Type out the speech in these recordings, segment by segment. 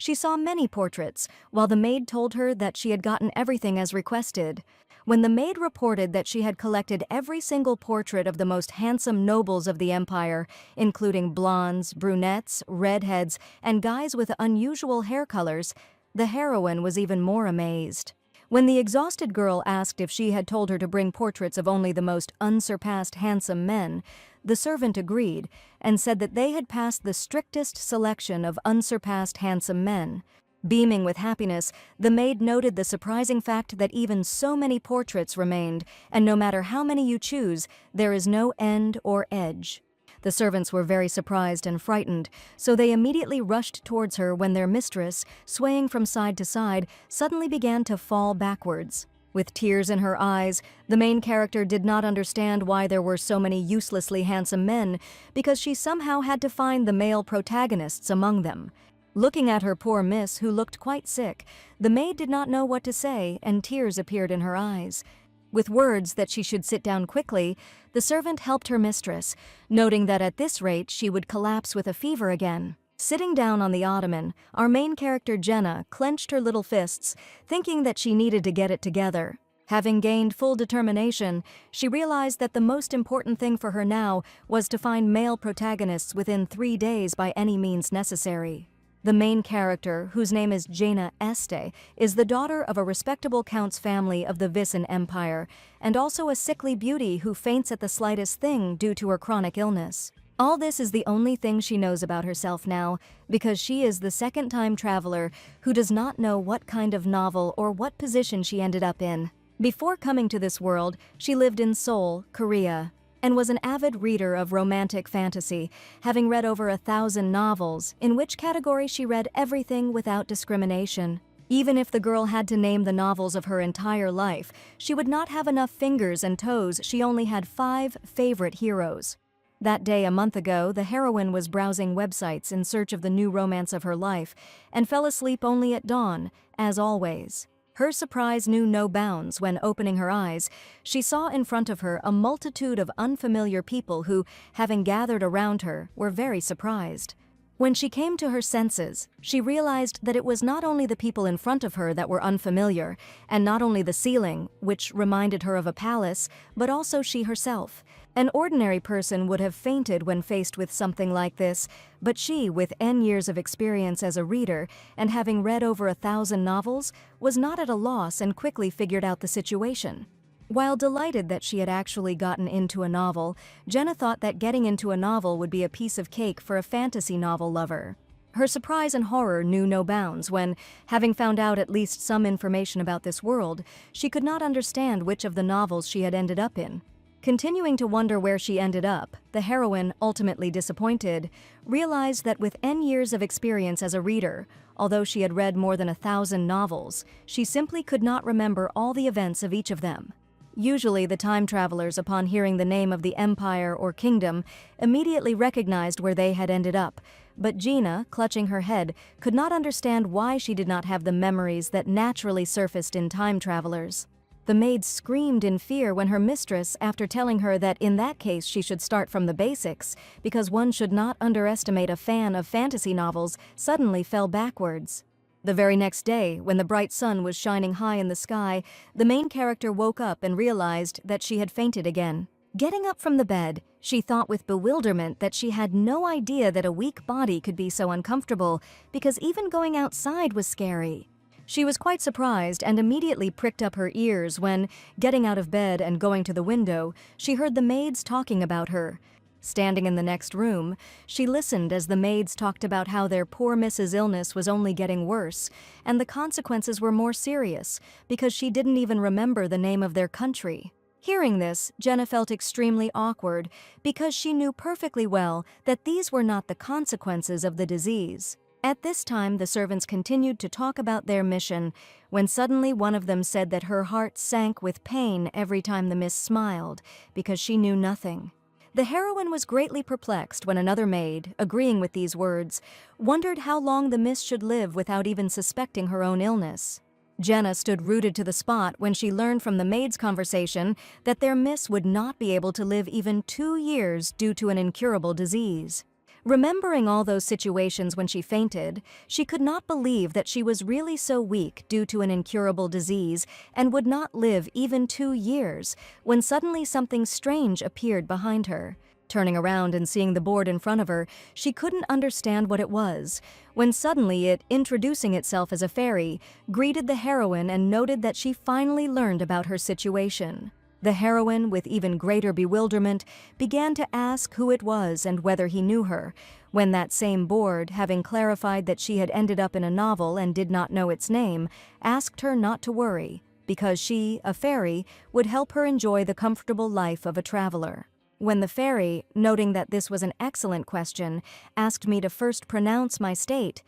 She saw many portraits, while the maid told her that she had gotten everything as requested. When the maid reported that she had collected every single portrait of the most handsome nobles of the empire, including blondes, brunettes, redheads, and guys with unusual hair colors, the heroine was even more amazed. When the exhausted girl asked if she had told her to bring portraits of only the most unsurpassed handsome men, the servant agreed and said that they had passed the strictest selection of unsurpassed handsome men. Beaming with happiness, the maid noted the surprising fact that even so many portraits remained, and no matter how many you choose, there is no end or edge. The servants were very surprised and frightened, so they immediately rushed towards her when their mistress, swaying from side to side, suddenly began to fall backwards. With tears in her eyes, the main character did not understand why there were so many uselessly handsome men, because she somehow had to find the male protagonists among them. Looking at her poor miss, who looked quite sick, the maid did not know what to say, and tears appeared in her eyes. With words that she should sit down quickly, the servant helped her mistress, noting that at this rate she would collapse with a fever again. Sitting down on the ottoman, our main character Jenna clenched her little fists, thinking that she needed to get it together. Having gained full determination, she realized that the most important thing for her now was to find male protagonists within 3 days by any means necessary. The main character, whose name is Jaina Este, is the daughter of a respectable count's family of the Visan Empire, and also a sickly beauty who faints at the slightest thing due to her chronic illness. All this is the only thing she knows about herself now, because she is the second-time traveler who does not know what kind of novel or what position she ended up in. Before coming to this world, she lived in Seoul, Korea, and was an avid reader of romantic fantasy, having read over 1,000 novels, in which category she read everything without discrimination. Even if the girl had to name the novels of her entire life, she would not have enough fingers and toes. She only had 5 favorite heroes. That day a month ago, the heroine was browsing websites in search of the new romance of her life, and fell asleep only at dawn, as always. Her surprise knew no bounds when, opening her eyes, she saw in front of her a multitude of unfamiliar people who, having gathered around her, were very surprised. When she came to her senses, she realized that it was not only the people in front of her that were unfamiliar, and not only the ceiling, which reminded her of a palace, but also she herself. An ordinary person would have fainted when faced with something like this, but she, with N years of experience as a reader and having read over 1,000 novels, was not at a loss and quickly figured out the situation. While delighted that she had actually gotten into a novel, Jenna thought that getting into a novel would be a piece of cake for a fantasy novel lover. Her surprise and horror knew no bounds when, having found out at least some information about this world, she could not understand which of the novels she had ended up in. Continuing to wonder where she ended up, the heroine, ultimately disappointed, realized that with N years of experience as a reader, although she had read more than 1,000 novels, she simply could not remember all the events of each of them. Usually the time travelers, upon hearing the name of the empire or kingdom, immediately recognized where they had ended up, but Gina, clutching her head, could not understand why she did not have the memories that naturally surfaced in time travelers. The maid screamed in fear when her mistress, after telling her that in that case she should start from the basics, because one should not underestimate a fan of fantasy novels, suddenly fell backwards. The very next day, when the bright sun was shining high in the sky, the main character woke up and realized that she had fainted again. Getting up from the bed, she thought with bewilderment that she had no idea that a weak body could be so uncomfortable, because even going outside was scary. She was quite surprised and immediately pricked up her ears when, getting out of bed and going to the window, she heard the maids talking about her. Standing in the next room, she listened as the maids talked about how their poor Miss's illness was only getting worse, and the consequences were more serious, because she didn't even remember the name of their country. Hearing this, Jenna felt extremely awkward, because she knew perfectly well that these were not the consequences of the disease. At this time, the servants continued to talk about their mission, when suddenly one of them said that her heart sank with pain every time the Miss smiled, because she knew nothing. The heroine was greatly perplexed when another maid, agreeing with these words, wondered how long the Miss should live without even suspecting her own illness. Jenna stood rooted to the spot when she learned from the maid's conversation that their Miss would not be able to live even 2 years due to an incurable disease. Remembering all those situations when she fainted, she could not believe that she was really so weak due to an incurable disease and would not live even 2 years, when suddenly something strange appeared behind her. Turning around and seeing the board in front of her, she couldn't understand what it was, when suddenly it, introducing itself as a fairy, greeted the heroine and noted that she finally learned about her situation. The heroine, with even greater bewilderment, began to ask who it was and whether he knew her, when that same board, having clarified that she had ended up in a novel and did not know its name, asked her not to worry, because she, a fairy, would help her enjoy the comfortable life of a traveler. When the fairy, noting that this was an excellent question, asked me to first pronounce my state,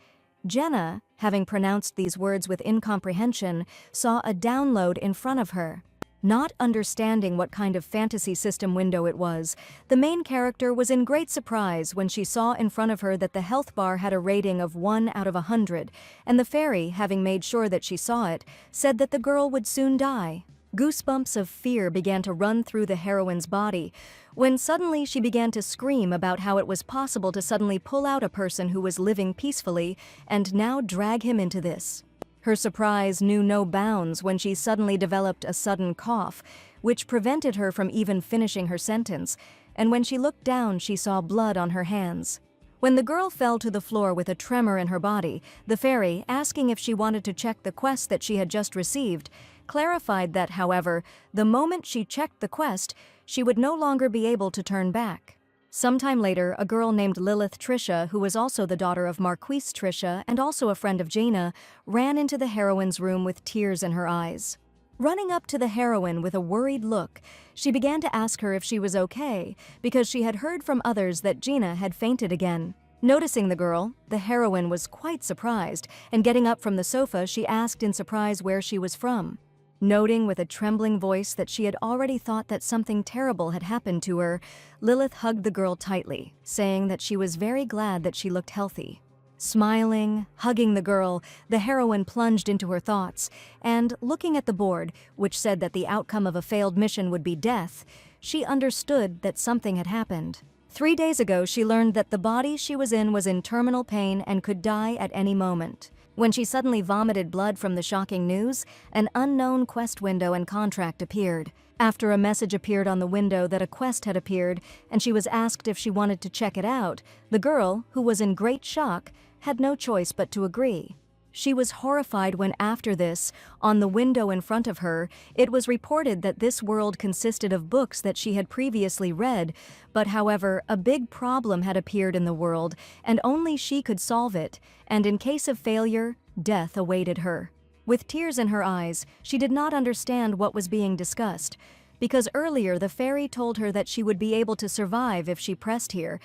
Jenna, having pronounced these words with incomprehension, saw a download in front of her. Not understanding what kind of fantasy system window it was, the main character was in great surprise when she saw in front of her that the health bar had a rating of 1 out of 100, and the fairy, having made sure that she saw it, said that the girl would soon die. Goosebumps of fear began to run through the heroine's body, when suddenly she began to scream about how it was possible to suddenly pull out a person who was living peacefully and now drag him into this. Her surprise knew no bounds when she suddenly developed a sudden cough, which prevented her from even finishing her sentence, and when she looked down she saw blood on her hands. When the girl fell to the floor with a tremor in her body, the fairy, asking if she wanted to check the quest that she had just received, clarified that, however, the moment she checked the quest, she would no longer be able to turn back. Sometime later, a girl named Lilith Trisha, who was also the daughter of Marquise Trisha and also a friend of Jaina, ran into the heroine's room with tears in her eyes. Running up to the heroine with a worried look, she began to ask her if she was okay, because she had heard from others that Jaina had fainted again. Noticing the girl, the heroine was quite surprised, and getting up from the sofa, she asked in surprise where she was from. Noting with a trembling voice that she had already thought that something terrible had happened to her, Lilith hugged the girl tightly, saying that she was very glad that she looked healthy. Smiling, hugging the girl, the heroine plunged into her thoughts, and, looking at the board, which said that the outcome of a failed mission would be death, she understood that something had happened. 3 days ago, she learned that the body she was in terminal pain and could die at any moment. When she suddenly vomited blood from the shocking news, an unknown quest window and contract appeared. After a message appeared on the window that a quest had appeared, and she was asked if she wanted to check it out, the girl, who was in great shock, had no choice but to agree. She was horrified when after this, on the window in front of her, it was reported that this world consisted of books that she had previously read, but however, a big problem had appeared in the world, and only she could solve it, and in case of failure, death awaited her. With tears in her eyes, she did not understand what was being discussed, because earlier the fairy told her that she would be able to survive if she pressed here,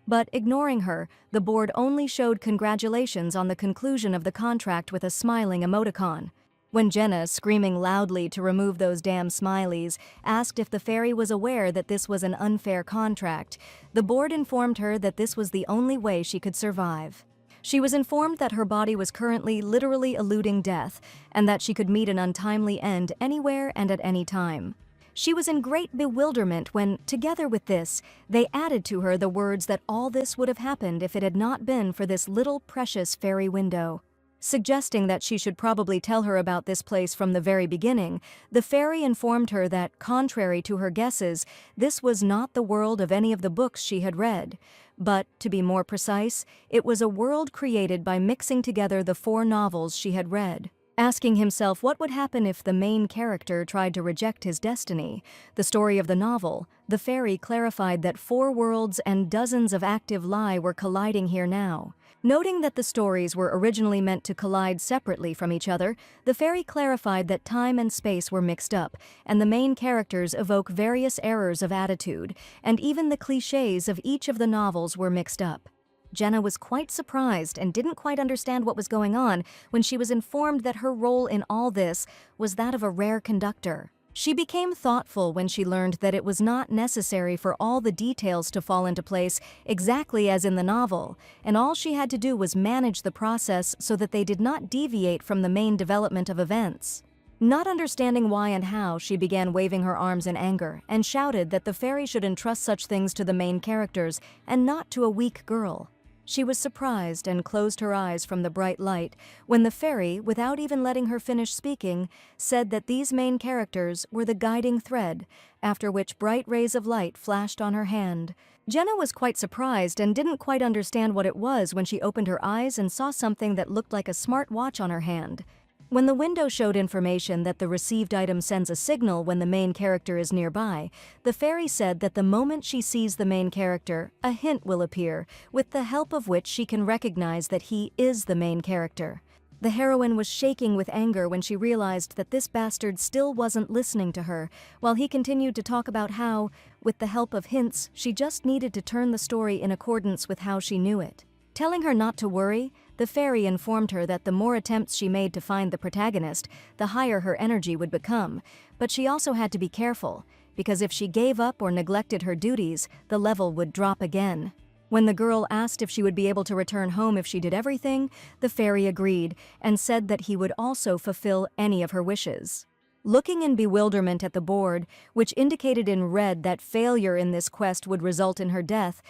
but ignoring her, the board only showed congratulations on the conclusion of the contract with a smiling emoticon. When Jenna, screaming loudly to remove those damn smileys, asked if the fairy was aware that this was an unfair contract, the board informed her that this was the only way she could survive. She was informed that her body was currently literally eluding death, and that she could meet an untimely end anywhere and at any time. She was in great bewilderment when, together with this, they added to her the words that all this would have happened if it had not been for this little precious fairy window. Suggesting that she should probably tell her about this place from the very beginning, the fairy informed her that, contrary to her guesses, this was not the world of any of the books she had read. But, to be more precise, it was a world created by mixing together the 4 novels she had read. Asking himself what would happen if the main character tried to reject his destiny, the story of the novel, the fairy clarified that 4 worlds and dozens of active lie were colliding here now. Noting that the stories were originally meant to collide separately from each other, the fairy clarified that time and space were mixed up, and the main characters evoke various errors of attitude, and even the clichés of each of the novels were mixed up. Jenna was quite surprised and didn't quite understand what was going on when she was informed that her role in all this was that of a rare conductor. She became thoughtful when she learned that it was not necessary for all the details to fall into place exactly as in the novel, and all she had to do was manage the process so that they did not deviate from the main development of events. Not understanding why and how, she began waving her arms in anger and shouted that the fairy should entrust such things to the main characters and not to a weak girl. She was surprised and closed her eyes from the bright light when the fairy, without even letting her finish speaking, said that these main characters were the guiding thread, after which bright rays of light flashed on her hand. Jenna was quite surprised and didn't quite understand what it was when she opened her eyes and saw something that looked like a smart watch on her hand. When the window showed information that the received item sends a signal when the main character is nearby, the fairy said that the moment she sees the main character, a hint will appear, with the help of which she can recognize that he is the main character. The heroine was shaking with anger when she realized that this bastard still wasn't listening to her, while he continued to talk about how, with the help of hints, she just needed to turn the story in accordance with how she knew it. Telling her not to worry, the fairy informed her that the more attempts she made to find the protagonist, the higher her energy would become, but she also had to be careful, because if she gave up or neglected her duties, the level would drop again. When the girl asked if she would be able to return home if she did everything, the fairy agreed and said that he would also fulfill any of her wishes. Looking in bewilderment at the board, which indicated in red that failure in this quest would result in her death,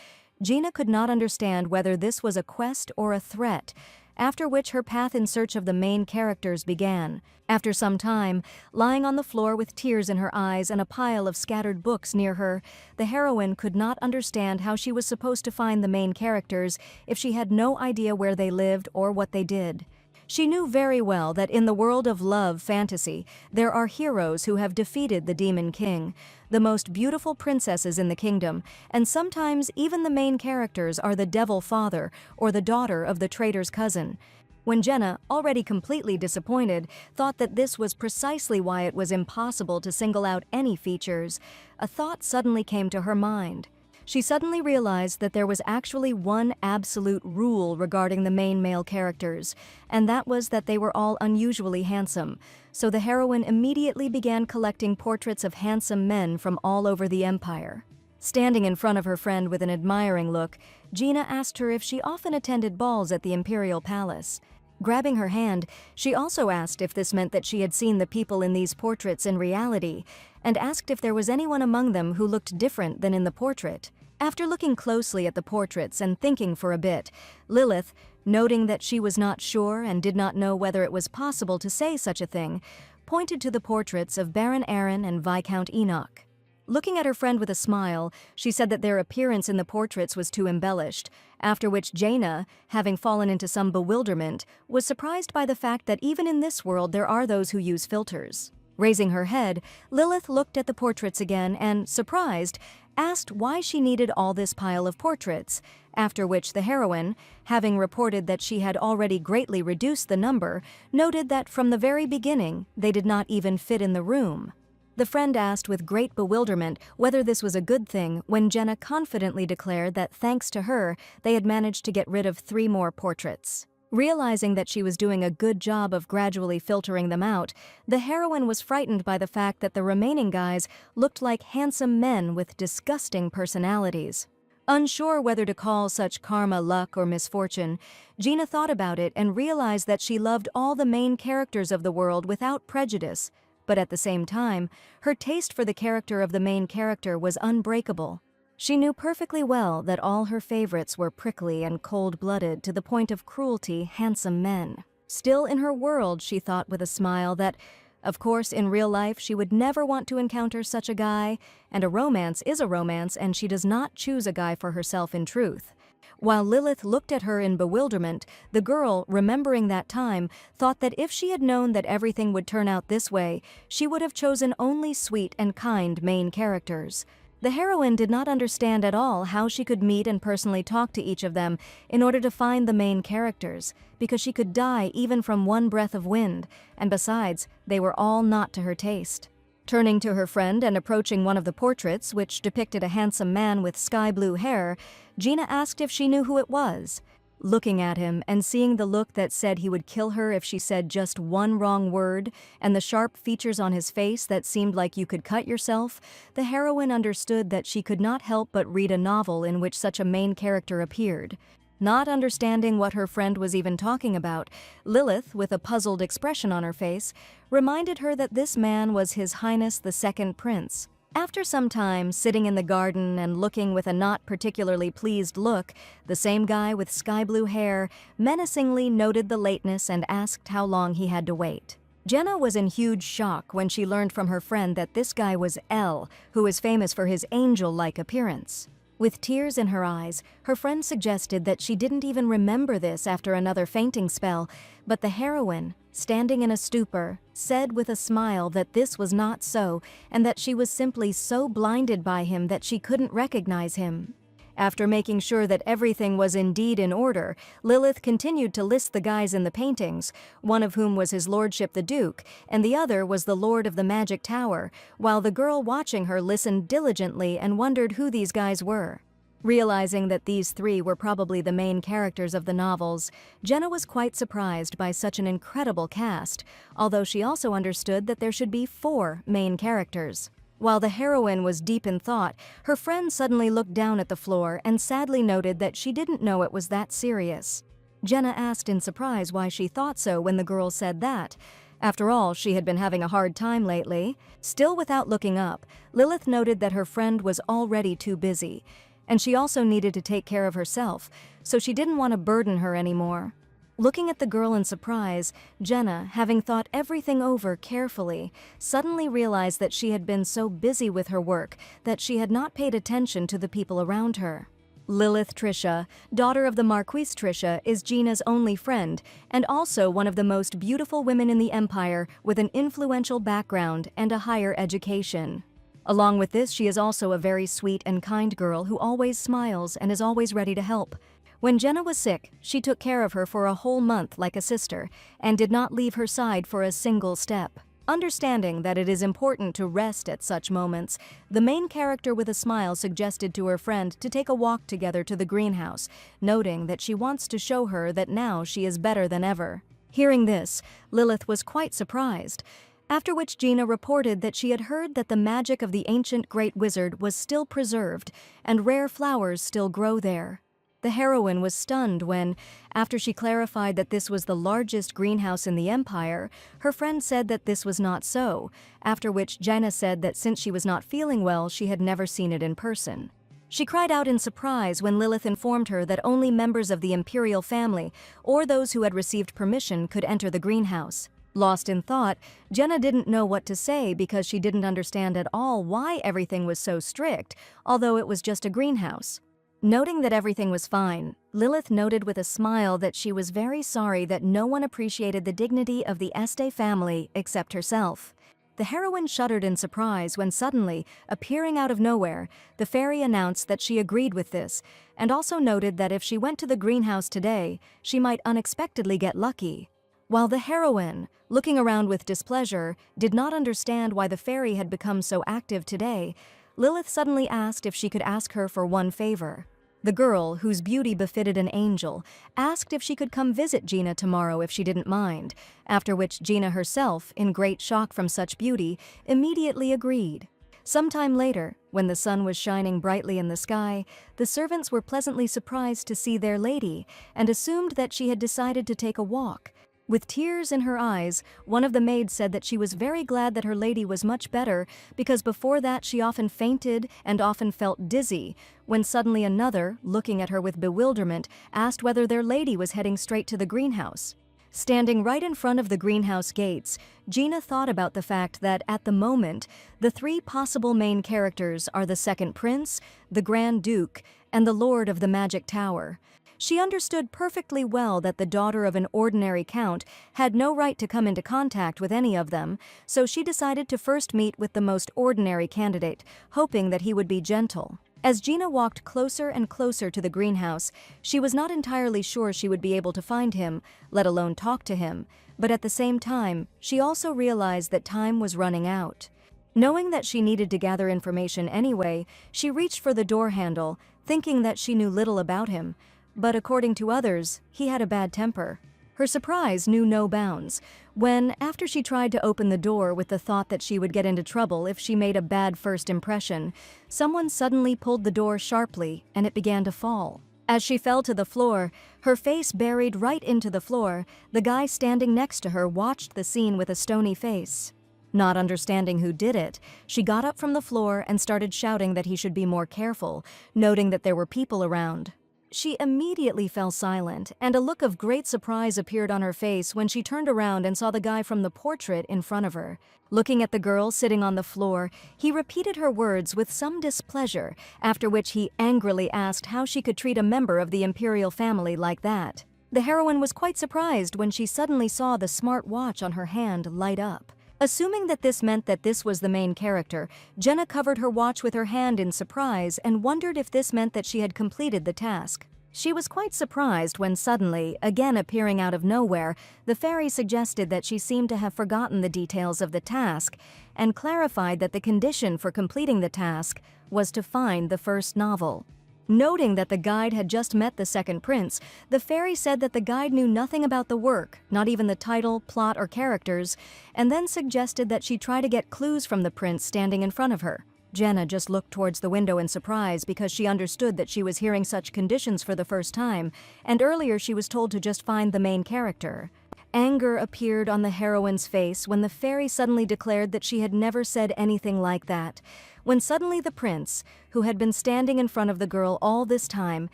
Gina could not understand whether this was a quest or a threat, after which her path in search of the main characters began. After some time, lying on the floor with tears in her eyes and a pile of scattered books near her, the heroine could not understand how she was supposed to find the main characters if she had no idea where they lived or what they did. She knew very well that in the world of love fantasy, there are heroes who have defeated the Demon King, the most beautiful princesses in the kingdom, and sometimes even the main characters are the devil father or the daughter of the traitor's cousin. When Jenna, already completely disappointed, thought that this was precisely why it was impossible to single out any features, a thought suddenly came to her mind. She suddenly realized that there was actually one absolute rule regarding the main male characters, and that was that they were all unusually handsome. So the heroine immediately began collecting portraits of handsome men from all over the empire. Standing in front of her friend with an admiring look, Gina asked her if she often attended balls at the imperial palace. Grabbing her hand, she also asked if this meant that she had seen the people in these portraits in reality, and asked if there was anyone among them who looked different than in the portrait. After looking closely at the portraits and thinking for a bit, Lilith, noting that she was not sure and did not know whether it was possible to say such a thing, pointed to the portraits of Baron Aaron and Viscount Enoch. Looking at her friend with a smile, she said that their appearance in the portraits was too embellished, after which Jaina, having fallen into some bewilderment, was surprised by the fact that even in this world there are those who use filters. Raising her head, Lilith looked at the portraits again and, surprised, asked why she needed all this pile of portraits, after which the heroine, having reported that she had already greatly reduced the number, noted that from the very beginning they did not even fit in the room. The friend asked with great bewilderment whether this was a good thing when Jenna confidently declared that thanks to her, they had managed to get rid of 3 more portraits. Realizing that she was doing a good job of gradually filtering them out, the heroine was frightened by the fact that the remaining guys looked like handsome men with disgusting personalities. Unsure whether to call such karma luck or misfortune, Gina thought about it and realized that she loved all the main characters of the world without prejudice, but at the same time, her taste for the character of the main character was unbreakable. She knew perfectly well that all her favorites were prickly and cold-blooded to the point of cruelty handsome men. Still in her world, she thought with a smile that, of course, in real life she would never want to encounter such a guy, and a romance is a romance and she does not choose a guy for herself in truth. While Lilith looked at her in bewilderment, the girl, remembering that time, thought that if she had known that everything would turn out this way, she would have chosen only sweet and kind main characters. The heroine did not understand at all how she could meet and personally talk to each of them in order to find the main characters, because she could die even from one breath of wind, and besides, they were all not to her taste. Turning to her friend and approaching one of the portraits, which depicted a handsome man with sky-blue hair, Gina asked if she knew who it was. Looking at him and seeing the look that said he would kill her if she said just one wrong word, and the sharp features on his face that seemed like you could cut yourself, the heroine understood that she could not help but read a novel in which such a main character appeared. Not understanding what her friend was even talking about, Lilith, with a puzzled expression on her face, reminded her that this man was His Highness the Second Prince. After some time sitting in the garden and looking with a not particularly pleased look, the same guy with sky-blue hair menacingly noted the lateness and asked how long he had to wait. Jenna was in huge shock when she learned from her friend that this guy was L, who is famous for his angel-like appearance. With tears in her eyes, her friend suggested that she didn't even remember this after another fainting spell, but the heroine, standing in a stupor, said with a smile that this was not so and that she was simply so blinded by him that she couldn't recognize him. After making sure that everything was indeed in order, Lilith continued to list the guys in the paintings, one of whom was His Lordship the Duke, and the other was the Lord of the Magic Tower, while the girl watching her listened diligently and wondered who these guys were. Realizing that these three were probably the main characters of the novels, Jenna was quite surprised by such an incredible cast, although she also understood that there should be 4 main characters. While the heroine was deep in thought, her friend suddenly looked down at the floor and sadly noted that she didn't know it was that serious. Jenna asked in surprise why she thought so when the girl said that. After all, she had been having a hard time lately. Still without looking up, Lilith noted that her friend was already too busy, and she also needed to take care of herself, so she didn't want to burden her anymore. Looking at the girl in surprise, Jenna, having thought everything over carefully, suddenly realized that she had been so busy with her work that she had not paid attention to the people around her. Lilith Trisha, daughter of the Marquise Trisha, is Gina's only friend and also one of the most beautiful women in the Empire with an influential background and a higher education. Along with this, she is also a very sweet and kind girl who always smiles and is always ready to help. When Jenna was sick, she took care of her for a whole month like a sister and did not leave her side for a single step. Understanding that it is important to rest at such moments, the main character with a smile suggested to her friend to take a walk together to the greenhouse, noting that she wants to show her that now she is better than ever. Hearing this, Lilith was quite surprised, after which Gina reported that she had heard that the magic of the ancient great wizard was still preserved and rare flowers still grow there. The heroine was stunned when, after she clarified that this was the largest greenhouse in the Empire, her friend said that this was not so, after which Gina said that since she was not feeling well, she had never seen it in person. She cried out in surprise when Lilith informed her that only members of the imperial family or those who had received permission could enter the greenhouse. Lost in thought, Jenna didn't know what to say because she didn't understand at all why everything was so strict, although it was just a greenhouse. Noting that everything was fine, Lilith noted with a smile that she was very sorry that no one appreciated the dignity of the Este family except herself. The heroine shuddered in surprise when suddenly, appearing out of nowhere, the fairy announced that she agreed with this, and also noted that if she went to the greenhouse today, she might unexpectedly get lucky. While the heroine, looking around with displeasure, did not understand why the fairy had become so active today, Lilith suddenly asked if she could ask her for one favor. The girl, whose beauty befitted an angel, asked if she could come visit Gina tomorrow if she didn't mind, after which Gina herself, in great shock from such beauty, immediately agreed. Sometime later, when the sun was shining brightly in the sky, the servants were pleasantly surprised to see their lady and assumed that she had decided to take a walk. With tears in her eyes, one of the maids said that she was very glad that her lady was much better because before that she often fainted and often felt dizzy, when suddenly another, looking at her with bewilderment, asked whether their lady was heading straight to the greenhouse. Standing right in front of the greenhouse gates, Gina thought about the fact that, at the moment, the 3 possible main characters are the Second Prince, the Grand Duke, and the Lord of the Magic Tower. She understood perfectly well that the daughter of an ordinary count had no right to come into contact with any of them, so she decided to first meet with the most ordinary candidate, hoping that he would be gentle. As Gina walked closer and closer to the greenhouse, she was not entirely sure she would be able to find him, let alone talk to him, but at the same time, she also realized that time was running out. Knowing that she needed to gather information anyway, she reached for the door handle, thinking that she knew little about him. But according to others, he had a bad temper. Her surprise knew no bounds when, after she tried to open the door with the thought that she would get into trouble if she made a bad first impression, someone suddenly pulled the door sharply and it began to fall. As she fell to the floor, her face buried right into the floor, the guy standing next to her watched the scene with a stony face. Not understanding who did it, she got up from the floor and started shouting that he should be more careful, noting that there were people around. She immediately fell silent, and a look of great surprise appeared on her face when she turned around and saw the guy from the portrait in front of her. Looking at the girl sitting on the floor, he repeated her words with some displeasure, after which he angrily asked how she could treat a member of the imperial family like that. The heroine was quite surprised when she suddenly saw the smart watch on her hand light up. Assuming that this meant that this was the main character, Jenna covered her watch with her hand in surprise and wondered if this meant that she had completed the task. She was quite surprised when suddenly, again appearing out of nowhere, the fairy suggested that she seemed to have forgotten the details of the task and clarified that the condition for completing the task was to find the first novel. Noting that the guide had just met the second prince, the fairy said that the guide knew nothing about the work, not even the title, plot, or characters, and then suggested that she try to get clues from the prince standing in front of her. Jenna just looked towards the window in surprise because she understood that she was hearing such conditions for the first time, and earlier she was told to just find the main character. Anger appeared on the heroine's face when the fairy suddenly declared that she had never said anything like that, when suddenly the prince, who had been standing in front of the girl all this time,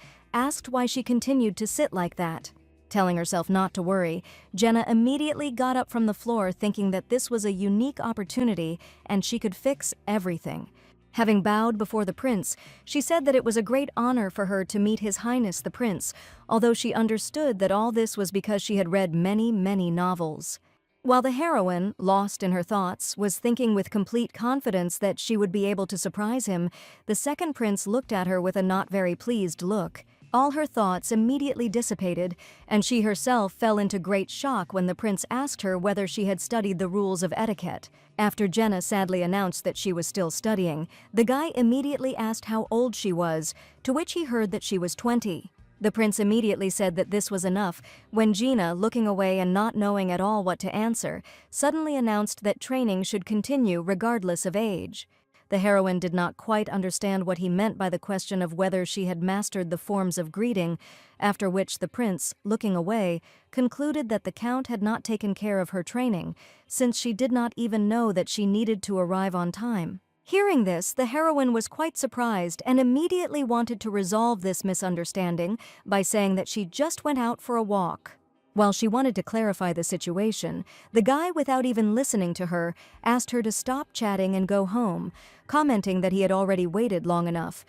asked why she continued to sit like that. Telling herself not to worry, Jenna immediately got up from the floor thinking that this was a unique opportunity and she could fix everything. Having bowed before the prince, she said that it was a great honor for her to meet His Highness the Prince, although she understood that all this was because she had read many, many novels. While the heroine, lost in her thoughts, was thinking with complete confidence that she would be able to surprise him, the second prince looked at her with a not very pleased look. All her thoughts immediately dissipated, and she herself fell into great shock when the prince asked her whether she had studied the rules of etiquette. After Jenna sadly announced that she was still studying, the guy immediately asked how old she was, to which he heard that she was 20. The prince immediately said that this was enough, when Gina, looking away and not knowing at all what to answer, suddenly announced that training should continue regardless of age. The heroine did not quite understand what he meant by the question of whether she had mastered the forms of greeting, after which the prince, looking away, concluded that the count had not taken care of her training, since she did not even know that she needed to arrive on time. Hearing this, the heroine was quite surprised and immediately wanted to resolve this misunderstanding by saying that she just went out for a walk. While she wanted to clarify the situation, the guy, without even listening to her, asked her to stop chatting and go home, commenting that he had already waited long enough.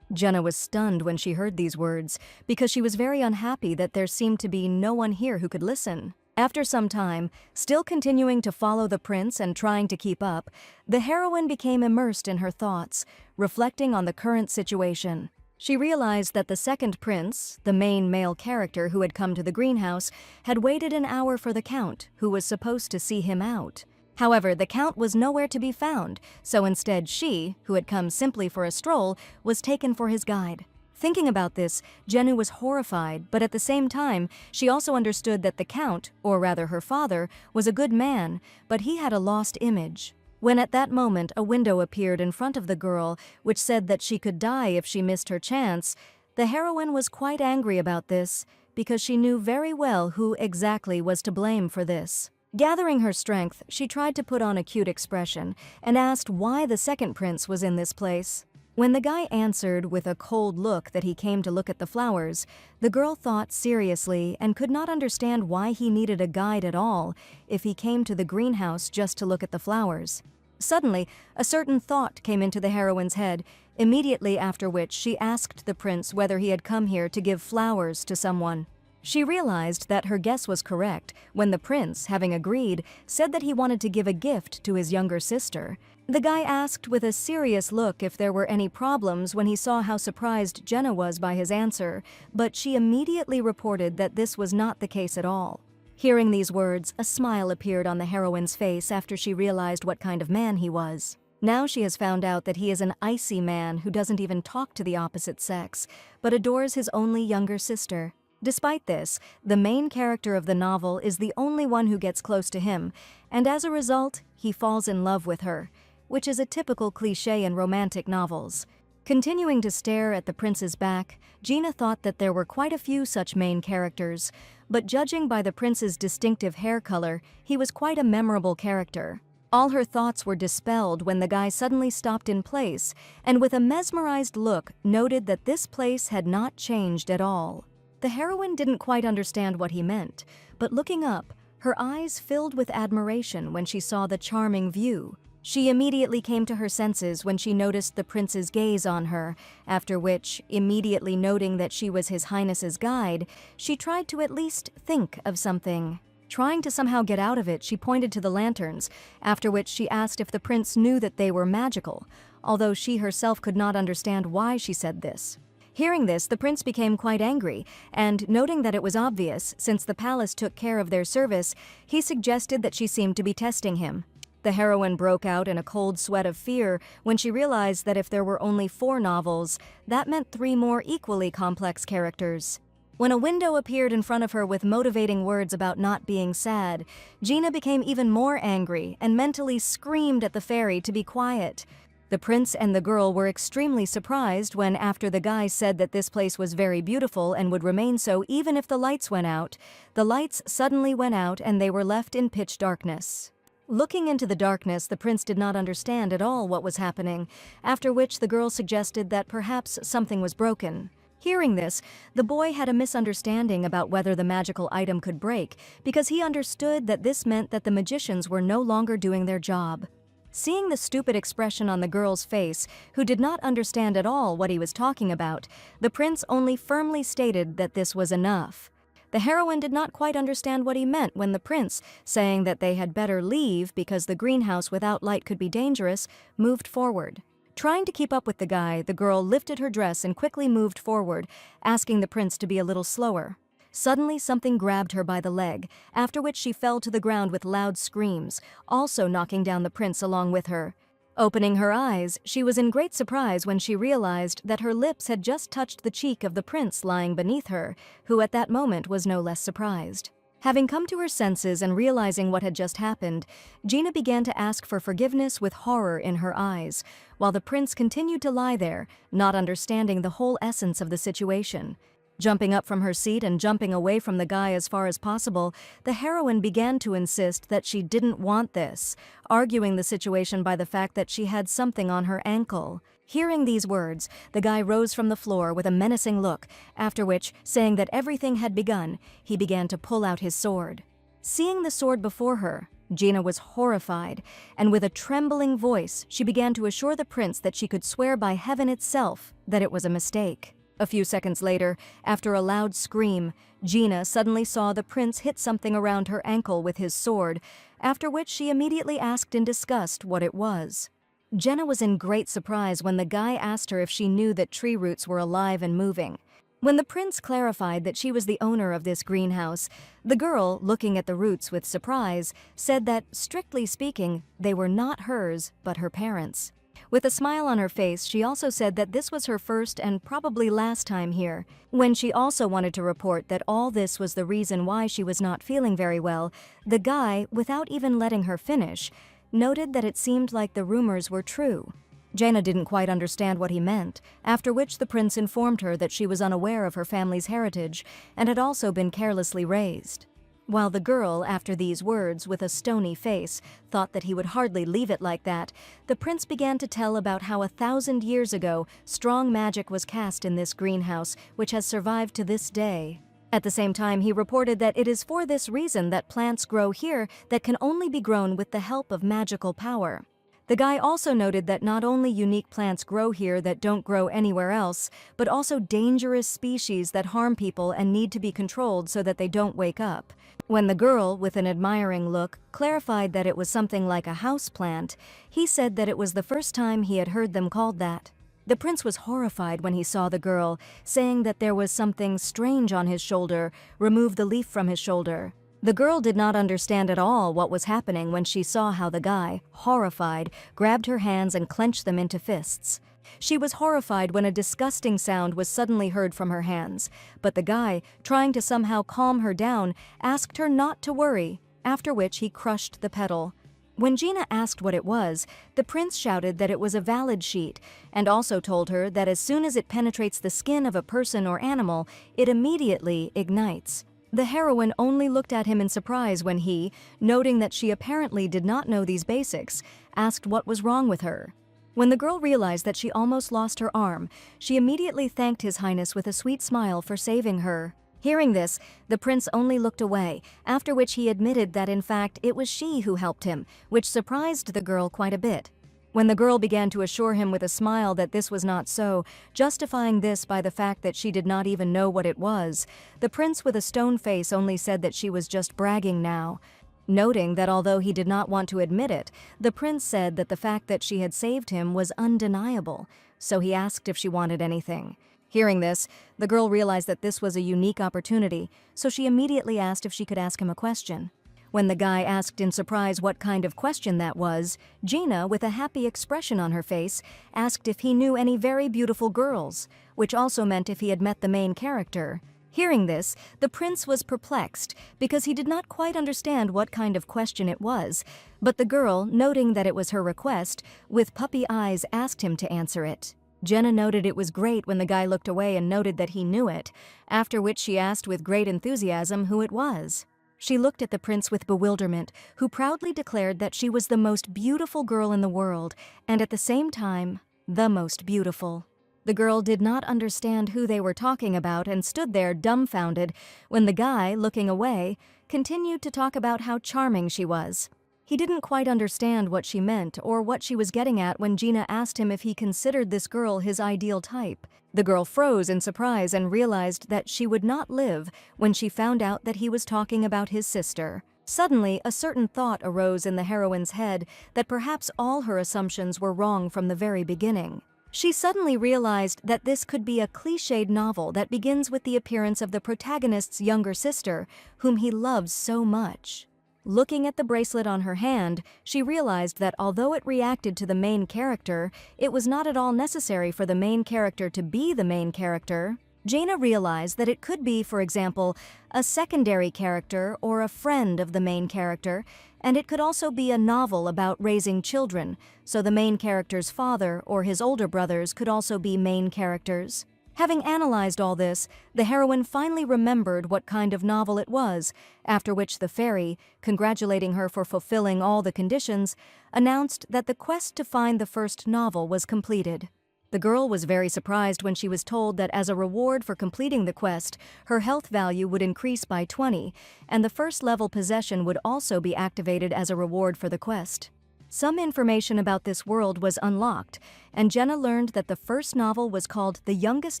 Jenna was stunned when she heard these words, because she was very unhappy that there seemed to be no one here who could listen. After some time, still continuing to follow the prince and trying to keep up, the heroine became immersed in her thoughts, reflecting on the current situation. She realized that the second prince, the main male character who had come to the greenhouse, had waited an hour for the count, who was supposed to see him out. However, the count was nowhere to be found, so instead she, who had come simply for a stroll, was taken for his guide. Thinking about this, Jenna was horrified, but at the same time, she also understood that the count, or rather her father, was a good man, but he had a lost image. When at that moment a window appeared in front of the girl, which said that she could die if she missed her chance, the heroine was quite angry about this, because she knew very well who exactly was to blame for this. Gathering her strength, she tried to put on a cute expression, and asked why the second prince was in this place. When the guy answered with a cold look that he came to look at the flowers, the girl thought seriously and could not understand why he needed a guide at all if he came to the greenhouse just to look at the flowers. Suddenly, a certain thought came into the heroine's head, immediately after which she asked the prince whether he had come here to give flowers to someone. She realized that her guess was correct when the prince, having agreed, said that he wanted to give a gift to his younger sister. The guy asked with a serious look if there were any problems when he saw how surprised Jenna was by his answer, but she immediately reported that this was not the case at all. Hearing these words, a smile appeared on the heroine's face after she realized what kind of man he was. Now she has found out that he is an icy man who doesn't even talk to the opposite sex, but adores his only younger sister. Despite this, the main character of the novel is the only one who gets close to him, and as a result, he falls in love with her, which is a typical cliché in romantic novels. Continuing to stare at the prince's back, Gina thought that there were quite a few such main characters, but judging by the prince's distinctive hair color, he was quite a memorable character. All her thoughts were dispelled when the guy suddenly stopped in place and with a mesmerized look noted that this place had not changed at all. The heroine didn't quite understand what he meant, but looking up, her eyes filled with admiration when she saw the charming view. She immediately came to her senses when she noticed the prince's gaze on her, after which, immediately noting that she was His Highness's guide, she tried to at least think of something. Trying to somehow get out of it, she pointed to the lanterns, after which she asked if the prince knew that they were magical, although she herself could not understand why she said this. Hearing this, the prince became quite angry, and noting that it was obvious, since the palace took care of their service, he suggested that she seemed to be testing him. The heroine broke out in a cold sweat of fear when she realized that if there were only 4 novels, that meant 3 more equally complex characters. When a window appeared in front of her with motivating words about not being sad, Gina became even more angry and mentally screamed at the fairy to be quiet. The prince and the girl were extremely surprised when, after the guy said that this place was very beautiful and would remain so even if the lights went out, the lights suddenly went out and they were left in pitch darkness. Looking into the darkness, the prince did not understand at all what was happening, after which the girl suggested that perhaps something was broken. Hearing this, the boy had a misunderstanding about whether the magical item could break, because he understood that this meant that the magicians were no longer doing their job. Seeing the stupid expression on the girl's face, who did not understand at all what he was talking about, the prince only firmly stated that this was enough. The heroine did not quite understand what he meant when the prince, saying that they had better leave because the greenhouse without light could be dangerous, moved forward. Trying to keep up with the guy, the girl lifted her dress and quickly moved forward, asking the prince to be a little slower. Suddenly something grabbed her by the leg, after which she fell to the ground with loud screams, also knocking down the prince along with her. Opening her eyes, she was in great surprise when she realized that her lips had just touched the cheek of the prince lying beneath her, who at that moment was no less surprised. Having come to her senses and realizing what had just happened, Gina began to ask for forgiveness with horror in her eyes, while the prince continued to lie there, not understanding the whole essence of the situation. Jumping up from her seat and jumping away from the guy as far as possible, the heroine began to insist that she didn't want this, arguing the situation by the fact that she had something on her ankle. Hearing these words, the guy rose from the floor with a menacing look, after which, saying that everything had begun, he began to pull out his sword. Seeing the sword before her, Gina was horrified, and with a trembling voice, she began to assure the prince that she could swear by heaven itself that it was a mistake. A few seconds later, after a loud scream, Gina suddenly saw the prince hit something around her ankle with his sword, after which she immediately asked in disgust what it was. Jenna was in great surprise when the guy asked her if she knew that tree roots were alive and moving. When the prince clarified that she was the owner of this greenhouse, the girl, looking at the roots with surprise, said that, strictly speaking, they were not hers, but her parents'. With a smile on her face, she also said that this was her first and probably last time here. When she also wanted to report that all this was the reason why she was not feeling very well, the guy, without even letting her finish, noted that it seemed like the rumors were true. Jaina didn't quite understand what he meant, after which the prince informed her that she was unaware of her family's heritage and had also been carelessly raised. While the girl, after these words, with a stony face, thought that he would hardly leave it like that, the prince began to tell about how 1,000 years ago strong magic was cast in this greenhouse, which has survived to this day. At the same time, he reported that it is for this reason that plants grow here that can only be grown with the help of magical power. The guy also noted that not only unique plants grow here that don't grow anywhere else, but also dangerous species that harm people and need to be controlled so that they don't wake up. When the girl, with an admiring look, clarified that it was something like a house plant, he said that it was the first time he had heard them called that. The prince was horrified when he saw the girl, saying that there was something strange on his shoulder, remove the leaf from his shoulder. The girl did not understand at all what was happening when she saw how the guy, horrified, grabbed her hands and clenched them into fists. She was horrified when a disgusting sound was suddenly heard from her hands, but the guy, trying to somehow calm her down, asked her not to worry, after which he crushed the petal. When Gina asked what it was, the prince shouted that it was a valid sheet, and also told her that as soon as it penetrates the skin of a person or animal, it immediately ignites. The heroine only looked at him in surprise when he, noting that she apparently did not know these basics, asked what was wrong with her. When the girl realized that she almost lost her arm, she immediately thanked His Highness with a sweet smile for saving her. Hearing this, the prince only looked away, after which he admitted that in fact it was she who helped him, which surprised the girl quite a bit. When the girl began to assure him with a smile that this was not so, justifying this by the fact that she did not even know what it was, the prince with a stone face only said that she was just bragging now. Noting that although he did not want to admit it, the prince said that the fact that she had saved him was undeniable, so he asked if she wanted anything. Hearing this, the girl realized that this was a unique opportunity, so she immediately asked if she could ask him a question. When the guy asked in surprise what kind of question that was, Gina, with a happy expression on her face, asked if he knew any very beautiful girls, which also meant if he had met the main character. Hearing this, the prince was perplexed because he did not quite understand what kind of question it was, but the girl, noting that it was her request, with puppy eyes asked him to answer it. Jenna noted it was great when the guy looked away and noted that he knew it, after which she asked with great enthusiasm who it was. She looked at the prince with bewilderment, who proudly declared that she was the most beautiful girl in the world, and at the same time, the most beautiful. The girl did not understand who they were talking about and stood there dumbfounded when the guy, looking away, continued to talk about how charming she was. He didn't quite understand what she meant or what she was getting at when Gina asked him if he considered this girl his ideal type. The girl froze in surprise and realized that she would not live when she found out that he was talking about his sister. Suddenly, a certain thought arose in the heroine's head that perhaps all her assumptions were wrong from the very beginning. She suddenly realized that this could be a cliched novel that begins with the appearance of the protagonist's younger sister, whom he loves so much. Looking at the bracelet on her hand, she realized that although it reacted to the main character, it was not at all necessary for the main character to be the main character. Jaina realized that it could be, for example, a secondary character or a friend of the main character, and it could also be a novel about raising children, so the main character's father or his older brothers could also be main characters. Having analyzed all this, the heroine finally remembered what kind of novel it was, after which the fairy, congratulating her for fulfilling all the conditions, announced that the quest to find the first novel was completed. The girl was very surprised when she was told that as a reward for completing the quest, her health value would increase by 20, and the first level possession would also be activated as a reward for the quest. Some information about this world was unlocked, and Jenna learned that the first novel was called The Youngest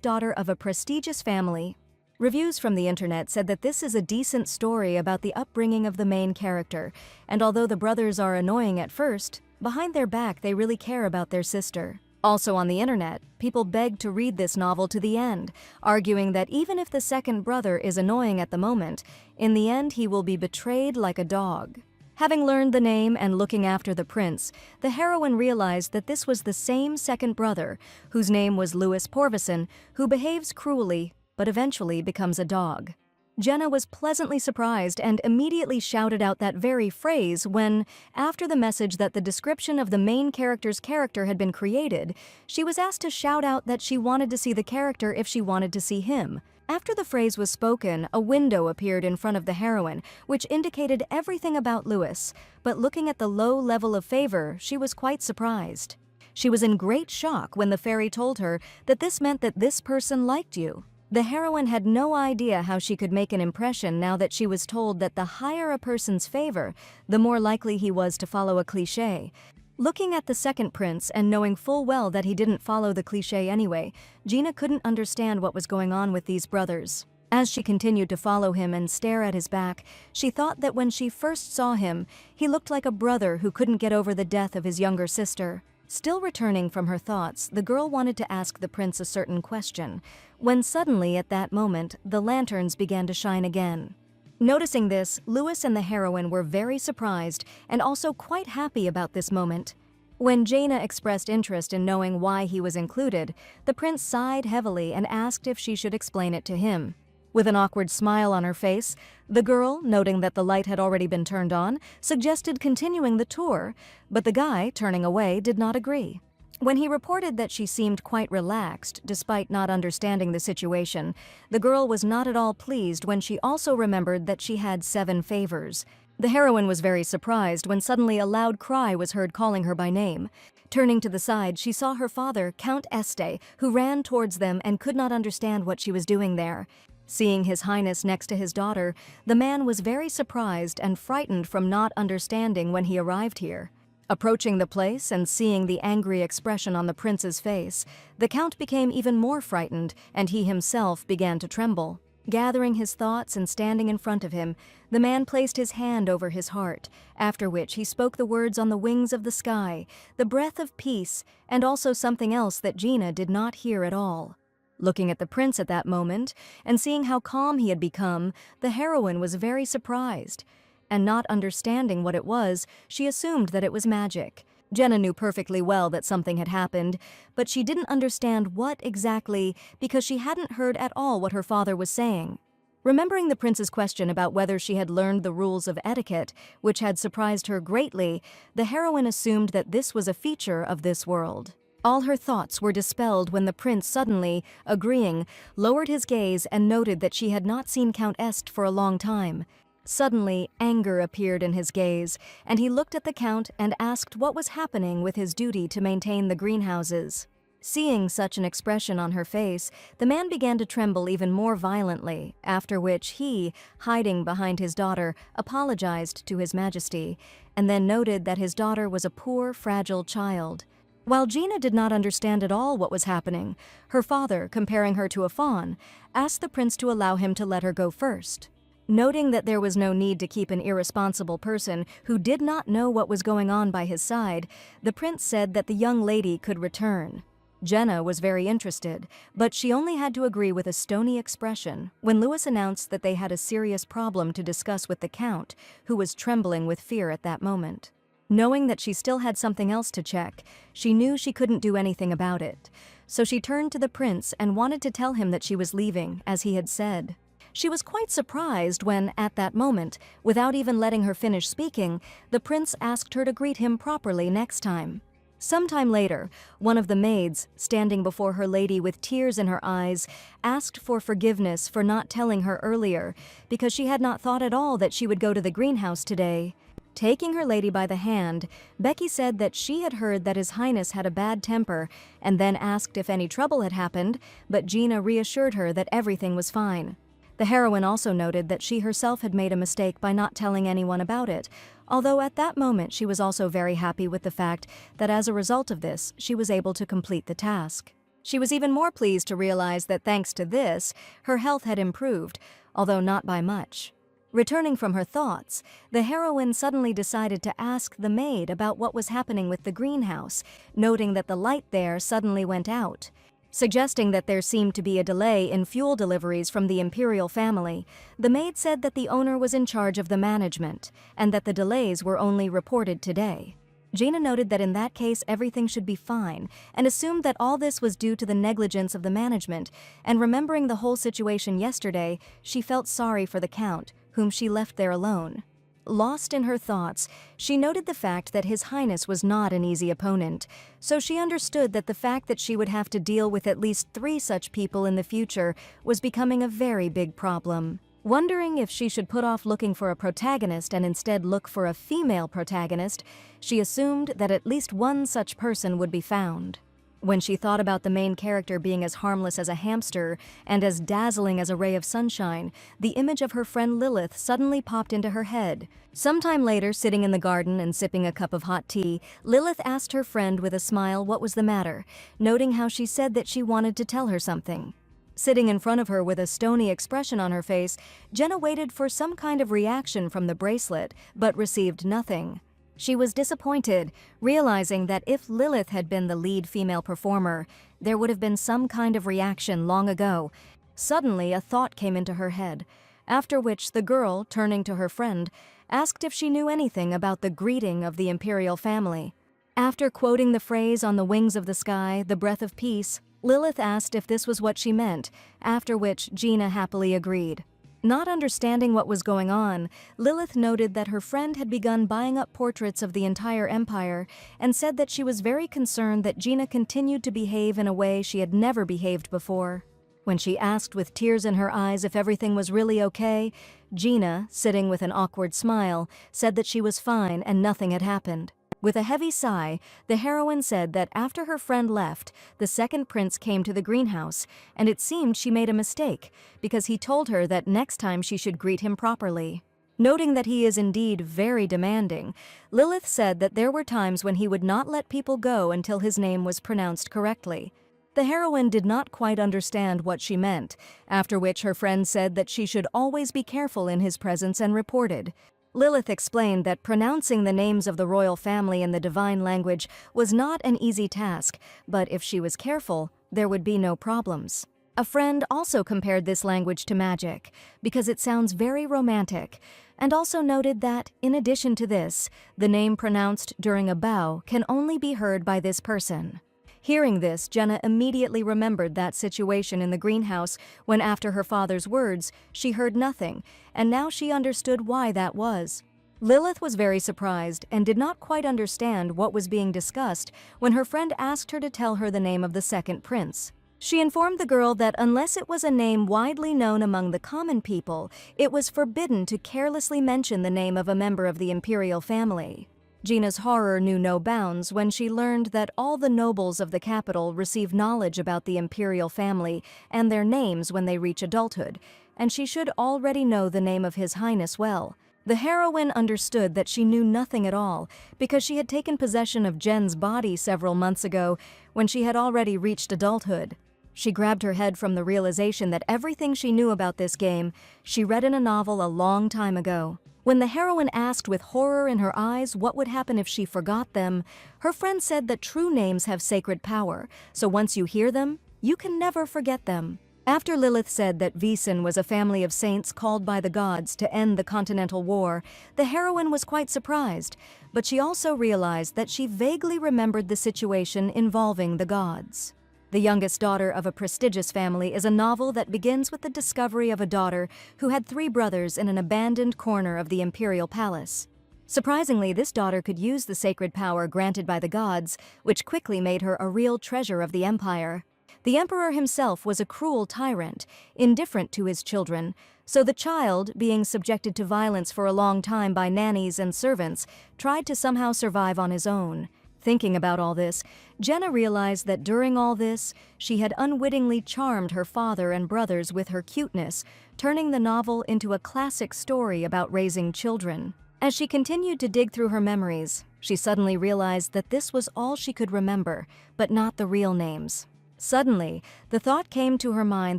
Daughter of a Prestigious Family. Reviews from the internet said that this is a decent story about the upbringing of the main character, and although the brothers are annoying at first, behind their back they really care about their sister. Also on the internet, people begged to read this novel to the end, arguing that even if the second brother is annoying at the moment, in the end he will be betrayed like a dog. Having learned the name and looking after the prince, the heroine realized that this was the same second brother, whose name was Louis Porvison, who behaves cruelly, but eventually becomes a dog. Jenna was pleasantly surprised and immediately shouted out that very phrase when, after the message that the description of the main character's character had been created, she was asked to shout out that she wanted to see the character if she wanted to see him. After the phrase was spoken, a window appeared in front of the heroine, which indicated everything about Louis, but looking at the low level of favor, she was quite surprised. She was in great shock when the fairy told her that this meant that this person liked you. The heroine had no idea how she could make an impression now that she was told that the higher a person's favor, the more likely he was to follow a cliché. Looking at the second prince and knowing full well that he didn't follow the cliché anyway, Gina couldn't understand what was going on with these brothers. As she continued to follow him and stare at his back, she thought that when she first saw him, he looked like a brother who couldn't get over the death of his younger sister. Still returning from her thoughts, the girl wanted to ask the prince a certain question, when suddenly at that moment, the lanterns began to shine again. Noticing this, Louis and the heroine were very surprised and also quite happy about this moment. When Jaina expressed interest in knowing why he was included, the prince sighed heavily and asked if she should explain it to him. With an awkward smile on her face, the girl, noting that the light had already been turned on, suggested continuing the tour, but the guy, turning away, did not agree. When he reported that she seemed quite relaxed, despite not understanding the situation, the girl was not at all pleased when she also remembered that she had 7 favors. The heroine was very surprised when suddenly a loud cry was heard calling her by name. Turning to the side, she saw her father, Count Este, who ran towards them and could not understand what she was doing there. Seeing His Highness next to his daughter, the man was very surprised and frightened from not understanding when he arrived here. Approaching the place and seeing the angry expression on the prince's face, the count became even more frightened, and he himself began to tremble. Gathering his thoughts and standing in front of him, the man placed his hand over his heart, after which he spoke the words on the wings of the sky, the breath of peace, and also something else that Gina did not hear at all. Looking at the prince at that moment, and seeing how calm he had become, the heroine was very surprised. And not understanding what it was, she assumed that it was magic. Jenna knew perfectly well that something had happened, but she didn't understand what exactly because she hadn't heard at all what her father was saying. Remembering the prince's question about whether she had learned the rules of etiquette, which had surprised her greatly, the heroine assumed that this was a feature of this world. All her thoughts were dispelled when the prince suddenly, agreeing, lowered his gaze and noted that she had not seen Count Est for a long time. Suddenly, anger appeared in his gaze, and he looked at the count and asked what was happening with his duty to maintain the greenhouses. Seeing such an expression on her face, the man began to tremble even more violently, after which he, hiding behind his daughter, apologized to His Majesty, and then noted that his daughter was a poor, fragile child. While Gina did not understand at all what was happening, her father, comparing her to a fawn, asked the prince to allow him to let her go first. Noting that there was no need to keep an irresponsible person who did not know what was going on by his side, the prince said that the young lady could return. Jenna was very interested, but she only had to agree with a stony expression when Louis announced that they had a serious problem to discuss with the count, who was trembling with fear at that moment. Knowing that she still had something else to check, she knew she couldn't do anything about it. So she turned to the prince and wanted to tell him that she was leaving, as he had said. She was quite surprised when, at that moment, without even letting her finish speaking, the prince asked her to greet him properly next time. Sometime later, one of the maids, standing before her lady with tears in her eyes, asked for forgiveness for not telling her earlier, because she had not thought at all that she would go to the greenhouse today. Taking her lady by the hand, Becky said that she had heard that His Highness had a bad temper, and then asked if any trouble had happened, but Gina reassured her that everything was fine. The heroine also noted that she herself had made a mistake by not telling anyone about it, although at that moment she was also very happy with the fact that as a result of this, she was able to complete the task. She was even more pleased to realize that thanks to this, her health had improved, although not by much. Returning from her thoughts, the heroine suddenly decided to ask the maid about what was happening with the greenhouse, noting that the light there suddenly went out. Suggesting that there seemed to be a delay in fuel deliveries from the imperial family, the maid said that the owner was in charge of the management, and that the delays were only reported today. Gina noted that in that case everything should be fine, and assumed that all this was due to the negligence of the management, and remembering the whole situation yesterday, she felt sorry for the count, whom she left there alone. Lost in her thoughts, she noted the fact that His Highness was not an easy opponent, so she understood that the fact that she would have to deal with at least 3 such people in the future was becoming a very big problem. Wondering if she should put off looking for a protagonist and instead look for a female protagonist, she assumed that at least one such person would be found. When she thought about the main character being as harmless as a hamster and as dazzling as a ray of sunshine, the image of her friend Lilith suddenly popped into her head. Sometime later, sitting in the garden and sipping a cup of hot tea, Lilith asked her friend with a smile what was the matter, noting how she said that she wanted to tell her something. Sitting in front of her with a stony expression on her face, Jenna waited for some kind of reaction from the bracelet, but received nothing. She was disappointed, realizing that if Lilith had been the lead female performer, there would have been some kind of reaction long ago. Suddenly, a thought came into her head, after which the girl, turning to her friend, asked if she knew anything about the greeting of the imperial family. After quoting the phrase on the wings of the sky, the breath of peace, Lilith asked if this was what she meant, after which Gina happily agreed. Not understanding what was going on, Lilith noted that her friend had begun buying up portraits of the entire empire and said that she was very concerned that Gina continued to behave in a way she had never behaved before. When she asked with tears in her eyes if everything was really okay, Gina, sitting with an awkward smile, said that she was fine and nothing had happened. With a heavy sigh, the heroine said that after her friend left, the second prince came to the greenhouse, and it seemed she made a mistake, because he told her that next time she should greet him properly. Noting that he is indeed very demanding, Lilith said that there were times when he would not let people go until his name was pronounced correctly. The heroine did not quite understand what she meant, after which her friend said that she should always be careful in his presence and reported. Lilith explained that pronouncing the names of the royal family in the divine language was not an easy task, but if she was careful, there would be no problems. A friend also compared this language to magic, because it sounds very romantic, and also noted that, in addition to this, the name pronounced during a bow can only be heard by this person. Hearing this, Jenna immediately remembered that situation in the greenhouse when, after her father's words, she heard nothing, and now she understood why that was. Lilith was very surprised and did not quite understand what was being discussed when her friend asked her to tell her the name of the second prince. She informed the girl that unless it was a name widely known among the common people, it was forbidden to carelessly mention the name of a member of the imperial family. Gina's horror knew no bounds when she learned that all the nobles of the capital receive knowledge about the imperial family and their names when they reach adulthood, and she should already know the name of His Highness well. The heroine understood that she knew nothing at all because she had taken possession of Jen's body several months ago when she had already reached adulthood. She grabbed her head from the realization that everything she knew about this game she read in a novel a long time ago. When the heroine asked with horror in her eyes what would happen if she forgot them, her friend said that true names have sacred power, so once you hear them, you can never forget them. After Lilith said that Visen was a family of saints called by the gods to end the Continental War, the heroine was quite surprised, but she also realized that she vaguely remembered the situation involving the gods. The Youngest Daughter of a Prestigious Family is a novel that begins with the discovery of a daughter who had 3 brothers in an abandoned corner of the imperial palace. Surprisingly, this daughter could use the sacred power granted by the gods, which quickly made her a real treasure of the empire. The emperor himself was a cruel tyrant, indifferent to his children, so the child, being subjected to violence for a long time by nannies and servants, tried to somehow survive on his own. Thinking about all this, Jenna realized that during all this, she had unwittingly charmed her father and brothers with her cuteness, turning the novel into a classic story about raising children. As she continued to dig through her memories, she suddenly realized that this was all she could remember, but not the real names. Suddenly, the thought came to her mind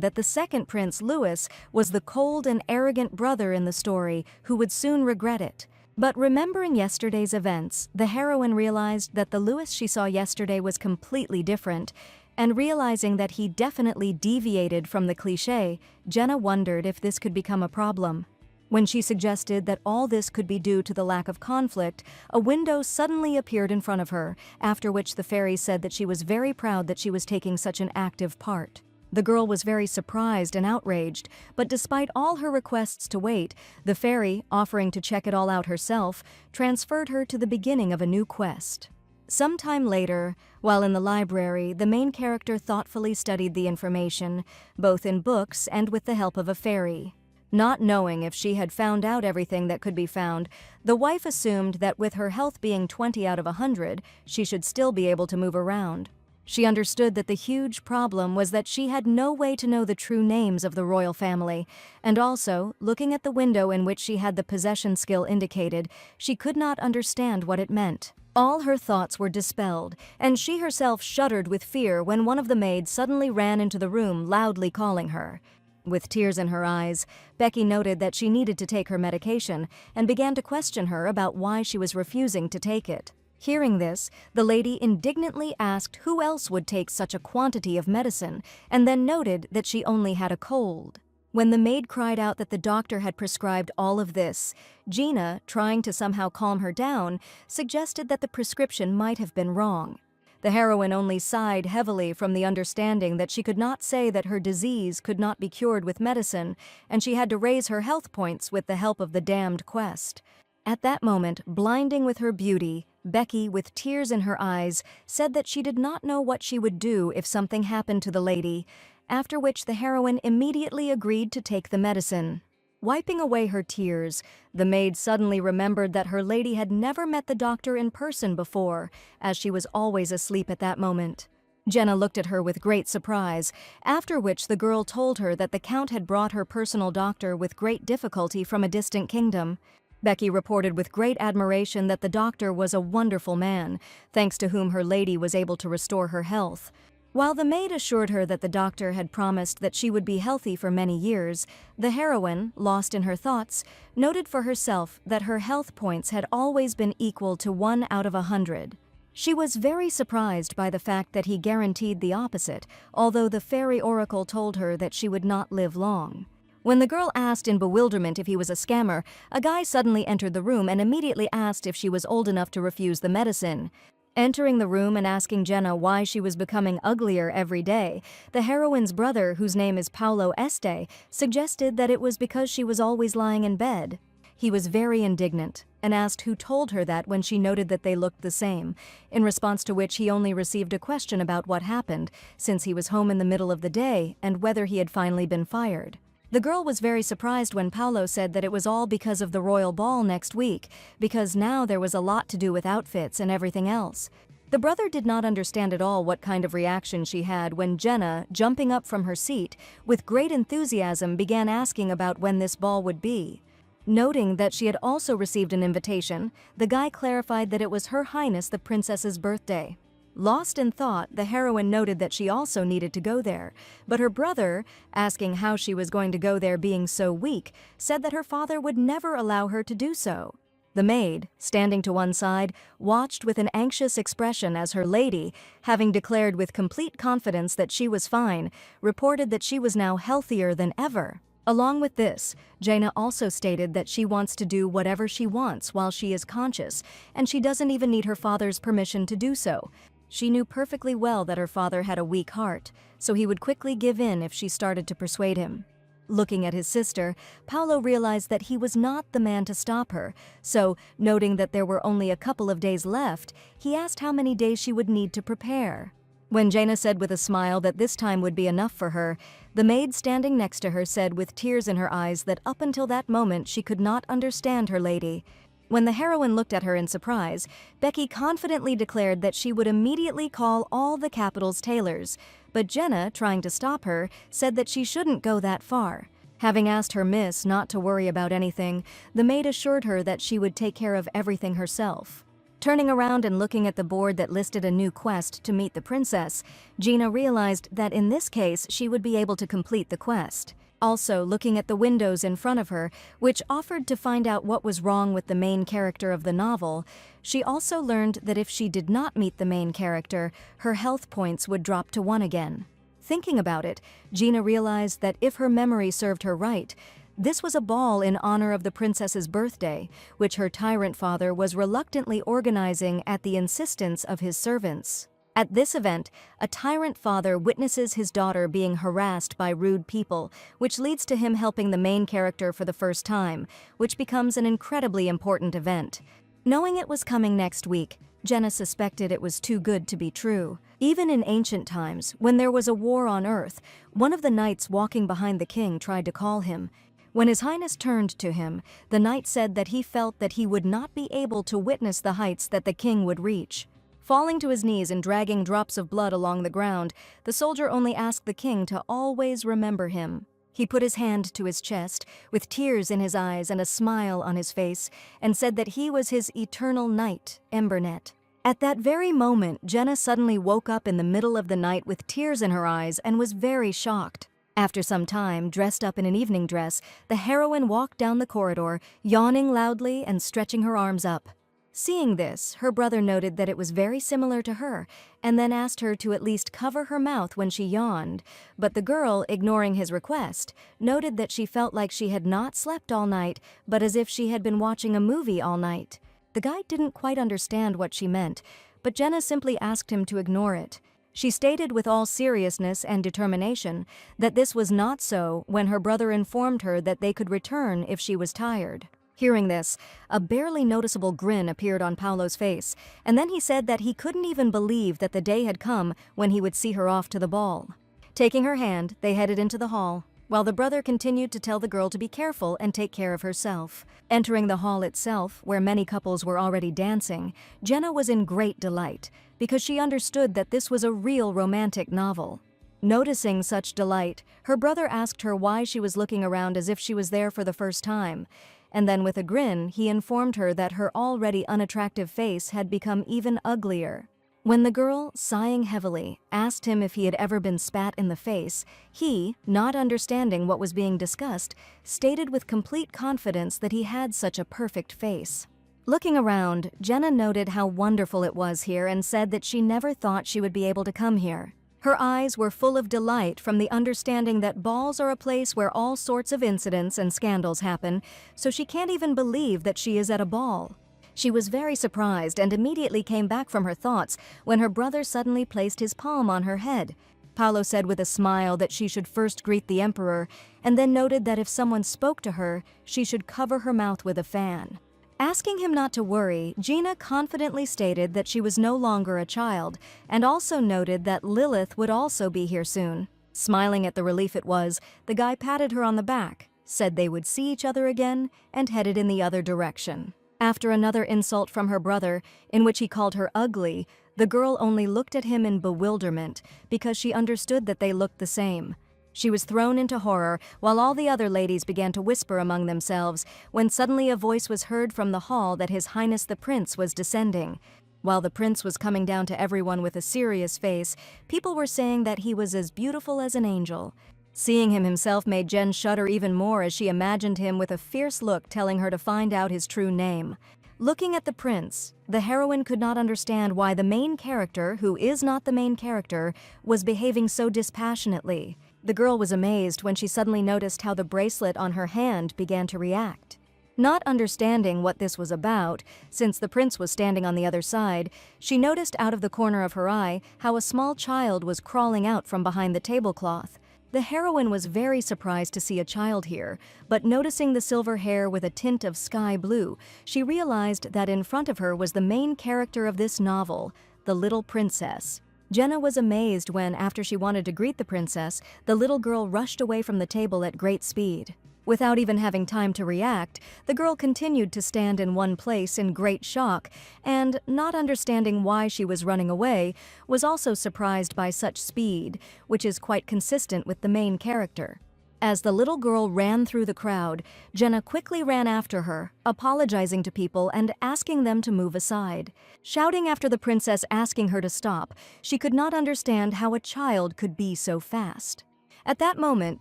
that the second prince, Louis, was the cold and arrogant brother in the story who would soon regret it. But remembering yesterday's events, the heroine realized that the Louis she saw yesterday was completely different, and realizing that he definitely deviated from the cliché, Jenna wondered if this could become a problem. When she suggested that all this could be due to the lack of conflict, a window suddenly appeared in front of her, after which the fairy said that she was very proud that she was taking such an active part. The girl was very surprised and outraged, but despite all her requests to wait, the fairy, offering to check it all out herself, transferred her to the beginning of a new quest. Sometime later, while in the library, the main character thoughtfully studied the information, both in books and with the help of a fairy. Not knowing if she had found out everything that could be found, the wife assumed that with her health being 20 out of 100, she should still be able to move around. She understood that the huge problem was that she had no way to know the true names of the royal family, and also, looking at the window in which she had the possession skill indicated, she could not understand what it meant. All her thoughts were dispelled, and she herself shuddered with fear when one of the maids suddenly ran into the room, loudly calling her. With tears in her eyes, Becky noted that she needed to take her medication and began to question her about why she was refusing to take it. Hearing this, the lady indignantly asked who else would take such a quantity of medicine, and then noted that she only had a cold. When the maid cried out that the doctor had prescribed all of this, Gina, trying to somehow calm her down, suggested that the prescription might have been wrong. The heroine only sighed heavily from the understanding that she could not say that her disease could not be cured with medicine, and she had to raise her health points with the help of the damned quest. At that moment, blinding with her beauty, Becky, with tears in her eyes, said that she did not know what she would do if something happened to the lady, after which the heroine immediately agreed to take the medicine. Wiping away her tears, the maid suddenly remembered that her lady had never met the doctor in person before, as she was always asleep at that moment. Jenna looked at her with great surprise, after which the girl told her that the Count had brought her personal doctor with great difficulty from a distant kingdom. Becky reported with great admiration that the doctor was a wonderful man, thanks to whom her lady was able to restore her health. While the maid assured her that the doctor had promised that she would be healthy for many years, the heroine, lost in her thoughts, noted for herself that her health points had always been equal to 1 out of 100. She was very surprised by the fact that he guaranteed the opposite, although the fairy oracle told her that she would not live long. When the girl asked in bewilderment if he was a scammer, a guy suddenly entered the room and immediately asked if she was old enough to refuse the medicine. Entering the room and asking Jenna why she was becoming uglier every day, the heroine's brother, whose name is Paulo Este, suggested that it was because she was always lying in bed. He was very indignant and asked who told her that when she noted that they looked the same, in response to which he only received a question about what happened, since he was home in the middle of the day, and whether he had finally been fired. The girl was very surprised when Paulo said that it was all because of the royal ball next week, because now there was a lot to do with outfits and everything else. The brother did not understand at all what kind of reaction she had when Jenna, jumping up from her seat, with great enthusiasm began asking about when this ball would be. Noting that she had also received an invitation, the guy clarified that it was Her Highness the Princess's birthday. Lost in thought, the heroine noted that she also needed to go there, but her brother, asking how she was going to go there being so weak, said that her father would never allow her to do so. The maid, standing to one side, watched with an anxious expression as her lady, having declared with complete confidence that she was fine, reported that she was now healthier than ever. Along with this, Jaina also stated that she wants to do whatever she wants while she is conscious, and she doesn't even need her father's permission to do so. She knew perfectly well that her father had a weak heart, so he would quickly give in if she started to persuade him. Looking at his sister, Paulo realized that he was not the man to stop her, so, noting that there were only a couple of days left, he asked how many days she would need to prepare. When Jaina said with a smile that this time would be enough for her, the maid standing next to her said with tears in her eyes that up until that moment she could not understand her lady. When the heroine looked at her in surprise, Becky confidently declared that she would immediately call all the capital's tailors, but Jenna, trying to stop her, said that she shouldn't go that far. Having asked her miss not to worry about anything, the maid assured her that she would take care of everything herself. Turning around and looking at the board that listed a new quest to meet the princess, Gina realized that in this case she would be able to complete the quest. Also, looking at the windows in front of her, which offered to find out what was wrong with the main character of the novel, she also learned that if she did not meet the main character, her health points would drop to 1 again. Thinking about it, Gina realized that if her memory served her right, this was a ball in honor of the princess's birthday, which her tyrant father was reluctantly organizing at the insistence of his servants. At this event, a tyrant father witnesses his daughter being harassed by rude people, which leads to him helping the main character for the first time, which becomes an incredibly important event. Knowing it was coming next week, Jenna suspected it was too good to be true. Even in ancient times, when there was a war on Earth, one of the knights walking behind the king tried to call him. When His Highness turned to him, the knight said that he felt that he would not be able to witness the heights that the king would reach. Falling to his knees and dragging drops of blood along the ground, the soldier only asked the king to always remember him. He put his hand to his chest, with tears in his eyes and a smile on his face, and said that he was his eternal knight, Embernet. At that very moment, Jenna suddenly woke up in the middle of the night with tears in her eyes and was very shocked. After some time, dressed up in an evening dress, the heroine walked down the corridor, yawning loudly and stretching her arms up. Seeing this, her brother noted that it was very similar to her, and then asked her to at least cover her mouth when she yawned, but the girl, ignoring his request, noted that she felt like she had not slept all night, but as if she had been watching a movie all night. The guy didn't quite understand what she meant, but Jenna simply asked him to ignore it. She stated with all seriousness and determination that this was not so when her brother informed her that they could return if she was tired. Hearing this, a barely noticeable grin appeared on Paolo's face, and then he said that he couldn't even believe that the day had come when he would see her off to the ball. Taking her hand, they headed into the hall, while the brother continued to tell the girl to be careful and take care of herself. Entering the hall itself, where many couples were already dancing, Jenna was in great delight, because she understood that this was a real romantic novel. Noticing such delight, her brother asked her why she was looking around as if she was there for the first time, and then with a grin, he informed her that her already unattractive face had become even uglier. When the girl, sighing heavily, asked him if he had ever been spat in the face, he, not understanding what was being discussed, stated with complete confidence that he had such a perfect face. Looking around, Jenna noted how wonderful it was here and said that she never thought she would be able to come here. Her eyes were full of delight from the understanding that balls are a place where all sorts of incidents and scandals happen, so she can't even believe that she is at a ball. She was very surprised and immediately came back from her thoughts when her brother suddenly placed his palm on her head. Paolo said with a smile that she should first greet the emperor, and then noted that if someone spoke to her, she should cover her mouth with a fan. Asking him not to worry, Gina confidently stated that she was no longer a child, and also noted that Lilith would also be here soon. Smiling at the relief it was, the guy patted her on the back, said they would see each other again, and headed in the other direction. After another insult from her brother, in which he called her ugly, the girl only looked at him in bewilderment because she understood that they looked the same. She was thrown into horror while all the other ladies began to whisper among themselves when suddenly a voice was heard from the hall that His Highness the Prince was descending. While the prince was coming down to everyone with a serious face, people were saying that he was as beautiful as an angel. Seeing him himself made Jen shudder even more as she imagined him with a fierce look telling her to find out his true name. Looking at the prince, the heroine could not understand why the main character, who is not the main character, was behaving so dispassionately. The girl was amazed when she suddenly noticed how the bracelet on her hand began to react. Not understanding what this was about, since the prince was standing on the other side, she noticed out of the corner of her eye how a small child was crawling out from behind the tablecloth. The heroine was very surprised to see a child here, but noticing the silver hair with a tint of sky blue, she realized that in front of her was the main character of this novel, the little princess. Jenna was amazed when, after she wanted to greet the princess, the little girl rushed away from the table at great speed. Without even having time to react, the girl continued to stand in one place in great shock and, not understanding why she was running away, was also surprised by such speed, which is quite consistent with the main character. As the little girl ran through the crowd, Jenna quickly ran after her, apologizing to people and asking them to move aside. Shouting after the princess asking her to stop, she could not understand how a child could be so fast. At that moment,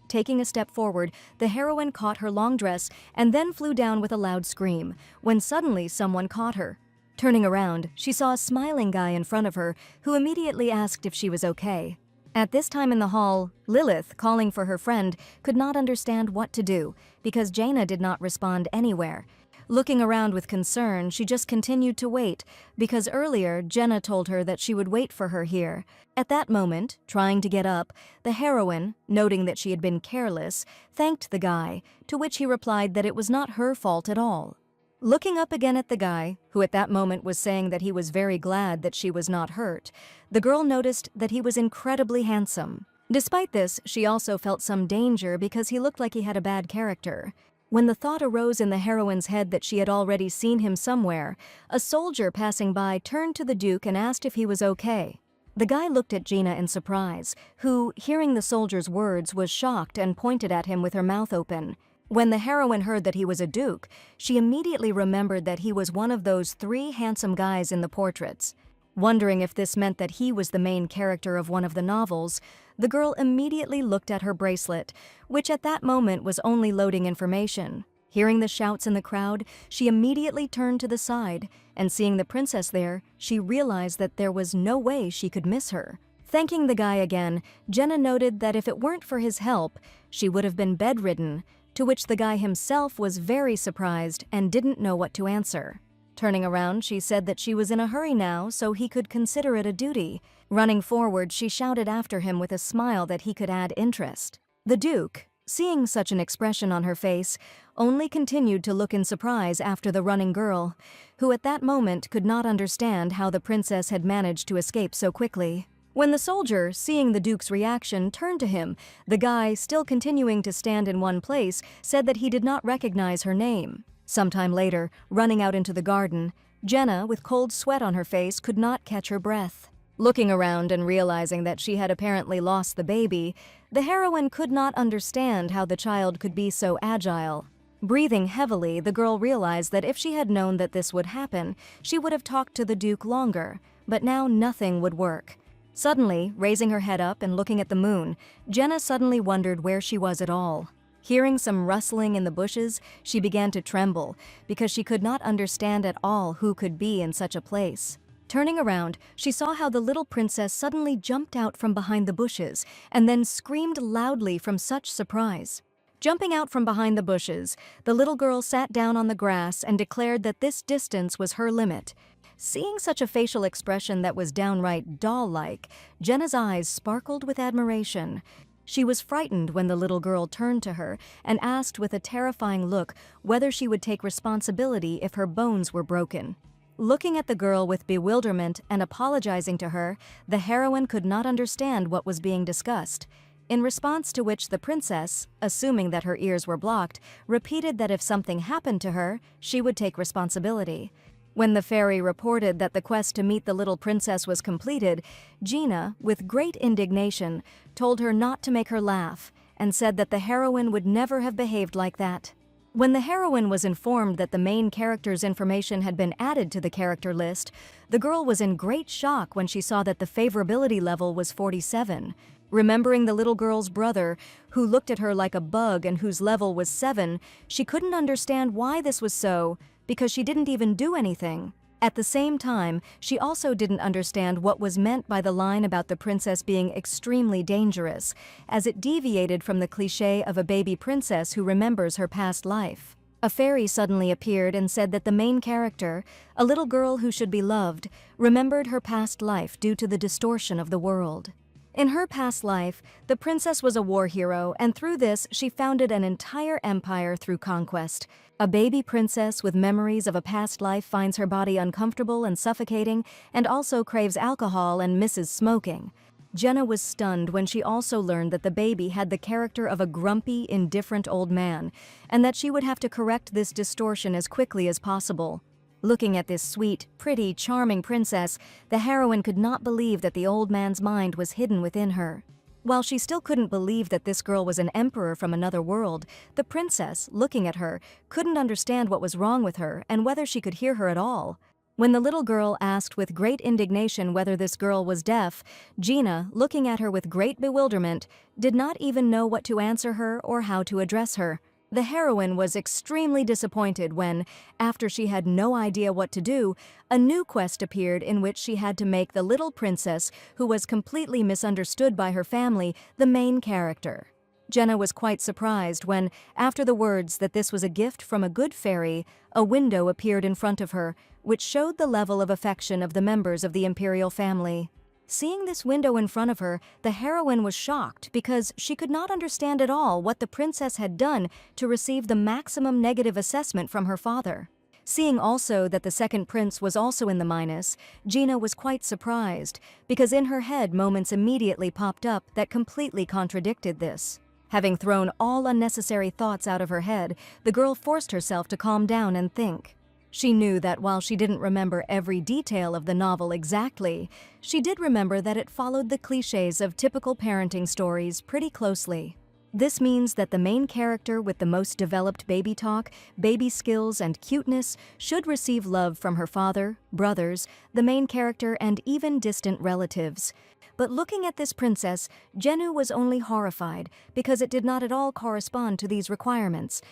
taking a step forward, the heroine caught her long dress and then flew down with a loud scream, when suddenly someone caught her. Turning around, she saw a smiling guy in front of her, who immediately asked if she was okay. At this time in the hall, Lilith, calling for her friend, could not understand what to do, because Jaina did not respond anywhere. Looking around with concern, she just continued to wait, because earlier Jenna told her that she would wait for her here. At that moment, trying to get up, the heroine, noting that she had been careless, thanked the guy, to which he replied that it was not her fault at all. Looking up again at the guy, who at that moment was saying that he was very glad that she was not hurt, the girl noticed that he was incredibly handsome. Despite this, she also felt some danger because he looked like he had a bad character. When the thought arose in the heroine's head that she had already seen him somewhere, a soldier passing by turned to the Duke and asked if he was okay. The guy looked at Gina in surprise, who, hearing the soldier's words, was shocked and pointed at him with her mouth open. When the heroine heard that he was a duke, she immediately remembered that he was one of those 3 handsome guys in the portraits. Wondering if this meant that he was the main character of one of the novels, the girl immediately looked at her bracelet, which at that moment was only loading information. Hearing the shouts in the crowd, she immediately turned to the side, and seeing the princess there, she realized that there was no way she could miss her. Thanking the guy again, Jenna noted that if it weren't for his help, she would have been bedridden, to which the guy himself was very surprised and didn't know what to answer. Turning around, she said that she was in a hurry now, so he could consider it a duty. Running forward, she shouted after him with a smile that he could add interest. The Duke, seeing such an expression on her face, only continued to look in surprise after the running girl, who at that moment could not understand how the princess had managed to escape so quickly. When the soldier, seeing the Duke's reaction, turned to him, the guy, still continuing to stand in one place, said that he did not recognize her name. Sometime later, running out into the garden, Jenna, with cold sweat on her face, could not catch her breath. Looking around and realizing that she had apparently lost the baby, the heroine could not understand how the child could be so agile. Breathing heavily, the girl realized that if she had known that this would happen, she would have talked to the Duke longer, but now nothing would work. Suddenly, raising her head up and looking at the moon, Jenna suddenly wondered where she was at all. Hearing some rustling in the bushes, she began to tremble because she could not understand at all who could be in such a place. Turning around, she saw how the little princess suddenly jumped out from behind the bushes and then screamed loudly from such surprise. Jumping out from behind the bushes, the little girl sat down on the grass and declared that this distance was her limit. Seeing such a facial expression that was downright doll-like, Jenna's eyes sparkled with admiration. She was frightened when the little girl turned to her and asked with a terrifying look whether she would take responsibility if her bones were broken. Looking at the girl with bewilderment and apologizing to her, the heroine could not understand what was being discussed. In response to which the princess, assuming that her ears were blocked, repeated that if something happened to her, she would take responsibility. When the fairy reported that the quest to meet the little princess was completed, Gina, with great indignation, told her not to make her laugh and said that the heroine would never have behaved like that. When the heroine was informed that the main character's information had been added to the character list, the girl was in great shock when she saw that the favorability level was 47. Remembering the little girl's brother, who looked at her like a bug and whose level was 7, she couldn't understand why this was so, because she didn't even do anything. At the same time, she also didn't understand what was meant by the line about the princess being extremely dangerous, as it deviated from the cliché of a baby princess who remembers her past life. A fairy suddenly appeared and said that the main character, a little girl who should be loved, remembered her past life due to the distortion of the world. In her past life, the princess was a war hero, and through this she founded an entire empire through conquest. A baby princess with memories of a past life finds her body uncomfortable and suffocating, and also craves alcohol and misses smoking. Jenna was stunned when she also learned that the baby had the character of a grumpy, indifferent old man, and that she would have to correct this distortion as quickly as possible. Looking at this sweet, pretty, charming princess, the heroine could not believe that the old man's mind was hidden within her. While she still couldn't believe that this girl was an emperor from another world, the princess, looking at her, couldn't understand what was wrong with her and whether she could hear her at all. When the little girl asked with great indignation whether this girl was deaf, Gina, looking at her with great bewilderment, did not even know what to answer her or how to address her. The heroine was extremely disappointed when, after she had no idea what to do, a new quest appeared in which she had to make the little princess, who was completely misunderstood by her family, the main character. Jenna was quite surprised when, after the words that this was a gift from a good fairy, a window appeared in front of her, which showed the level of affection of the members of the imperial family. Seeing this window in front of her, the heroine was shocked because she could not understand at all what the princess had done to receive the maximum negative assessment from her father. Seeing also that the second prince was also in the minus, Gina was quite surprised because in her head moments immediately popped up that completely contradicted this. Having thrown all unnecessary thoughts out of her head, the girl forced herself to calm down and think. She knew that while she didn't remember every detail of the novel exactly, she did remember that it followed the clichés of typical parenting stories pretty closely. This means that the main character with the most developed baby talk, baby skills, and cuteness should receive love from her father, brothers, the main character, and even distant relatives. But looking at this princess, Jennu was only horrified because it did not at all correspond to these requirements.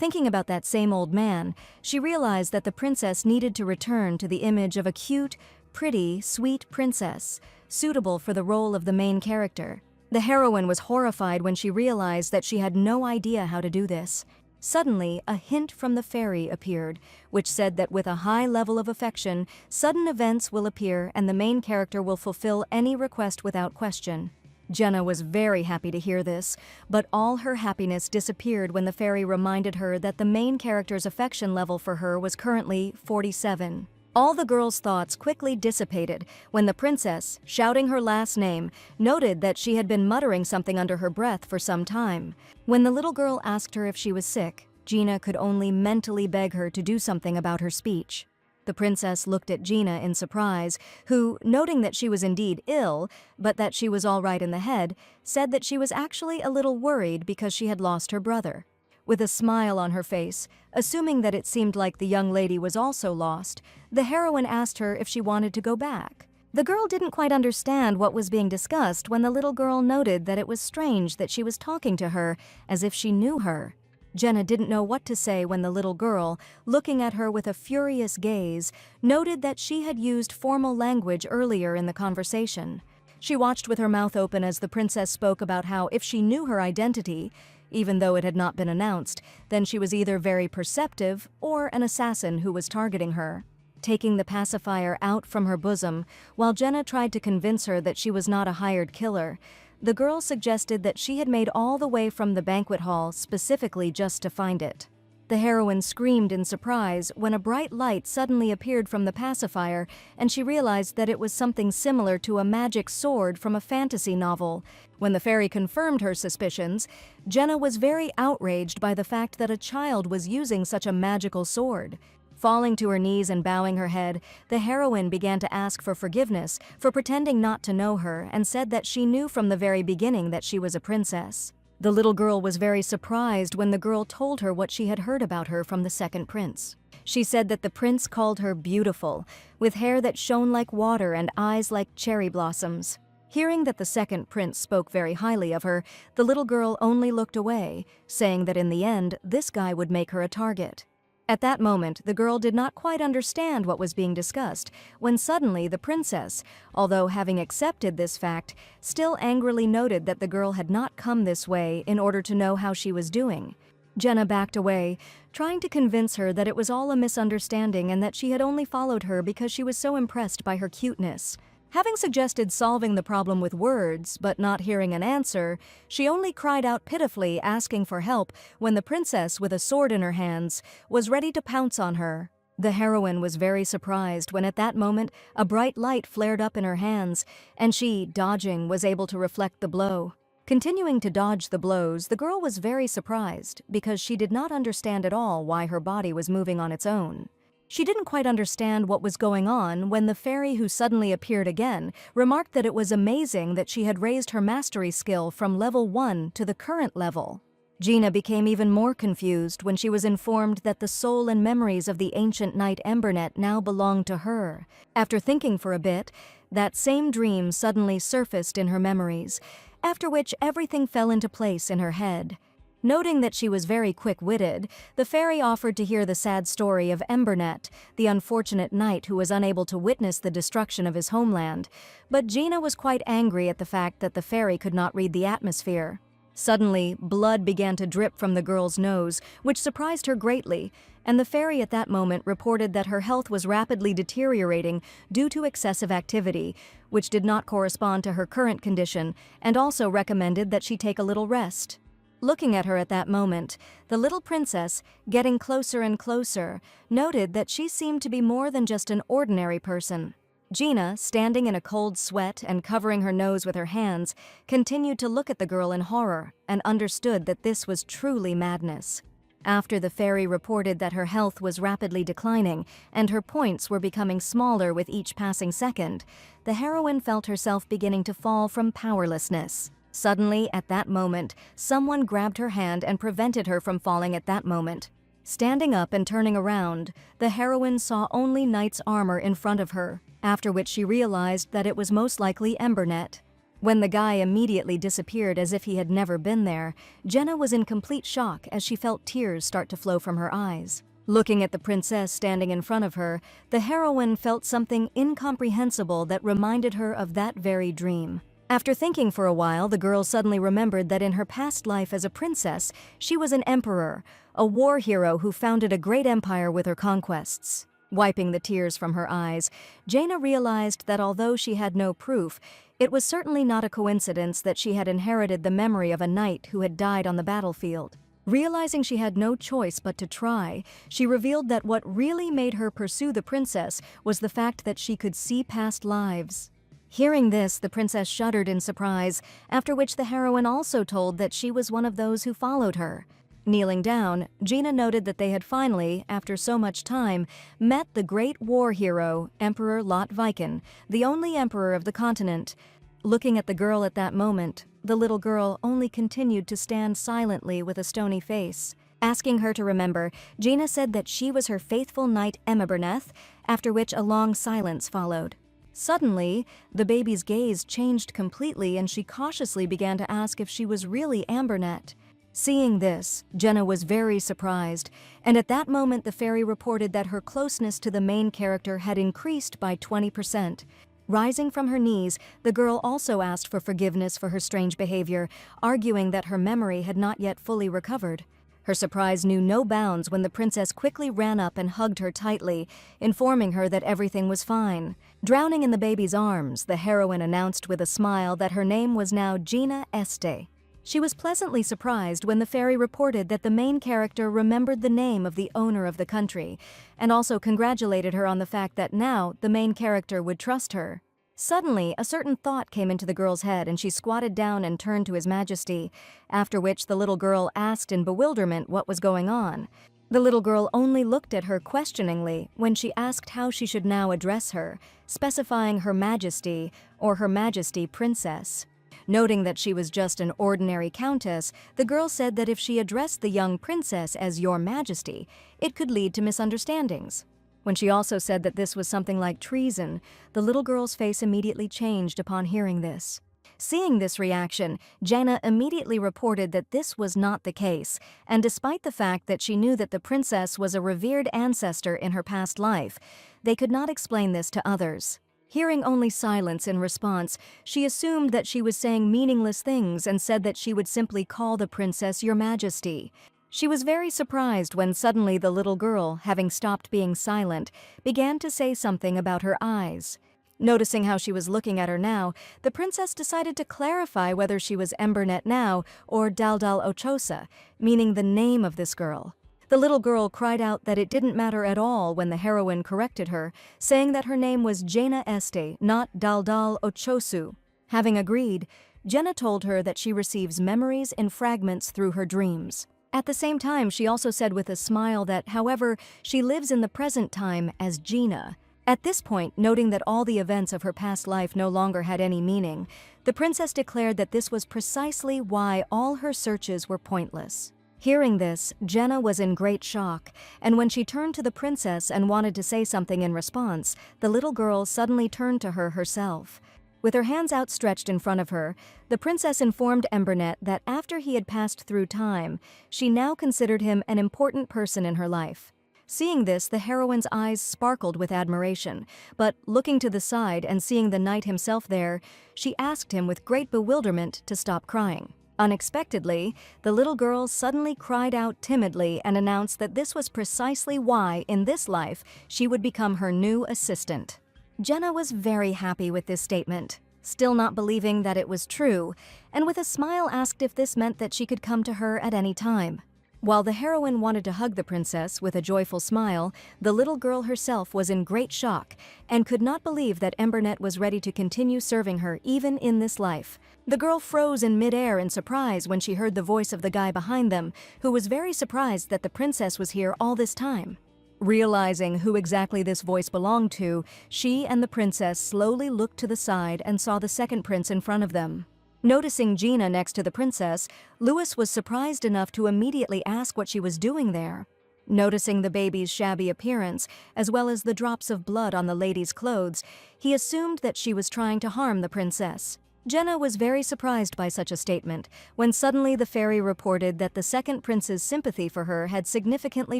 Thinking about that same old man, she realized that the princess needed to return to the image of a cute, pretty, sweet princess, suitable for the role of the main character. The heroine was horrified when she realized that she had no idea how to do this. Suddenly, a hint from the fairy appeared, which said that with a high level of affection, sudden events will appear and the main character will fulfill any request without question. Jenna was very happy to hear this, but all her happiness disappeared when the fairy reminded her that the main character's affection level for her was currently 47. All the girl's thoughts quickly dissipated when the princess, shouting her last name, noted that she had been muttering something under her breath for some time. When the little girl asked her if she was sick, Gina could only mentally beg her to do something about her speech. The princess looked at Gina in surprise, who, noting that she was indeed ill, but that she was all right in the head, said that she was actually a little worried because she had lost her brother. With a smile on her face, assuming that it seemed like the young lady was also lost, the heroine asked her if she wanted to go back. The girl didn't quite understand what was being discussed when the little girl noted that it was strange that she was talking to her as if she knew her. Jenna didn't know what to say when the little girl, looking at her with a furious gaze, noted that she had used formal language earlier in the conversation. She watched with her mouth open as the princess spoke about how if she knew her identity, even though it had not been announced, then she was either very perceptive or an assassin who was targeting her. Taking the pacifier out from her bosom, while Jenna tried to convince her that she was not a hired killer, the girl suggested that she had made all the way from the banquet hall specifically just to find it. The heroine screamed in surprise when a bright light suddenly appeared from the pacifier and she realized that it was something similar to a magic sword from a fantasy novel. When the fairy confirmed her suspicions, Jenna was very outraged by the fact that a child was using such a magical sword. Falling to her knees and bowing her head, the heroine began to ask for forgiveness for pretending not to know her and said that she knew from the very beginning that she was a princess. The little girl was very surprised when the girl told her what she had heard about her from the second prince. She said that the prince called her beautiful, with hair that shone like water and eyes like cherry blossoms. Hearing that the second prince spoke very highly of her, the little girl only looked away, saying that in the end, this guy would make her a target. At that moment, the girl did not quite understand what was being discussed, when suddenly the princess, although having accepted this fact, still angrily noted that the girl had not come this way in order to know how she was doing. Jenna backed away, trying to convince her that it was all a misunderstanding and that she had only followed her because she was so impressed by her cuteness. Having suggested solving the problem with words, but not hearing an answer, she only cried out pitifully, asking for help when the princess, with a sword in her hands, was ready to pounce on her. The heroine was very surprised when at that moment a bright light flared up in her hands, and she, dodging, was able to reflect the blow. Continuing to dodge the blows, the girl was very surprised because she did not understand at all why her body was moving on its own. She didn't quite understand what was going on when the fairy who suddenly appeared again remarked that it was amazing that she had raised her mastery skill from level 1 to the current level. Gina became even more confused when she was informed that the soul and memories of the ancient knight Embernet now belonged to her. After thinking for a bit, that same dream suddenly surfaced in her memories, after which everything fell into place in her head. Noting that she was very quick-witted, the fairy offered to hear the sad story of Embernet, the unfortunate knight who was unable to witness the destruction of his homeland, but Gina was quite angry at the fact that the fairy could not read the atmosphere. Suddenly, blood began to drip from the girl's nose, which surprised her greatly, and the fairy at that moment reported that her health was rapidly deteriorating due to excessive activity, which did not correspond to her current condition, and also recommended that she take a little rest. Looking at her at that moment, the little princess, getting closer and closer, noted that she seemed to be more than just an ordinary person. Gina, standing in a cold sweat and covering her nose with her hands, continued to look at the girl in horror and understood that this was truly madness. After the fairy reported that her health was rapidly declining and her points were becoming smaller with each passing second, the heroine felt herself beginning to fall from powerlessness. Suddenly, at that moment, someone grabbed her hand and prevented her from falling at that moment. Standing up and turning around, the heroine saw only knight's armor in front of her, after which she realized that it was most likely Embernet. When the guy immediately disappeared as if he had never been there, Jenna was in complete shock as she felt tears start to flow from her eyes. Looking at the princess standing in front of her, the heroine felt something incomprehensible that reminded her of that very dream. After thinking for a while, the girl suddenly remembered that in her past life as a princess, she was an emperor, a war hero who founded a great empire with her conquests. Wiping the tears from her eyes, Jaina realized that although she had no proof, it was certainly not a coincidence that she had inherited the memory of a knight who had died on the battlefield. Realizing she had no choice but to try, she revealed that what really made her pursue the princess was the fact that she could see past lives. Hearing this, the princess shuddered in surprise, after which the heroine also told that she was one of those who followed her. Kneeling down, Gina noted that they had finally, after so much time, met the great war hero, Emperor Lot Viken, the only emperor of the continent. Looking at the girl at that moment, the little girl only continued to stand silently with a stony face. Asking her to remember, Gina said that she was her faithful knight Emmaberneth, after which a long silence followed. Suddenly, the baby's gaze changed completely and she cautiously began to ask if she was really Ambernet. Seeing this, Jenna was very surprised, and at that moment the fairy reported that her closeness to the main character had increased by 20%. Rising from her knees, the girl also asked for forgiveness for her strange behavior, arguing that her memory had not yet fully recovered. Her surprise knew no bounds when the princess quickly ran up and hugged her tightly, informing her that everything was fine. Drowning in the baby's arms, the heroine announced with a smile that her name was now Gina Este. She was pleasantly surprised when the fairy reported that the main character remembered the name of the owner of the country, and also congratulated her on the fact that now the main character would trust her. Suddenly, a certain thought came into the girl's head and she squatted down and turned to His Majesty, after which the little girl asked in bewilderment what was going on. The little girl only looked at her questioningly when she asked how she should now address her, specifying Her Majesty or Her Majesty Princess. Noting that she was just an ordinary countess, the girl said that if she addressed the young princess as Your Majesty, it could lead to misunderstandings. When she also said that this was something like treason, the little girl's face immediately changed upon hearing this. Seeing this reaction, Jaina immediately reported that this was not the case, and despite the fact that she knew that the princess was a revered ancestor in her past life, they could not explain this to others. Hearing only silence in response, she assumed that she was saying meaningless things and said that she would simply call the princess Your Majesty. She was very surprised when suddenly the little girl, having stopped being silent, began to say something about her eyes. Noticing how she was looking at her now, the princess decided to clarify whether she was Embernet now or Daldal Ochosa, meaning the name of this girl. The little girl cried out that it didn't matter at all when the heroine corrected her, saying that her name was Jaina Este, not Daldal Ochosu. Having agreed, Jenna told her that she receives memories in fragments through her dreams. At the same time, she also said with a smile that, however, she lives in the present time as Gina. At this point, noting that all the events of her past life no longer had any meaning, the princess declared that this was precisely why all her searches were pointless. Hearing this, Jenna was in great shock, and when she turned to the princess and wanted to say something in response, the little girl suddenly turned to her herself. With her hands outstretched in front of her, the princess informed Embernet that after he had passed through time, she now considered him an important person in her life. Seeing this, the heroine's eyes sparkled with admiration, but looking to the side and seeing the knight himself there, she asked him with great bewilderment to stop crying. Unexpectedly, the little girl suddenly cried out timidly and announced that this was precisely why, in this life, she would become her new assistant. Jenna was very happy with this statement, still not believing that it was true, and with a smile asked if this meant that she could come to her at any time. While the heroine wanted to hug the princess with a joyful smile, the little girl herself was in great shock and could not believe that Embernet was ready to continue serving her even in this life. The girl froze in midair in surprise when she heard the voice of the guy behind them, who was very surprised that the princess was here all this time. Realizing who exactly this voice belonged to, she and the princess slowly looked to the side and saw the second prince in front of them. Noticing Gina next to the princess, Louis was surprised enough to immediately ask what she was doing there. Noticing the baby's shabby appearance, as well as the drops of blood on the lady's clothes, he assumed that she was trying to harm the princess. Jenna was very surprised by such a statement, when suddenly the fairy reported that the second prince's sympathy for her had significantly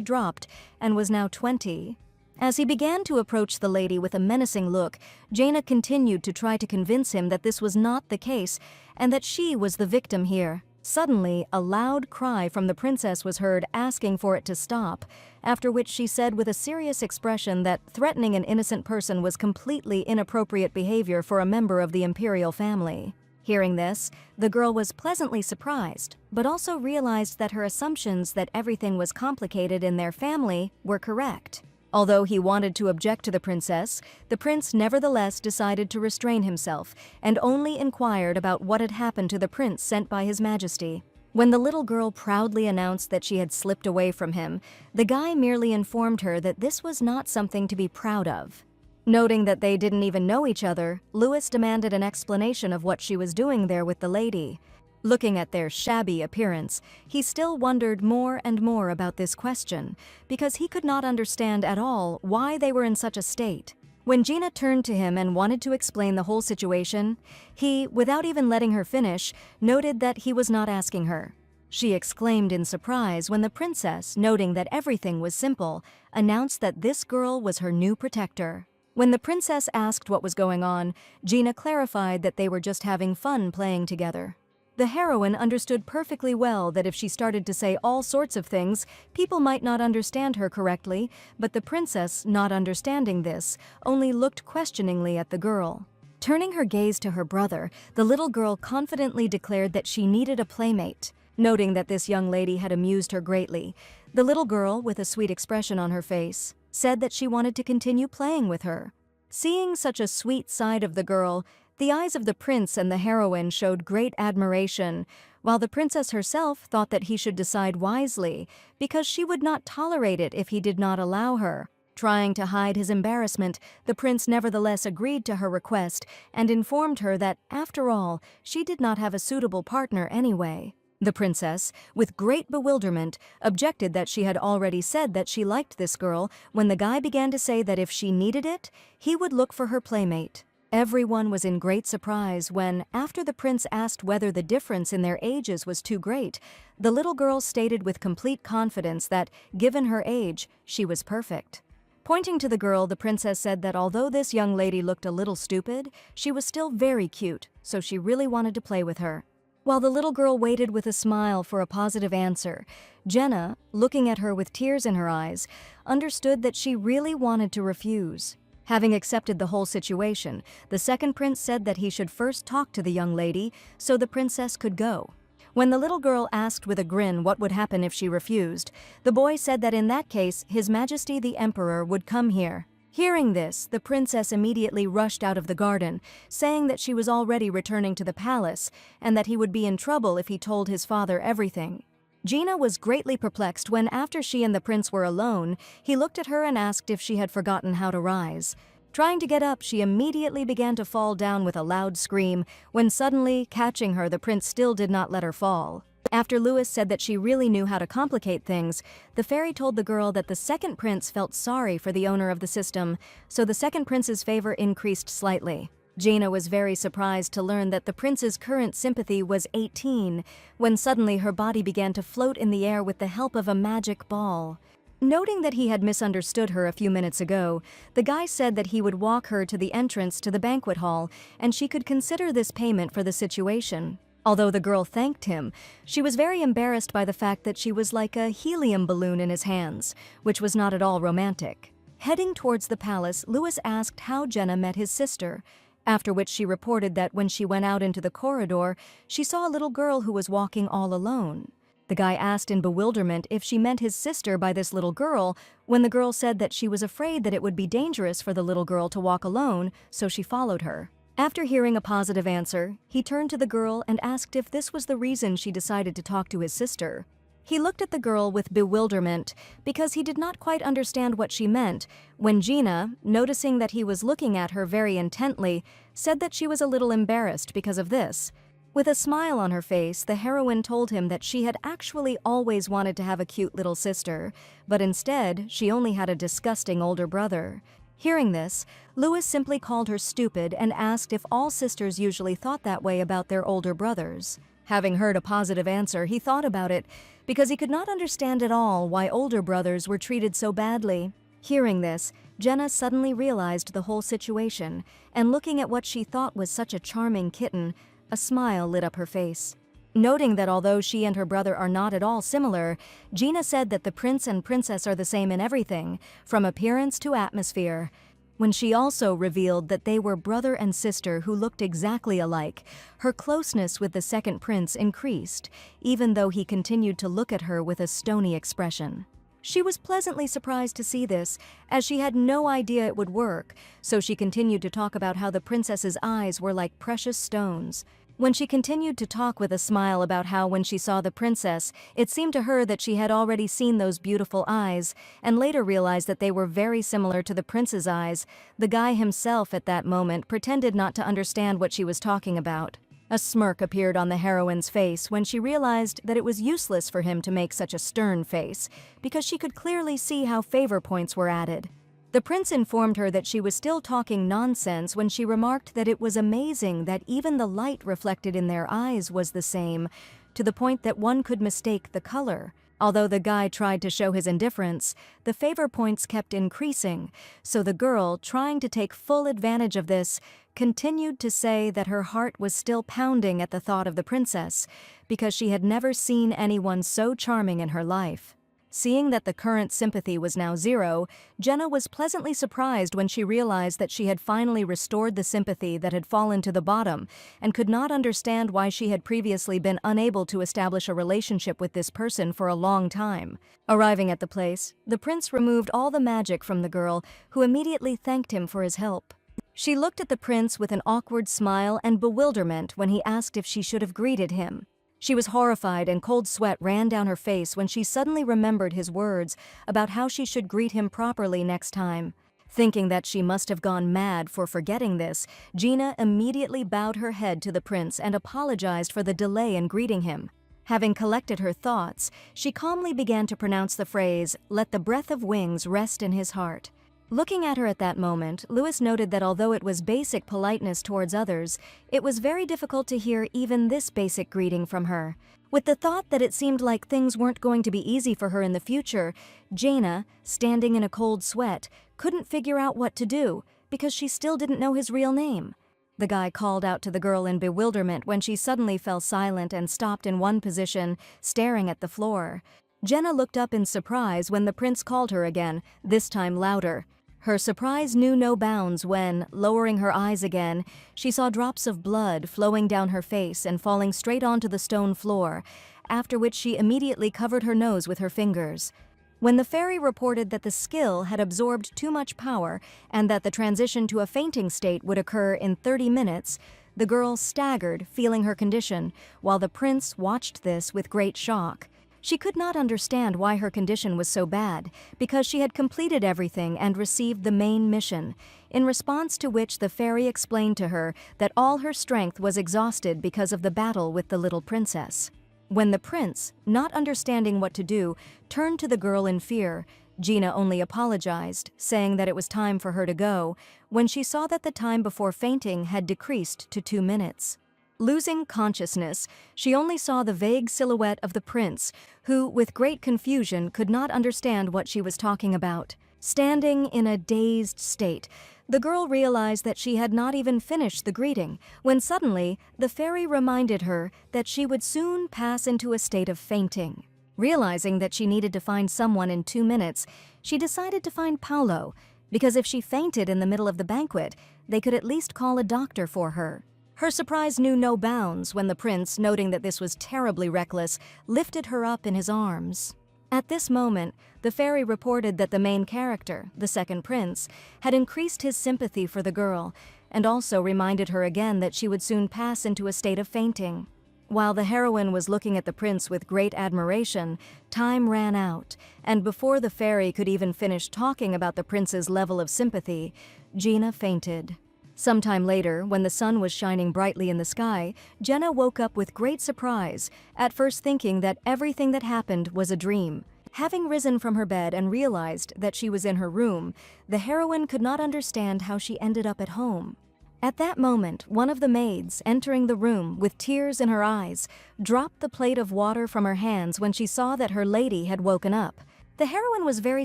dropped and was now 20. As he began to approach the lady with a menacing look, Jaina continued to try to convince him that this was not the case and that she was the victim here. Suddenly, a loud cry from the princess was heard asking for it to stop, after which she said with a serious expression that threatening an innocent person was completely inappropriate behavior for a member of the imperial family. Hearing this, the girl was pleasantly surprised, but also realized that her assumptions that everything was complicated in their family were correct. Although he wanted to object to the prince nevertheless decided to restrain himself and only inquired about what had happened to the prince sent by His Majesty. When the little girl proudly announced that she had slipped away from him, the guy merely informed her that this was not something to be proud of. Noting that they didn't even know each other, Louis demanded an explanation of what she was doing there with the lady. Looking at their shabby appearance, he still wondered more and more about this question, because he could not understand at all why they were in such a state. When Gina turned to him and wanted to explain the whole situation, he, without even letting her finish, noted that he was not asking her. She exclaimed in surprise when the princess, noting that everything was simple, announced that this girl was her new protector. When the princess asked what was going on, Gina clarified that they were just having fun playing together. The heroine understood perfectly well that if she started to say all sorts of things, people might not understand her correctly, but the princess, not understanding this, only looked questioningly at the girl. Turning her gaze to her brother, the little girl confidently declared that she needed a playmate. Noting that this young lady had amused her greatly, the little girl, with a sweet expression on her face, said that she wanted to continue playing with her. Seeing such a sweet side of the girl, the eyes of the prince and the heroine showed great admiration, while the princess herself thought that he should decide wisely, because she would not tolerate it if he did not allow her. Trying to hide his embarrassment, the prince nevertheless agreed to her request and informed her that, after all, she did not have a suitable partner anyway. The princess, with great bewilderment, objected that she had already said that she liked this girl when the guy began to say that if she needed it, he would look for her playmate. Everyone was in great surprise when, after the prince asked whether the difference in their ages was too great, the little girl stated with complete confidence that, given her age, she was perfect. Pointing to the girl, the princess said that although this young lady looked a little stupid, she was still very cute, so she really wanted to play with her. While the little girl waited with a smile for a positive answer, Jenna, looking at her with tears in her eyes, understood that she really wanted to refuse. Having accepted the whole situation, the second prince said that he should first talk to the young lady so the princess could go. When the little girl asked with a grin what would happen if she refused, the boy said that in that case, His Majesty the Emperor would come here. Hearing this, the princess immediately rushed out of the garden, saying that she was already returning to the palace and that he would be in trouble if he told his father everything. Gina was greatly perplexed when, after she and the prince were alone, he looked at her and asked if she had forgotten how to rise. Trying to get up, she immediately began to fall down with a loud scream, when suddenly, catching her, the prince still did not let her fall. After Louis said that she really knew how to complicate things, the fairy told the girl that the second prince felt sorry for the owner of the system, so the second prince's favor increased slightly. Gina was very surprised to learn that the prince's current sympathy was 18, when suddenly her body began to float in the air with the help of a magic ball. Noting that he had misunderstood her a few minutes ago, the guy said that he would walk her to the entrance to the banquet hall and she could consider this payment for the situation. Although the girl thanked him, she was very embarrassed by the fact that she was like a helium balloon in his hands, which was not at all romantic. Heading towards the palace, Louis asked how Jenna met his sister, after which she reported that when she went out into the corridor, she saw a little girl who was walking all alone. The guy asked in bewilderment if she meant his sister by this little girl, when the girl said that she was afraid that it would be dangerous for the little girl to walk alone, so she followed her. After hearing a positive answer, he turned to the girl and asked if this was the reason she decided to talk to his sister. He looked at the girl with bewilderment because he did not quite understand what she meant, when Gina, noticing that he was looking at her very intently, said that she was a little embarrassed because of this. With a smile on her face, the heroine told him that she had actually always wanted to have a cute little sister, but instead, she only had a disgusting older brother. Hearing this, Louis simply called her stupid and asked if all sisters usually thought that way about their older brothers. Having heard a positive answer, he thought about it, because he could not understand at all why older brothers were treated so badly. Hearing this, Jenna suddenly realized the whole situation, and looking at what she thought was such a charming kitten, a smile lit up her face. Noting that although she and her brother are not at all similar, Gina said that the prince and princess are the same in everything, from appearance to atmosphere. When she also revealed that they were brother and sister who looked exactly alike, her closeness with the second prince increased, even though he continued to look at her with a stony expression. She was pleasantly surprised to see this, as she had no idea it would work, so she continued to talk about how the princess's eyes were like precious stones. When she continued to talk with a smile about how when she saw the princess, it seemed to her that she had already seen those beautiful eyes, and later realized that they were very similar to the prince's eyes, the guy himself at that moment pretended not to understand what she was talking about. A smirk appeared on the heroine's face when she realized that it was useless for him to make such a stern face, because she could clearly see how favor points were added. The prince informed her that she was still talking nonsense when she remarked that it was amazing that even the light reflected in their eyes was the same, to the point that one could mistake the color. Although the guy tried to show his indifference, the favor points kept increasing, so the girl, trying to take full advantage of this, continued to say that her heart was still pounding at the thought of the princess, because she had never seen anyone so charming in her life. Seeing that the current sympathy was now 0, Jenna was pleasantly surprised when she realized that she had finally restored the sympathy that had fallen to the bottom, and could not understand why she had previously been unable to establish a relationship with this person for a long time. Arriving at the place, the prince removed all the magic from the girl, who immediately thanked him for his help. She looked at the prince with an awkward smile and bewilderment when he asked if she should have greeted him. She was horrified, and cold sweat ran down her face when she suddenly remembered his words about how she should greet him properly next time. Thinking that she must have gone mad for forgetting this, Gina immediately bowed her head to the prince and apologized for the delay in greeting him. Having collected her thoughts, she calmly began to pronounce the phrase, "Let the breath of wings rest in his heart." Looking at her at that moment, Lewis noted that although it was basic politeness towards others, it was very difficult to hear even this basic greeting from her. With the thought that it seemed like things weren't going to be easy for her in the future, Jaina, standing in a cold sweat, couldn't figure out what to do, because she still didn't know his real name. The guy called out to the girl in bewilderment when she suddenly fell silent and stopped in one position, staring at the floor. Jenna looked up in surprise when the prince called her again, this time louder. Her surprise knew no bounds when, lowering her eyes again, she saw drops of blood flowing down her face and falling straight onto the stone floor, after which she immediately covered her nose with her fingers. When the fairy reported that the skill had absorbed too much power and that the transition to a fainting state would occur in 30 minutes, the girl staggered, feeling her condition, while the prince watched this with great shock. She could not understand why her condition was so bad, because she had completed everything and received the main mission, in response to which the fairy explained to her that all her strength was exhausted because of the battle with the little princess. When the prince, not understanding what to do, turned to the girl in fear, Gina only apologized, saying that it was time for her to go, when she saw that the time before fainting had decreased to 2 minutes. Losing consciousness, she only saw the vague silhouette of the prince, who, with great confusion, could not understand what she was talking about. Standing in a dazed state, the girl realized that she had not even finished the greeting, when suddenly the fairy reminded her that she would soon pass into a state of fainting. Realizing that she needed to find someone in 2 minutes, she decided to find Paolo, because if she fainted in the middle of the banquet, they could at least call a doctor for her. Her surprise knew no bounds when the prince, noting that this was terribly reckless, lifted her up in his arms. At this moment, the fairy reported that the main character, the second prince, had increased his sympathy for the girl, and also reminded her again that she would soon pass into a state of fainting. While the heroine was looking at the prince with great admiration, time ran out, and before the fairy could even finish talking about the prince's level of sympathy, Gina fainted. Sometime later, when the sun was shining brightly in the sky, Jenna woke up with great surprise, at first thinking that everything that happened was a dream. Having risen from her bed and realized that she was in her room, the heroine could not understand how she ended up at home. At that moment, one of the maids, entering the room with tears in her eyes, dropped the plate of water from her hands when she saw that her lady had woken up. The heroine was very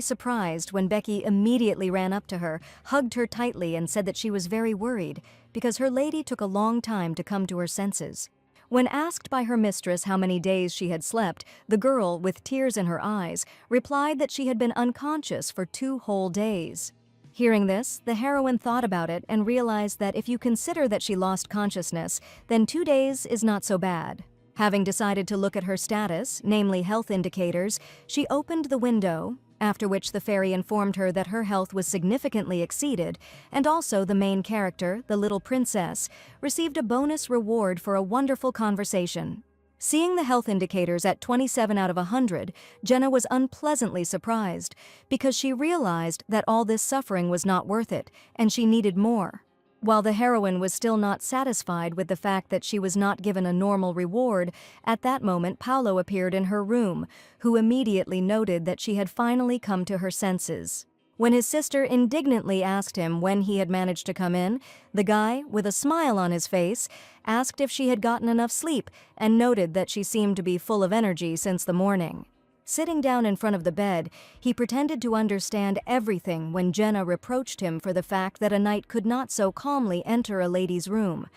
surprised when Becky immediately ran up to her, hugged her tightly, and said that she was very worried because her lady took a long time to come to her senses. When asked by her mistress how many days she had slept, the girl, with tears in her eyes, replied that she had been unconscious for 2 whole days. Hearing this, the heroine thought about it and realized that if you consider that she lost consciousness, then 2 days is not so bad. Having decided to look at her status, namely health indicators, she opened the window, after which the fairy informed her that her health was significantly exceeded, and also the main character, the little princess, received a bonus reward for a wonderful conversation. Seeing the health indicators at 27 out of 100, Jenna was unpleasantly surprised, because she realized that all this suffering was not worth it, and she needed more. While the heroine was still not satisfied with the fact that she was not given a normal reward, at that moment Paolo appeared in her room, who immediately noted that she had finally come to her senses. When his sister indignantly asked him when he had managed to come in, the guy, with a smile on his face, asked if she had gotten enough sleep and noted that she seemed to be full of energy since the morning. Sitting down in front of the bed, he pretended to understand everything when Jenna reproached him for the fact that a knight could not so calmly enter a lady's room.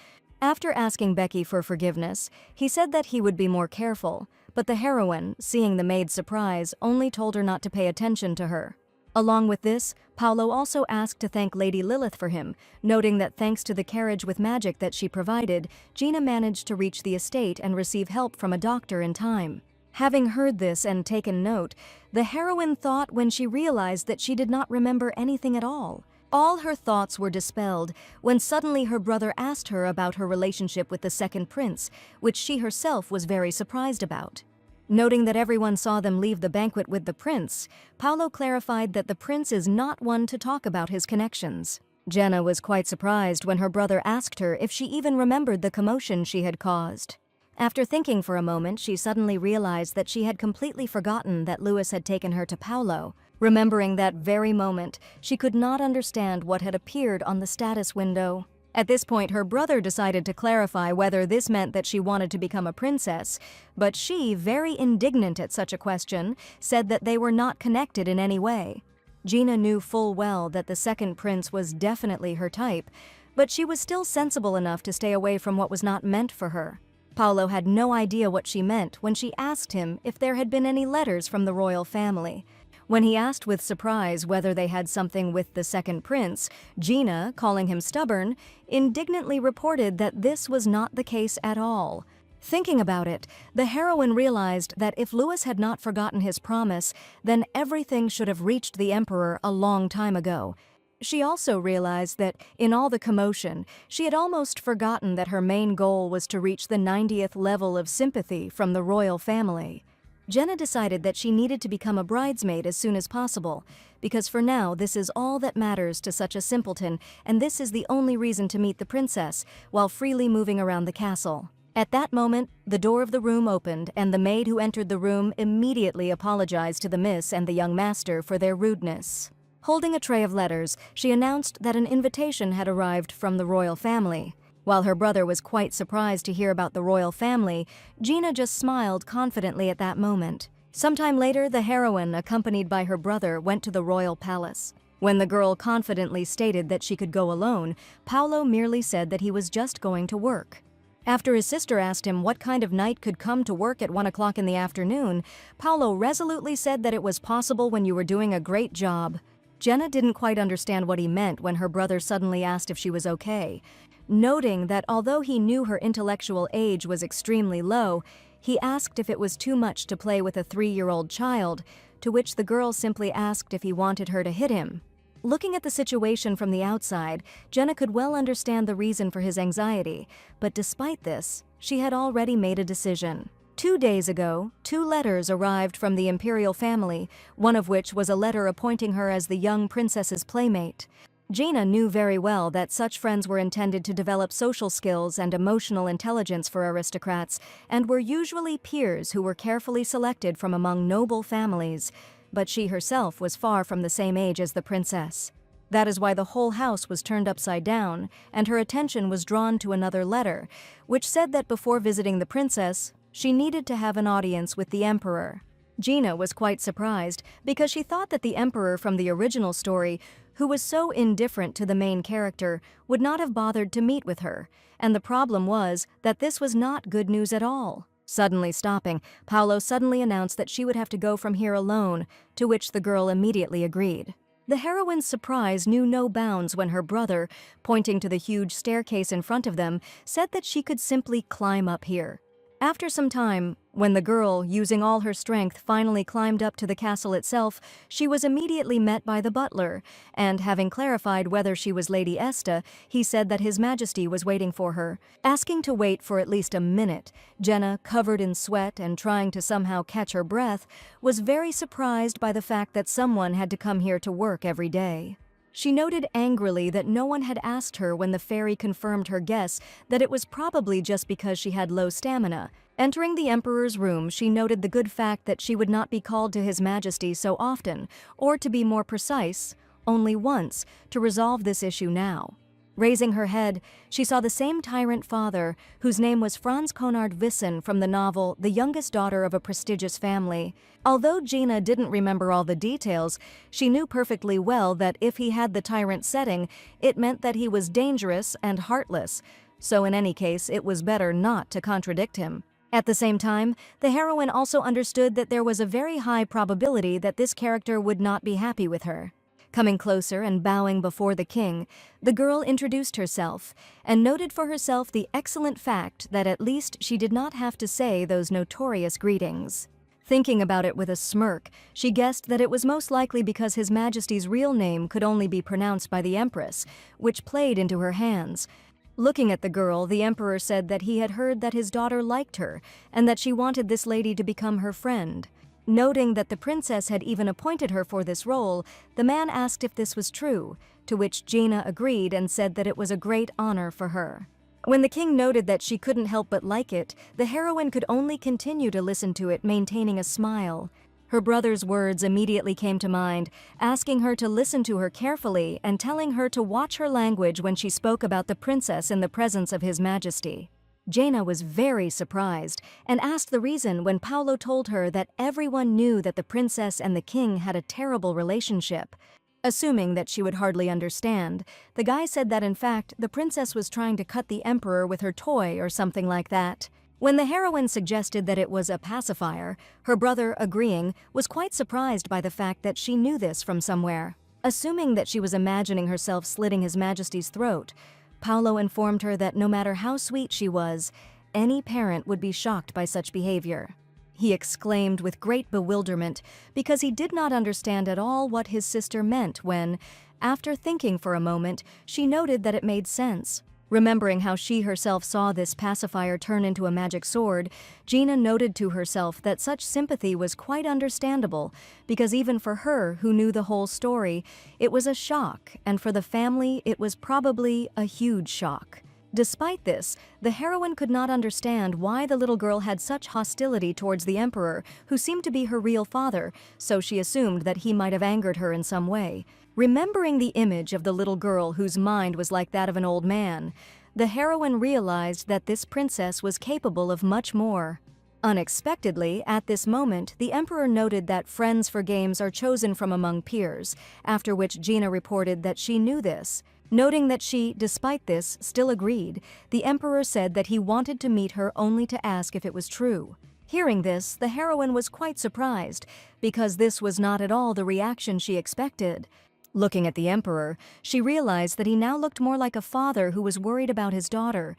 After asking Becky for forgiveness, he said that he would be more careful, but the heroine, seeing the maid's surprise, only told her not to pay attention to her. Along with this, Paolo also asked to thank Lady Lilith for him, noting that thanks to the carriage with magic that she provided, Gina managed to reach the estate and receive help from a doctor in time. Having heard this and taken note, the heroine thought when she realized that she did not remember anything at all. All her thoughts were dispelled when suddenly her brother asked her about her relationship with the second prince, which she herself was very surprised about. Noting that everyone saw them leave the banquet with the prince, Paolo clarified that the prince is not one to talk about his connections. Jenna was quite surprised when her brother asked her if she even remembered the commotion she had caused. After thinking for a moment, she suddenly realized that she had completely forgotten that Louis had taken her to Paolo. Remembering that very moment, she could not understand what had appeared on the status window. At this point, her brother decided to clarify whether this meant that she wanted to become a princess, but she, very indignant at such a question, said that they were not connected in any way. Gina knew full well that the second prince was definitely her type, but she was still sensible enough to stay away from what was not meant for her. Paolo had no idea what she meant when she asked him if there had been any letters from the royal family. When he asked with surprise whether they had something with the second prince, Gina, calling him stubborn, indignantly reported that this was not the case at all. Thinking about it, the heroine realized that if Louis had not forgotten his promise, then everything should have reached the emperor a long time ago. She also realized that, in all the commotion, she had almost forgotten that her main goal was to reach the 90th level of sympathy from the royal family. Jenna decided that she needed to become a bridesmaid as soon as possible, because for now this is all that matters to such a simpleton, and this is the only reason to meet the princess, while freely moving around the castle. At that moment, the door of the room opened, and the maid who entered the room immediately apologized to the miss and the young master for their rudeness. Holding a tray of letters, she announced that an invitation had arrived from the royal family. While her brother was quite surprised to hear about the royal family, Gina just smiled confidently at that moment. Sometime later, the heroine, accompanied by her brother, went to the royal palace. When the girl confidently stated that she could go alone, Paolo merely said that he was just going to work. After his sister asked him what kind of knight could come to work at 1 o'clock in the afternoon, Paolo resolutely said that it was possible when you were doing a great job. Jenna didn't quite understand what he meant when her brother suddenly asked if she was okay. Noting that although he knew her intellectual age was extremely low, he asked if it was too much to play with a 3-year-old child, to which the girl simply asked if he wanted her to hit him. Looking at the situation from the outside, Jenna could well understand the reason for his anxiety, but despite this, she had already made a decision. 2 days ago, 2 letters arrived from the imperial family, one of which was a letter appointing her as the young princess's playmate. Gina knew very well that such friends were intended to develop social skills and emotional intelligence for aristocrats, and were usually peers who were carefully selected from among noble families, but she herself was far from the same age as the princess. That is why the whole house was turned upside down, and her attention was drawn to another letter, which said that before visiting the princess, she needed to have an audience with the emperor. Gina was quite surprised because she thought that the emperor from the original story, who was so indifferent to the main character, would not have bothered to meet with her, and the problem was that this was not good news at all. Suddenly stopping, Paolo suddenly announced that she would have to go from here alone, to which the girl immediately agreed. The heroine's surprise knew no bounds when her brother, pointing to the huge staircase in front of them, said that she could simply climb up here. After some time, when the girl, using all her strength, finally climbed up to the castle itself, she was immediately met by the butler, and having clarified whether she was Lady Esta, he said that His Majesty was waiting for her. Asking to wait for at least a minute, Jenna, covered in sweat and trying to somehow catch her breath, was very surprised by the fact that someone had to come here to work every day. She noted angrily that no one had asked her when the fairy confirmed her guess that it was probably just because she had low stamina. Entering the emperor's room, she noted the good fact that she would not be called to His Majesty so often, or to be more precise, only once, to resolve this issue now. Raising her head, she saw the same tyrant father, whose name was Franz Konrad Wissen from the novel The Youngest Daughter of a Prestigious Family. Although Gina didn't remember all the details, she knew perfectly well that if he had the tyrant setting, it meant that he was dangerous and heartless, so in any case it was better not to contradict him. At the same time, the heroine also understood that there was a very high probability that this character would not be happy with her. Coming closer and bowing before the king, the girl introduced herself and noted for herself the excellent fact that at least she did not have to say those notorious greetings. Thinking about it with a smirk, she guessed that it was most likely because His Majesty's real name could only be pronounced by the Empress, which played into her hands. Looking at the girl, the emperor said that he had heard that his daughter liked her and that she wanted this lady to become her friend. Noting that the princess had even appointed her for this role, the man asked if this was true, to which Gina agreed and said that it was a great honor for her. When the king noted that she couldn't help but like it, the heroine could only continue to listen to it, maintaining a smile. Her brother's words immediately came to mind, asking her to listen to her carefully and telling her to watch her language when she spoke about the princess in the presence of His Majesty. Jaina was very surprised and asked the reason when Paolo told her that everyone knew that the princess and the king had a terrible relationship. Assuming that she would hardly understand, the guy said that in fact the princess was trying to cut the emperor with her toy or something like that. When the heroine suggested that it was a pacifier, her brother, agreeing, was quite surprised by the fact that she knew this from somewhere. Assuming that she was imagining herself slitting His Majesty's throat, Paolo informed her that no matter how sweet she was, any parent would be shocked by such behavior. He exclaimed with great bewilderment because he did not understand at all what his sister meant when, after thinking for a moment, she noted that it made sense. Remembering how she herself saw this pacifier turn into a magic sword, Gina noted to herself that such sympathy was quite understandable, because even for her, who knew the whole story, it was a shock, and for the family, it was probably a huge shock. Despite this, the heroine could not understand why the little girl had such hostility towards the emperor, who seemed to be her real father, so she assumed that he might have angered her in some way. Remembering the image of the little girl whose mind was like that of an old man, the heroine realized that this princess was capable of much more. Unexpectedly, at this moment, the emperor noted that friends for games are chosen from among peers, after which Gina reported that she knew this. Noting that she, despite this, still agreed, the emperor said that he wanted to meet her only to ask if it was true. Hearing this, the heroine was quite surprised, because this was not at all the reaction she expected. Looking at the emperor, she realized that he now looked more like a father who was worried about his daughter.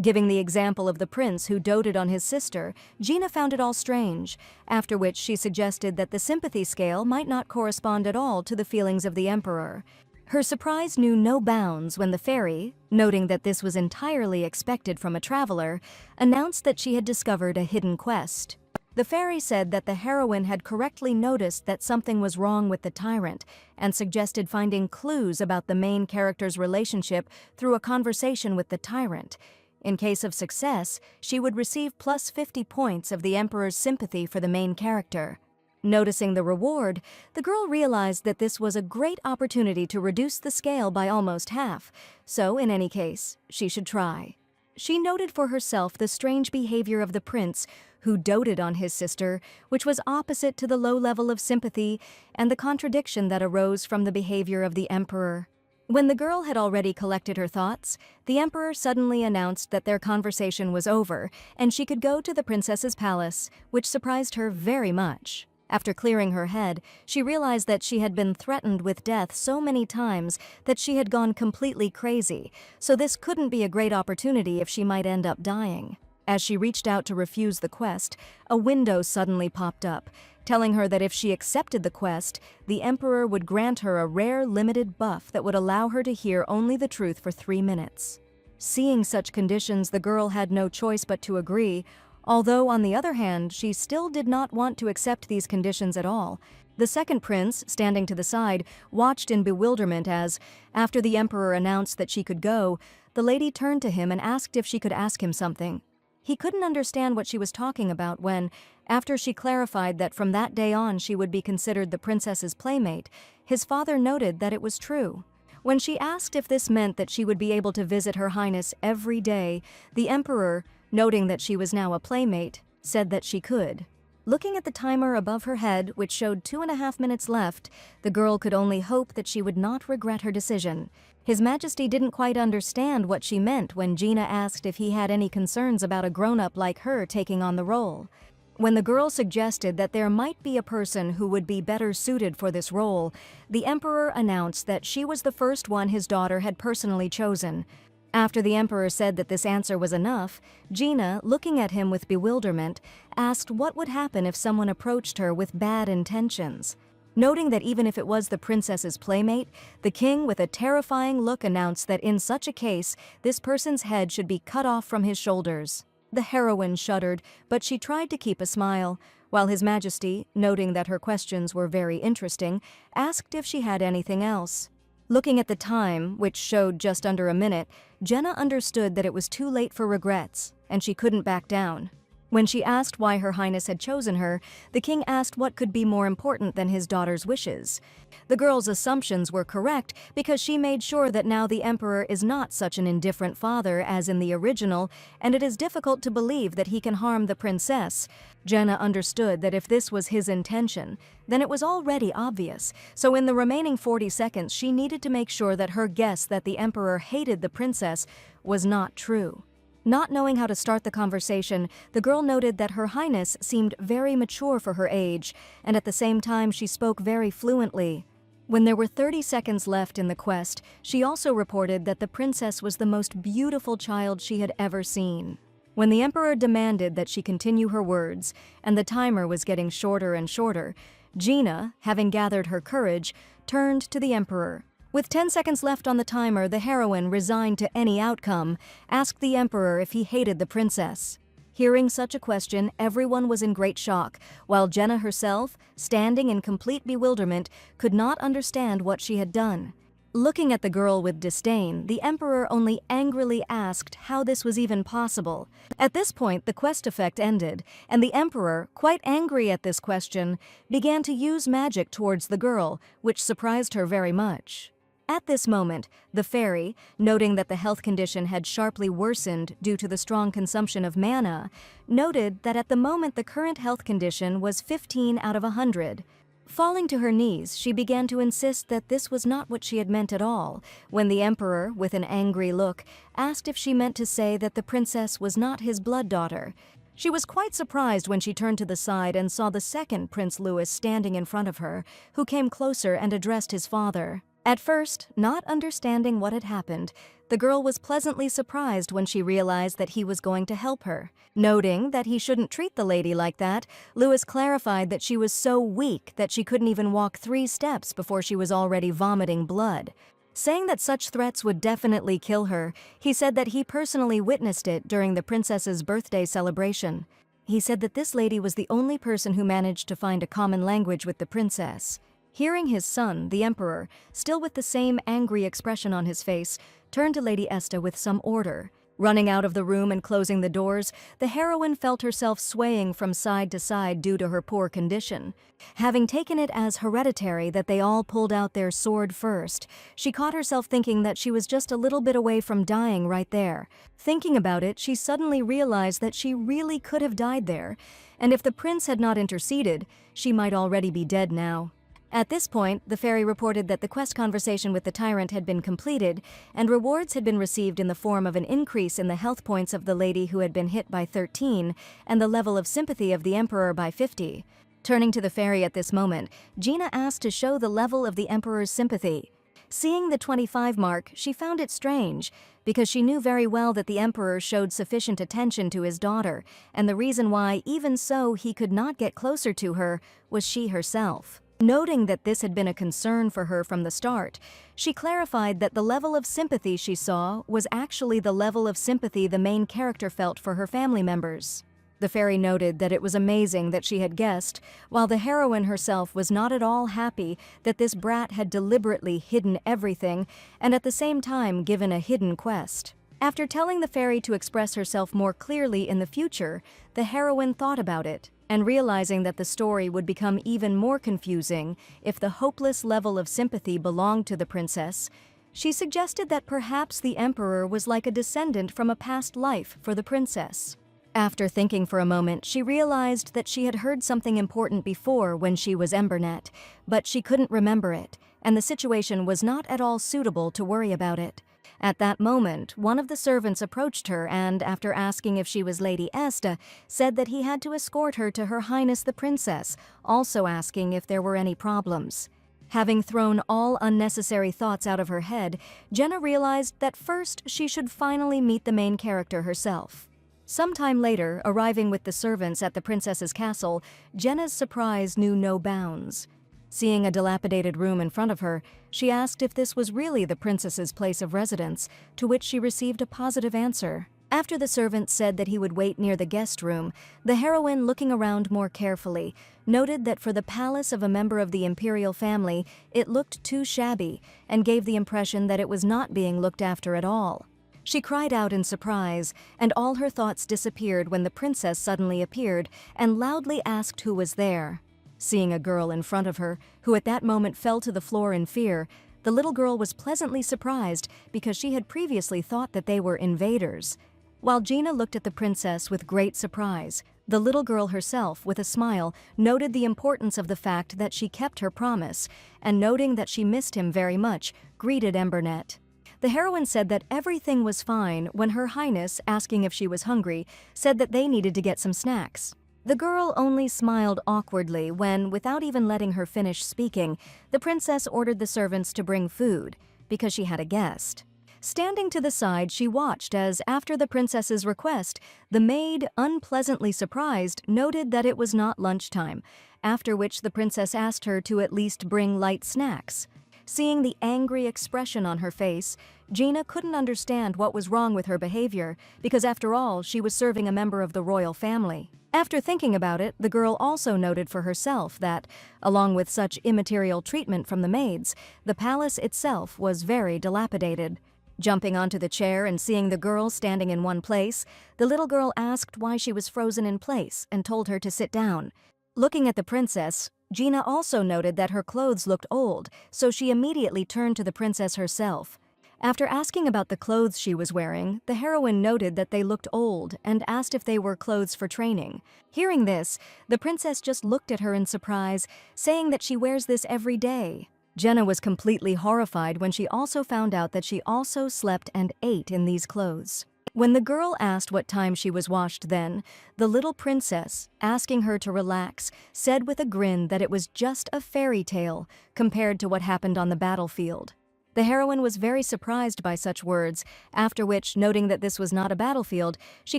Giving the example of the prince who doted on his sister, Gina found it all strange, after which she suggested that the sympathy scale might not correspond at all to the feelings of the emperor. Her surprise knew no bounds when the fairy, noting that this was entirely expected from a traveler, announced that she had discovered a hidden quest. The fairy said that the heroine had correctly noticed that something was wrong with the tyrant and suggested finding clues about the main character's relationship through a conversation with the tyrant. In case of success, she would receive plus 50 points of the emperor's sympathy for the main character. Noticing the reward, the girl realized that this was a great opportunity to reduce the scale by almost half, so in any case, she should try. She noted for herself the strange behavior of the prince, who doted on his sister, which was opposite to the low level of sympathy and the contradiction that arose from the behavior of the emperor. When the girl had already collected her thoughts, the emperor suddenly announced that their conversation was over and she could go to the princess's palace, which surprised her very much. After clearing her head, she realized that she had been threatened with death so many times that she had gone completely crazy, so this couldn't be a great opportunity if she might end up dying. As she reached out to refuse the quest, a window suddenly popped up, telling her that if she accepted the quest, the emperor would grant her a rare limited buff that would allow her to hear only the truth for 3 minutes. Seeing such conditions, the girl had no choice but to agree, although on the other hand, she still did not want to accept these conditions at all. The second prince, standing to the side, watched in bewilderment as, after the emperor announced that she could go, the lady turned to him and asked if she could ask him something. He couldn't understand what she was talking about when, after she clarified that from that day on she would be considered the princess's playmate, his father noted that it was true. When she asked if this meant that she would be able to visit Her Highness every day, the emperor, noting that she was now a playmate, said that she could. Looking at the timer above her head, which showed 2.5 minutes left, the girl could only hope that she would not regret her decision. His Majesty didn't quite understand what she meant when Gina asked if he had any concerns about a grown-up like her taking on the role. When the girl suggested that there might be a person who would be better suited for this role, the emperor announced that she was the first one his daughter had personally chosen. After the emperor said that this answer was enough, Gina, looking at him with bewilderment, asked what would happen if someone approached her with bad intentions. Noting that even if it was the princess's playmate, the king with a terrifying look announced that in such a case, this person's head should be cut off from his shoulders. The heroine shuddered, but she tried to keep a smile, while His Majesty, noting that her questions were very interesting, asked if she had anything else. Looking at the time, which showed just under a minute, Jenna understood that it was too late for regrets, and she couldn't back down. When she asked why Her Highness had chosen her, the king asked what could be more important than his daughter's wishes. The girl's assumptions were correct because she made sure that now the emperor is not such an indifferent father as in the original, and it is difficult to believe that he can harm the princess. Jenna understood that if this was his intention, then it was already obvious, so in the remaining 40 seconds she needed to make sure that her guess that the emperor hated the princess was not true. Not knowing how to start the conversation, the girl noted that Her Highness seemed very mature for her age, and at the same time she spoke very fluently. When there were 30 seconds left in the quest, she also reported that the princess was the most beautiful child she had ever seen. When the emperor demanded that she continue her words, and the timer was getting shorter and shorter, Gina, having gathered her courage, turned to the emperor. With 10 seconds left on the timer, the heroine, resigned to any outcome, asked the emperor if he hated the princess. Hearing such a question, everyone was in great shock, while Jenna herself, standing in complete bewilderment, could not understand what she had done. Looking at the girl with disdain, the emperor only angrily asked how this was even possible. At this point, the quest effect ended, and the emperor, quite angry at this question, began to use magic towards the girl, which surprised her very much. At this moment, the fairy, noting that the health condition had sharply worsened due to the strong consumption of mana, noted that at the moment the current health condition was 15 out of 100. Falling to her knees, she began to insist that this was not what she had meant at all, when the emperor, with an angry look, asked if she meant to say that the princess was not his blood daughter. She was quite surprised when she turned to the side and saw the second Prince Louis standing in front of her, who came closer and addressed his father. At first, not understanding what had happened, the girl was pleasantly surprised when she realized that he was going to help her. Noting that he shouldn't treat the lady like that, Louis clarified that she was so weak that she couldn't even walk 3 steps before she was already vomiting blood. Saying that such threats would definitely kill her, he said that he personally witnessed it during the princess's birthday celebration. He said that this lady was the only person who managed to find a common language with the princess. Hearing his son, the emperor, still with the same angry expression on his face, turned to Lady Esta with some order. Running out of the room and closing the doors, the heroine felt herself swaying from side to side due to her poor condition. Having taken it as hereditary that they all pulled out their sword first, she caught herself thinking that she was just a little bit away from dying right there. Thinking about it, she suddenly realized that she really could have died there, and if the prince had not interceded, she might already be dead now. At this point, the fairy reported that the quest conversation with the tyrant had been completed, and rewards had been received in the form of an increase in the health points of the lady who had been hit by 13, and the level of sympathy of the emperor by 50. Turning to the fairy at this moment, Gina asked to show the level of the emperor's sympathy. Seeing the 25 mark, she found it strange, because she knew very well that the emperor showed sufficient attention to his daughter, and the reason why, even so, he could not get closer to her was she herself. Noting that this had been a concern for her from the start, she clarified that the level of sympathy she saw was actually the level of sympathy the main character felt for her family members. The fairy noted that it was amazing that she had guessed, while the heroine herself was not at all happy that this brat had deliberately hidden everything and at the same time given a hidden quest. After telling the fairy to express herself more clearly in the future, the heroine thought about it, and realizing that the story would become even more confusing if the hopeless level of sympathy belonged to the princess, she suggested that perhaps the emperor was like a descendant from a past life for the princess. After thinking for a moment, she realized that she had heard something important before when she was Embernet, but she couldn't remember it, and the situation was not at all suitable to worry about it. At that moment, one of the servants approached her and, after asking if she was Lady Esta, said that he had to escort her to Her Highness the Princess, also asking if there were any problems. Having thrown all unnecessary thoughts out of her head, Jenna realized that first she should finally meet the main character herself. Sometime later, arriving with the servants at the princess's castle, Jenna's surprise knew no bounds. Seeing a dilapidated room in front of her, she asked if this was really the princess's place of residence, to which she received a positive answer. After the servant said that he would wait near the guest room, the heroine, looking around more carefully, noted that for the palace of a member of the imperial family, it looked too shabby and gave the impression that it was not being looked after at all. She cried out in surprise, and all her thoughts disappeared when the princess suddenly appeared and loudly asked who was there. Seeing a girl in front of her, who at that moment fell to the floor in fear, the little girl was pleasantly surprised because she had previously thought that they were invaders. While Gina looked at the princess with great surprise, the little girl herself, with a smile, noted the importance of the fact that she kept her promise, and noting that she missed him very much, greeted Embernet. The heroine said that everything was fine when Her Highness, asking if she was hungry, said that they needed to get some snacks. The girl only smiled awkwardly when, without even letting her finish speaking, the princess ordered the servants to bring food, because she had a guest. Standing to the side, she watched as, after the princess's request, the maid, unpleasantly surprised, noted that it was not lunchtime, after which the princess asked her to at least bring light snacks. Seeing the angry expression on her face, Gina couldn't understand what was wrong with her behavior, because after all, she was serving a member of the royal family. After thinking about it, the girl also noted for herself that, along with such immaterial treatment from the maids, the palace itself was very dilapidated. Jumping onto the chair and seeing the girl standing in one place, the little girl asked why she was frozen in place and told her to sit down. Looking at the princess, Gina also noted that her clothes looked old, so she immediately turned to the princess herself. After asking about the clothes she was wearing, the heroine noted that they looked old and asked if they were clothes for training. Hearing this, the princess just looked at her in surprise, saying that she wears this every day. Jenna was completely horrified when she also found out that she also slept and ate in these clothes. When the girl asked what time she was washed then, the little princess, asking her to relax, said with a grin that it was just a fairy tale compared to what happened on the battlefield. The heroine was very surprised by such words, after which, noting that this was not a battlefield, she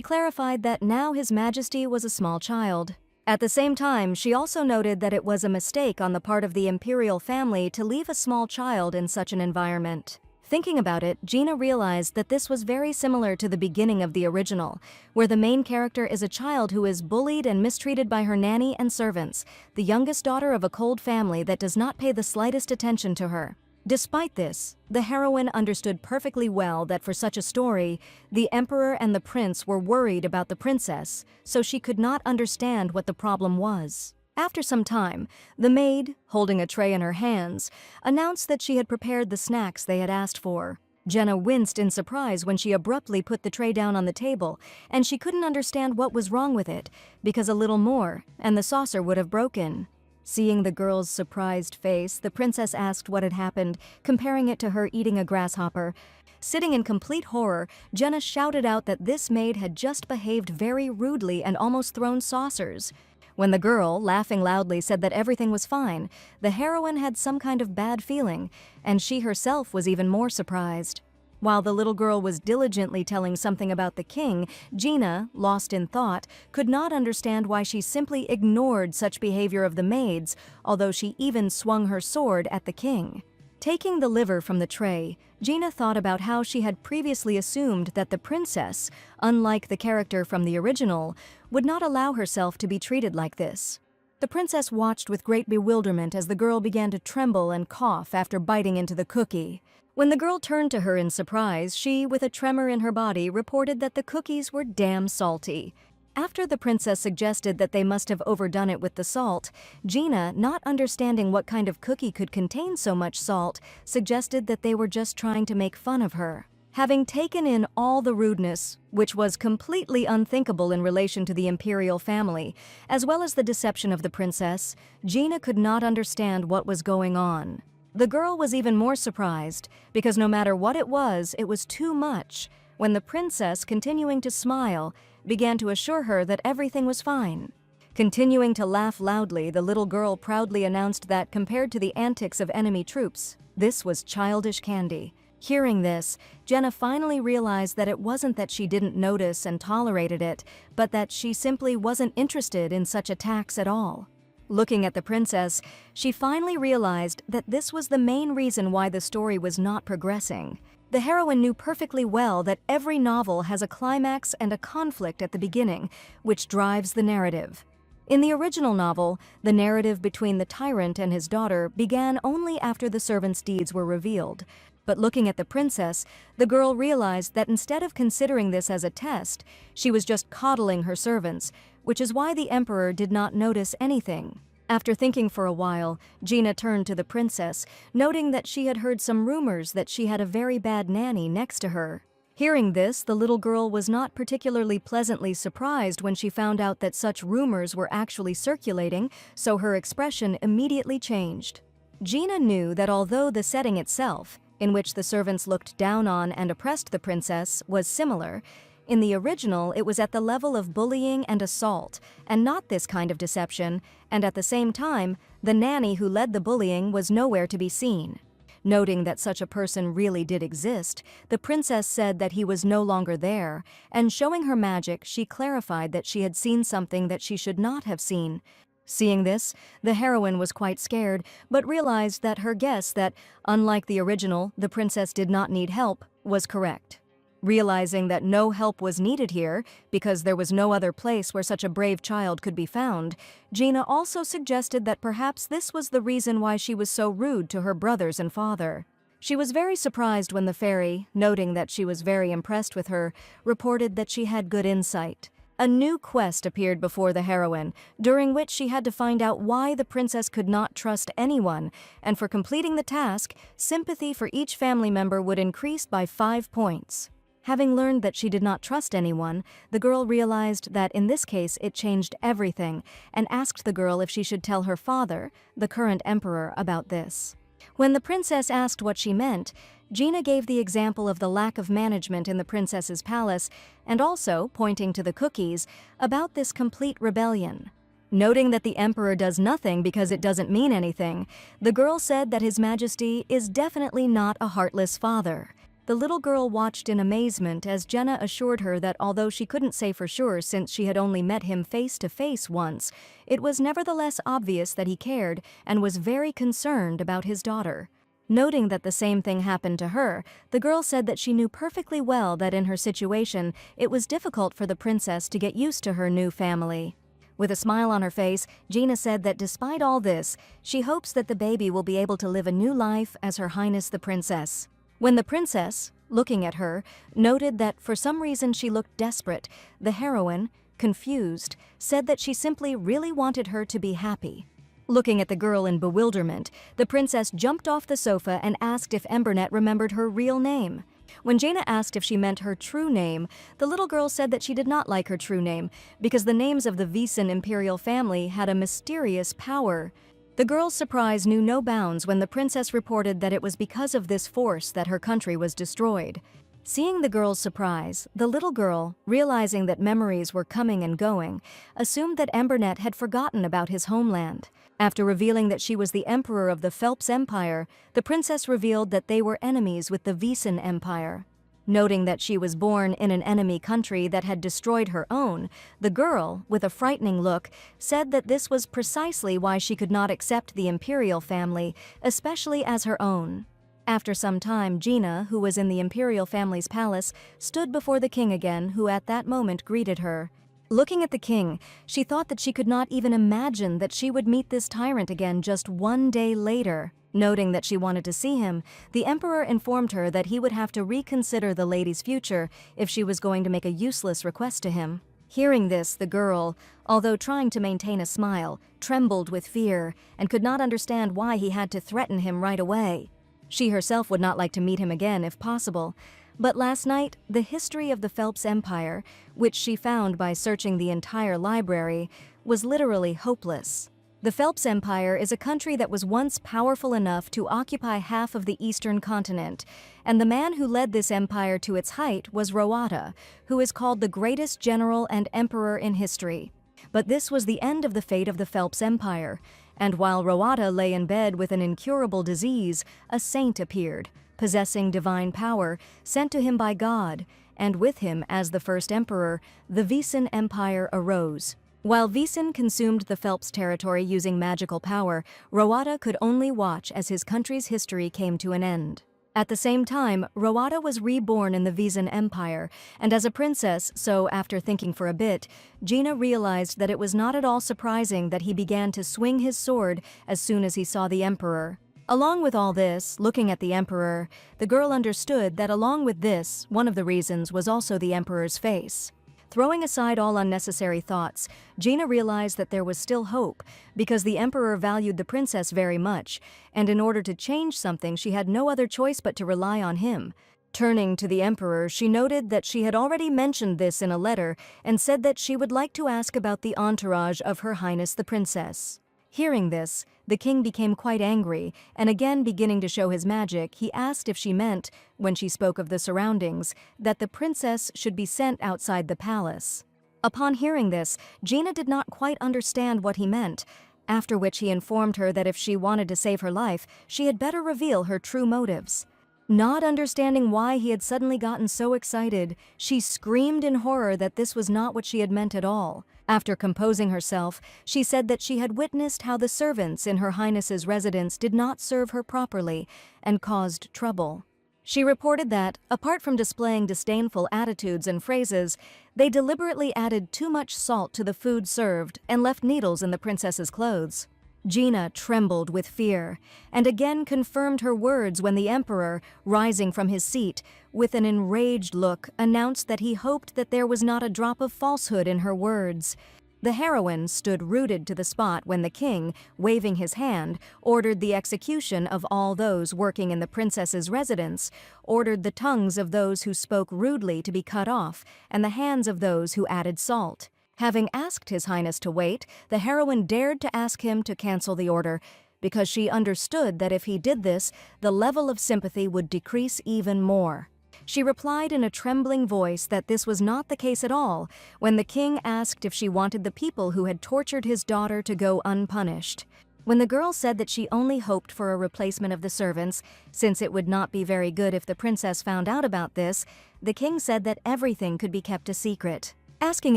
clarified that now His Majesty was a small child. At the same time, she also noted that it was a mistake on the part of the imperial family to leave a small child in such an environment. Thinking about it, Gina realized that this was very similar to the beginning of the original, where the main character is a child who is bullied and mistreated by her nanny and servants, the youngest daughter of a cold family that does not pay the slightest attention to her. Despite this, the heroine understood perfectly well that for such a story, the emperor and the prince were worried about the princess, so she could not understand what the problem was. After some time, the maid, holding a tray in her hands, announced that she had prepared the snacks they had asked for. Jenna winced in surprise when she abruptly put the tray down on the table, and she couldn't understand what was wrong with it, because a little more, and the saucer would have broken. Seeing the girl's surprised face, the princess asked what had happened, comparing it to her eating a grasshopper. Sitting in complete horror, Jenna shouted out that this maid had just behaved very rudely and almost thrown saucers. When the girl, laughing loudly, said that everything was fine, the heroine had some kind of bad feeling, and she herself was even more surprised. While the little girl was diligently telling something about the king, Gina, lost in thought, could not understand why she simply ignored such behavior of the maids, although she even swung her sword at the king. Taking the liver from the tray, Gina thought about how she had previously assumed that the princess, unlike the character from the original, would not allow herself to be treated like this. The princess watched with great bewilderment as the girl began to tremble and cough after biting into the cookie. When the girl turned to her in surprise, she, with a tremor in her body, reported that the cookies were damn salty. After the princess suggested that they must have overdone it with the salt, Gina, not understanding what kind of cookie could contain so much salt, suggested that they were just trying to make fun of her. Having taken in all the rudeness, which was completely unthinkable in relation to the imperial family, as well as the deception of the princess, Gina could not understand what was going on. The girl was even more surprised, because no matter what it was too much, when the princess, continuing to smile, began to assure her that everything was fine. Continuing to laugh loudly, the little girl proudly announced that, compared to the antics of enemy troops, this was childish candy. Hearing this, Jenna finally realized that it wasn't that she didn't notice and tolerated it, but that she simply wasn't interested in such attacks at all. Looking at the princess, she finally realized that this was the main reason why the story was not progressing. The heroine knew perfectly well that every novel has a climax and a conflict at the beginning, which drives the narrative. In the original novel, the narrative between the tyrant and his daughter began only after the servant's deeds were revealed. But looking at the princess, the girl realized that instead of considering this as a test, she was just coddling her servants, which is why the emperor did not notice anything. After thinking for a while, Gina turned to the princess, noting that she had heard some rumors that she had a very bad nanny next to her. Hearing this, the little girl was not particularly pleasantly surprised when she found out that such rumors were actually circulating, so her expression immediately changed. Gina knew that although the setting itself, in which the servants looked down on and oppressed the princess, was similar, in the original it was at the level of bullying and assault, and not this kind of deception, and at the same time, the nanny who led the bullying was nowhere to be seen. Noting that such a person really did exist, the princess said that he was no longer there, and showing her magic, she clarified that she had seen something that she should not have seen. Seeing this, the heroine was quite scared, but realized that her guess that, unlike the original, the princess did not need help, was correct. Realizing that no help was needed here, because there was no other place where such a brave child could be found, Gina also suggested that perhaps this was the reason why she was so rude to her brothers and father. She was very surprised when the fairy, noting that she was very impressed with her, reported that she had good insight. A new quest appeared before the heroine, during which she had to find out why the princess could not trust anyone, and for completing the task, sympathy for each family member would increase by 5 points. Having learned that she did not trust anyone, the girl realized that in this case it changed everything, and asked the girl if she should tell her father, the current emperor, about this. When the princess asked what she meant, Gina gave the example of the lack of management in the princess's palace, and also, pointing to the cookies, about this complete rebellion. Noting that the emperor does nothing because it doesn't mean anything, the girl said that His Majesty is definitely not a heartless father. The little girl watched in amazement as Jenna assured her that although she couldn't say for sure since she had only met him face to face once, it was nevertheless obvious that he cared and was very concerned about his daughter. Noting that the same thing happened to her, the girl said that she knew perfectly well that in her situation, it was difficult for the princess to get used to her new family. With a smile on her face, Gina said that despite all this, she hopes that the baby will be able to live a new life as Her Highness the Princess. When the princess, looking at her, noted that for some reason she looked desperate, the heroine, confused, said that she simply really wanted her to be happy. Looking at the girl in bewilderment, the princess jumped off the sofa and asked if Embernet remembered her real name. When Jaina asked if she meant her true name, the little girl said that she did not like her true name because the names of the Visan imperial family had a mysterious power. The girl's surprise knew no bounds when the princess reported that it was because of this force that her country was destroyed. Seeing the girl's surprise, the little girl, realizing that memories were coming and going, assumed that Embernet had forgotten about his homeland. After revealing that she was the emperor of the Phelps Empire, the princess revealed that they were enemies with the Visan Empire. Noting that she was born in an enemy country that had destroyed her own, the girl, with a frightening look, said that this was precisely why she could not accept the imperial family, especially as her own. After some time, Gina, who was in the imperial family's palace, stood before the king again, who at that moment greeted her. Looking at the king, she thought that she could not even imagine that she would meet this tyrant again just one day later. Noting that she wanted to see him, the emperor informed her that he would have to reconsider the lady's future if she was going to make a useless request to him. Hearing this, the girl, although trying to maintain a smile, trembled with fear and could not understand why he had to threaten him right away. She herself would not like to meet him again if possible. But last night, the history of the Phelps Empire, which she found by searching the entire library, was literally hopeless. The Phelps Empire is a country that was once powerful enough to occupy half of the eastern continent, and the man who led this empire to its height was Roata, who is called the greatest general and emperor in history. But this was the end of the fate of the Phelps Empire, and while Roata lay in bed with an incurable disease, a saint appeared, possessing divine power, sent to him by God, and with him as the first emperor, the Visan Empire arose. While Visan consumed the Phelps territory using magical power, Roata could only watch as his country's history came to an end. At the same time, Roata was reborn in the Visan Empire, and as a princess, so after thinking for a bit, Gina realized that it was not at all surprising that he began to swing his sword as soon as he saw the emperor. Along with all this, looking at the emperor, the girl understood that along with this, one of the reasons was also the emperor's face. Throwing aside all unnecessary thoughts, Gina realized that there was still hope, because the emperor valued the princess very much, and in order to change something she had no other choice but to rely on him. Turning to the emperor, she noted that she had already mentioned this in a letter and said that she would like to ask about the entourage of Her Highness the Princess. Hearing this, the king became quite angry, and again beginning to show his magic, he asked if she meant, when she spoke of the surroundings, that the princess should be sent outside the palace. Upon hearing this, Gina did not quite understand what he meant, after which he informed her that if she wanted to save her life, she had better reveal her true motives. Not understanding why he had suddenly gotten so excited, she screamed in horror that this was not what she had meant at all. After composing herself, she said that she had witnessed how the servants in Her Highness's residence did not serve her properly and caused trouble. She reported that, apart from displaying disdainful attitudes and phrases, they deliberately added too much salt to the food served and left needles in the princess's clothes. Gina trembled with fear, and again confirmed her words when the emperor, rising from his seat, with an enraged look, announced that he hoped that there was not a drop of falsehood in her words. The heroine stood rooted to the spot when the king, waving his hand, ordered the execution of all those working in the princess's residence, ordered the tongues of those who spoke rudely to be cut off, and the hands of those who added salt. Having asked His Highness to wait, the heroine dared to ask him to cancel the order, because she understood that if he did this, the level of sympathy would decrease even more. She replied in a trembling voice that this was not the case at all, when the king asked if she wanted the people who had tortured his daughter to go unpunished. When the girl said that she only hoped for a replacement of the servants, since it would not be very good if the princess found out about this, the king said that everything could be kept a secret. Asking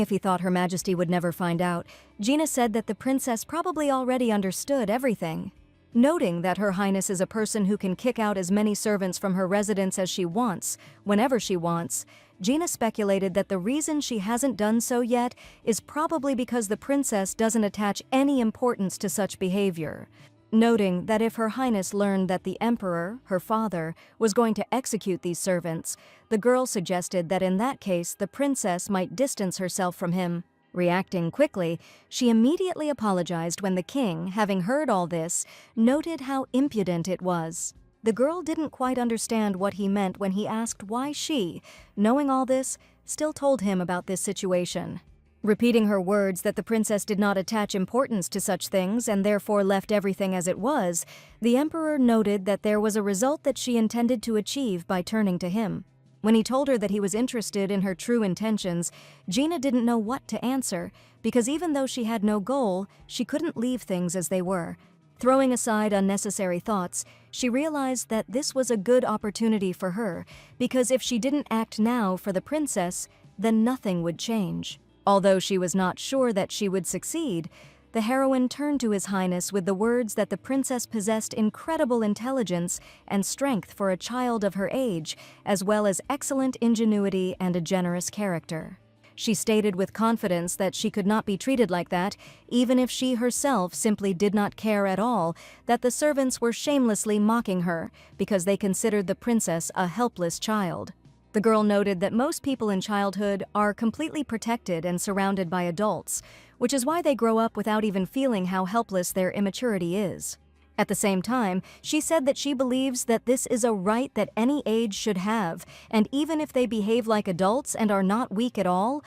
if he thought Her Majesty would never find out, Gina said that the princess probably already understood everything. Noting that Her Highness is a person who can kick out as many servants from her residence as she wants, whenever she wants, Gina speculated that the reason she hasn't done so yet is probably because the princess doesn't attach any importance to such behavior. Noting that if Her Highness learned that the Emperor, her father, was going to execute these servants, the girl suggested that in that case the princess might distance herself from him. Reacting quickly, she immediately apologized when the king, having heard all this, noted how impudent it was. The girl didn't quite understand what he meant when he asked why she, knowing all this, still told him about this situation. Repeating her words that the princess did not attach importance to such things and therefore left everything as it was, the emperor noted that there was a result that she intended to achieve by turning to him. When he told her that he was interested in her true intentions, Gina didn't know what to answer, because even though she had no goal, she couldn't leave things as they were. Throwing aside unnecessary thoughts, she realized that this was a good opportunity for her, because if she didn't act now for the princess, then nothing would change. Although she was not sure that she would succeed, the heroine turned to His Highness with the words that the princess possessed incredible intelligence and strength for a child of her age, as well as excellent ingenuity and a generous character. She stated with confidence that she could not be treated like that, even if she herself simply did not care at all that the servants were shamelessly mocking her because they considered the princess a helpless child. The girl noted that most people in childhood are completely protected and surrounded by adults, which is why they grow up without even feeling how helpless their immaturity is. At the same time, she said that she believes that this is a right that any age should have, and even if they behave like adults and are not weak at all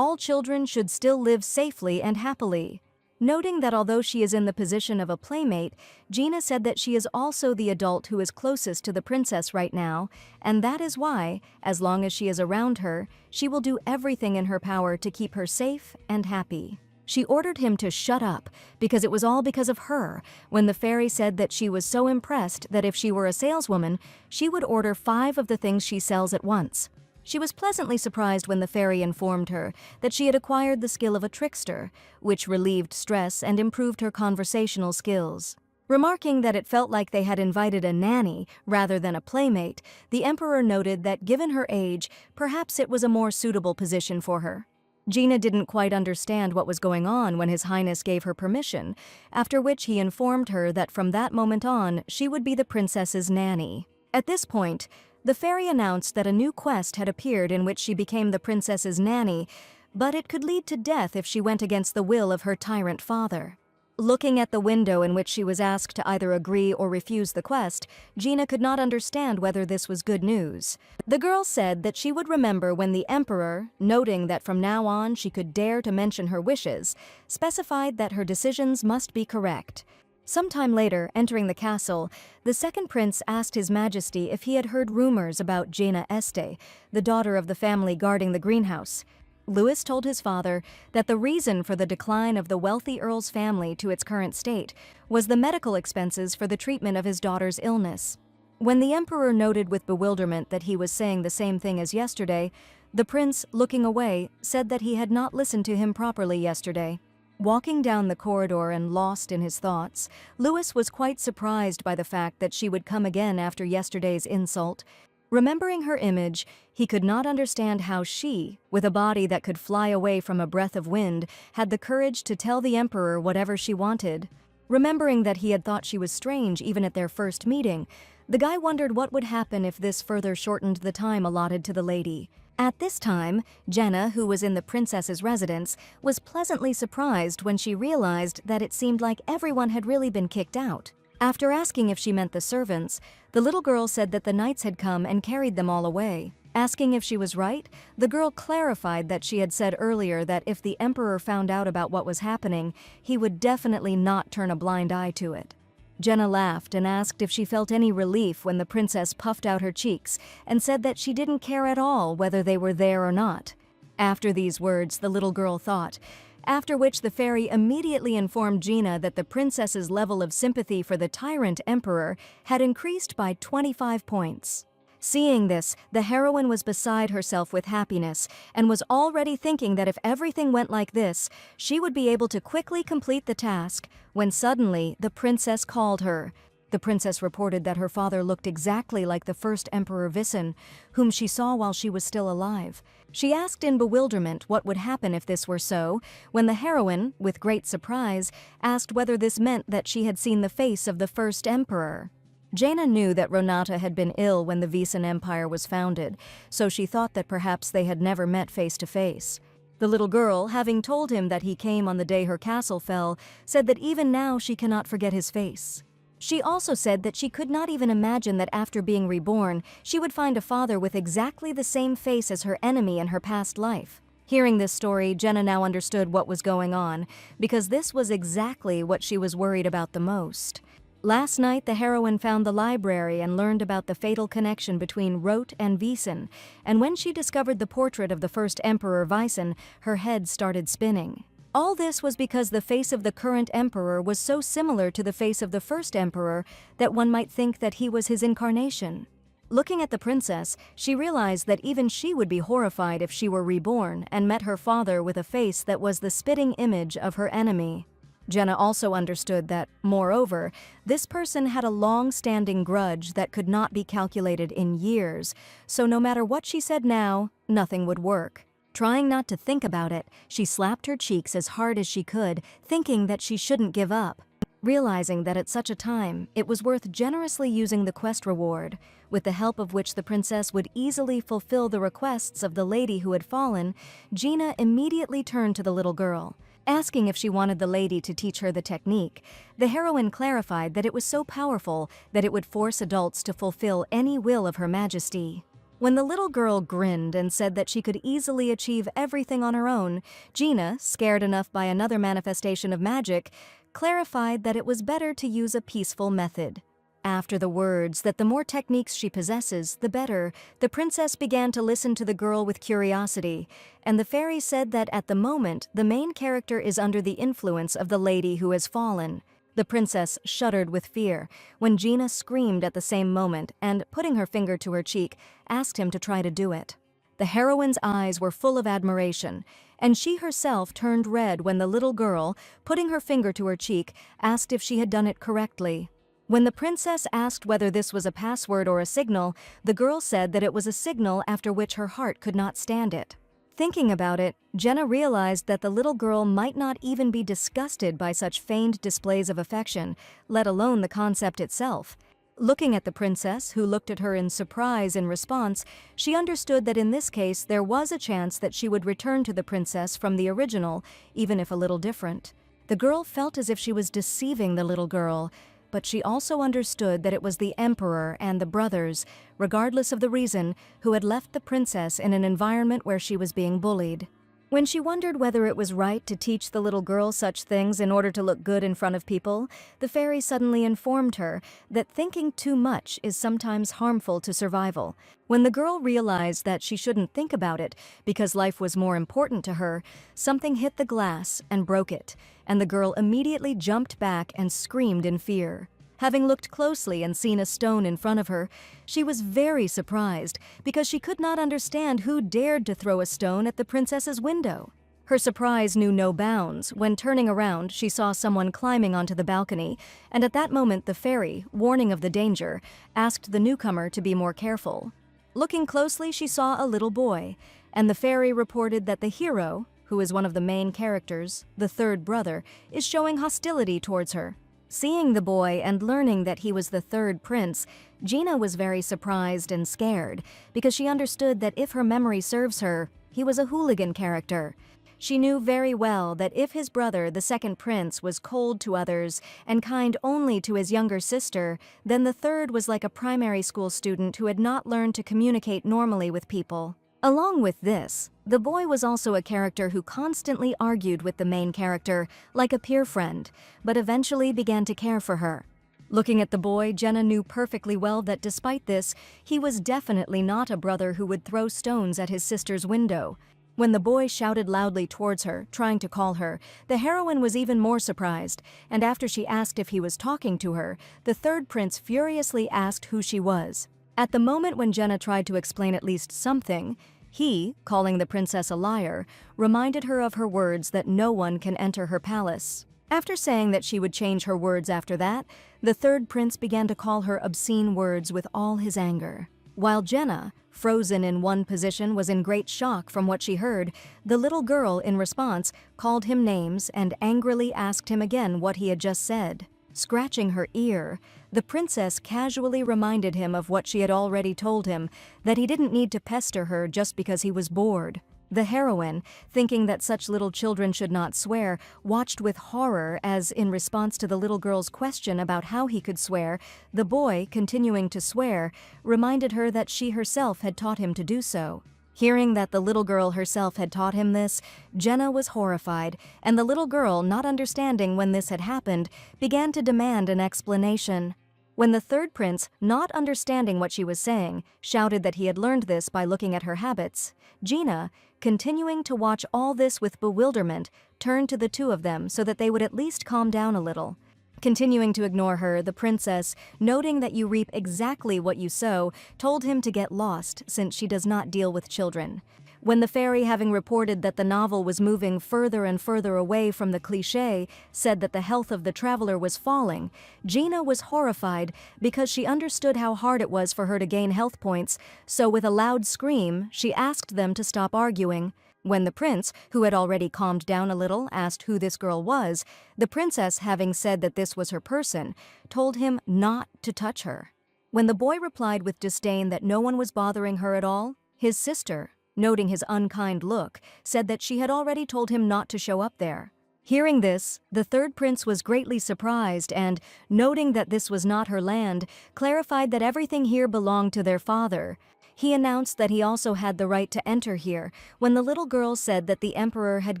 children should still live safely and happily. Noting that although she is in the position of a playmate, Gina said that she is also the adult who is closest to the princess right now, and that is why, as long as she is around her, she will do everything in her power to keep her safe and happy. She ordered him to shut up, because it was all because of her, when the fairy said that she was so impressed that if she were a saleswoman, she would order 5 of the things she sells at once. She was pleasantly surprised when the fairy informed her that she had acquired the skill of a trickster, which relieved stress and improved her conversational skills. Remarking that it felt like they had invited a nanny rather than a playmate, the emperor noted that given her age, perhaps it was a more suitable position for her. Gina didn't quite understand what was going on when His Highness gave her permission, after which he informed her that from that moment on, she would be the princess's nanny. At this point, the fairy announced that a new quest had appeared in which she became the princess's nanny, but it could lead to death if she went against the will of her tyrant father. Looking at the window in which she was asked to either agree or refuse the quest, Gina could not understand whether this was good news. The girl said that she would remember when the emperor, noting that from now on she could dare to mention her wishes, specified that her decisions must be correct. Sometime later, entering the castle, the second prince asked His Majesty if he had heard rumors about Jaina Este, the daughter of the family guarding the greenhouse. Louis told his father that the reason for the decline of the wealthy earl's family to its current state was the medical expenses for the treatment of his daughter's illness. When the emperor noted with bewilderment that he was saying the same thing as yesterday, the prince, looking away, said that he had not listened to him properly yesterday. Walking down the corridor and lost in his thoughts, Louis was quite surprised by the fact that she would come again after yesterday's insult. Remembering her image, he could not understand how she, with a body that could fly away from a breath of wind, had the courage to tell the emperor whatever she wanted. Remembering that he had thought she was strange even at their first meeting, the guy wondered what would happen if this further shortened the time allotted to the lady. At this time, Jenna, who was in the princess's residence, was pleasantly surprised when she realized that it seemed like everyone had really been kicked out. After asking if she meant the servants, the little girl said that the knights had come and carried them all away. Asking if she was right, the girl clarified that she had said earlier that if the emperor found out about what was happening, he would definitely not turn a blind eye to it. Jenna laughed and asked if she felt any relief when the princess puffed out her cheeks and said that she didn't care at all whether they were there or not. After these words, the little girl thought, after which the fairy immediately informed Gina that the princess's level of sympathy for the tyrant emperor had increased by 25 points. Seeing this, the heroine was beside herself with happiness and was already thinking that if everything went like this, she would be able to quickly complete the task when suddenly the princess called her. The princess reported that her father looked exactly like the first Emperor Visan, whom she saw while she was still alive. She asked in bewilderment what would happen if this were so, when the heroine, with great surprise, asked whether this meant that she had seen the face of the first emperor. Jaina knew that Ronata had been ill when the Visan Empire was founded, so she thought that perhaps they had never met face to face. The little girl, having told him that he came on the day her castle fell, said that even now she cannot forget his face. She also said that she could not even imagine that after being reborn, she would find a father with exactly the same face as her enemy in her past life. Hearing this story, Jenna now understood what was going on, because this was exactly what she was worried about the most. Last night, the heroine found the library and learned about the fatal connection between Rote and Visan, and when she discovered the portrait of the first Emperor Visan, her head started spinning. All this was because the face of the current emperor was so similar to the face of the first emperor that one might think that he was his incarnation. Looking at the princess, she realized that even she would be horrified if she were reborn and met her father with a face that was the spitting image of her enemy. Jenna also understood that, moreover, this person had a long-standing grudge that could not be calculated in years, so no matter what she said now, nothing would work. Trying not to think about it, she slapped her cheeks as hard as she could, thinking that she shouldn't give up. Realizing that at such a time, it was worth generously using the quest reward, with the help of which the princess would easily fulfill the requests of the lady who had fallen, Gina immediately turned to the little girl. Asking if she wanted the lady to teach her the technique, the heroine clarified that it was so powerful that it would force adults to fulfill any will of Her Majesty. When the little girl grinned and said that she could easily achieve everything on her own, Gina, scared enough by another manifestation of magic, clarified that it was better to use a peaceful method. After the words that the more techniques she possesses, the better, the princess began to listen to the girl with curiosity, and the fairy said that at the moment the main character is under the influence of the lady who has fallen. The princess shuddered with fear when Gina screamed at the same moment and, putting her finger to her cheek, asked him to try to do it. The heroine's eyes were full of admiration, and she herself turned red when the little girl, putting her finger to her cheek, asked if she had done it correctly. When the princess asked whether this was a password or a signal, the girl said that it was a signal after which her heart could not stand it. Thinking about it, Jenna realized that the little girl might not even be disgusted by such feigned displays of affection, let alone the concept itself. Looking at the princess, who looked at her in surprise in response, she understood that in this case there was a chance that she would return to the princess from the original, even if a little different. The girl felt as if she was deceiving the little girl, but she also understood that it was the emperor and the brothers, regardless of the reason, who had left the princess in an environment where she was being bullied. When she wondered whether it was right to teach the little girl such things in order to look good in front of people, the fairy suddenly informed her that thinking too much is sometimes harmful to survival. When the girl realized that she shouldn't think about it because life was more important to her, something hit the glass and broke it, and the girl immediately jumped back and screamed in fear. Having looked closely and seen a stone in front of her, she was very surprised because she could not understand who dared to throw a stone at the princess's window. Her surprise knew no bounds when, turning around, she saw someone climbing onto the balcony, and at that moment the fairy, warning of the danger, asked the newcomer to be more careful. Looking closely, she saw a little boy, and the fairy reported that the hero, who is one of the main characters, the third brother, is showing hostility towards her. Seeing the boy and learning that he was the third prince, Gina was very surprised and scared because she understood that if her memory serves her, he was a hooligan character. She knew very well that if his brother, the second prince, was cold to others and kind only to his younger sister, then the third was like a primary school student who had not learned to communicate normally with people. Along with this, the boy was also a character who constantly argued with the main character, like a peer friend, but eventually began to care for her. Looking at the boy, Jenna knew perfectly well that despite this, he was definitely not a brother who would throw stones at his sister's window. When the boy shouted loudly towards her, trying to call her, the heroine was even more surprised, and after she asked if he was talking to her, the third prince furiously asked who she was. At the moment when Jenna tried to explain at least something, he, calling the princess a liar, reminded her of her words that no one can enter her palace. After saying that she would change her words after that, the third prince began to call her obscene words with all his anger. While Jenna, frozen in one position, was in great shock from what she heard, the little girl, in response, called him names and angrily asked him again what he had just said. Scratching her ear, the princess casually reminded him of what she had already told him, that he didn't need to pester her just because he was bored. The heroine, thinking that such little children should not swear, watched with horror as, in response to the little girl's question about how he could swear, the boy, continuing to swear, reminded her that she herself had taught him to do so. Hearing that the little girl herself had taught him this, Jenna was horrified, and the little girl, not understanding when this had happened, began to demand an explanation. When the third prince, not understanding what she was saying, shouted that he had learned this by looking at her habits, Gina, continuing to watch all this with bewilderment, turned to the two of them so that they would at least calm down a little. Continuing to ignore her, the princess, noting that you reap exactly what you sow, told him to get lost since she does not deal with children. When the fairy, having reported that the novel was moving further and further away from the cliché, said that the health of the traveler was falling, Gina was horrified because she understood how hard it was for her to gain health points, so with a loud scream, she asked them to stop arguing. When the prince, who had already calmed down a little, asked who this girl was, the princess, having said that this was her person, told him not to touch her. When the boy replied with disdain that no one was bothering her at all, his sister, noting his unkind look, said that she had already told him not to show up there. Hearing this, the third prince was greatly surprised and, noting that this was not her land, clarified that everything here belonged to their father. He announced that he also had the right to enter here when the little girl said that the emperor had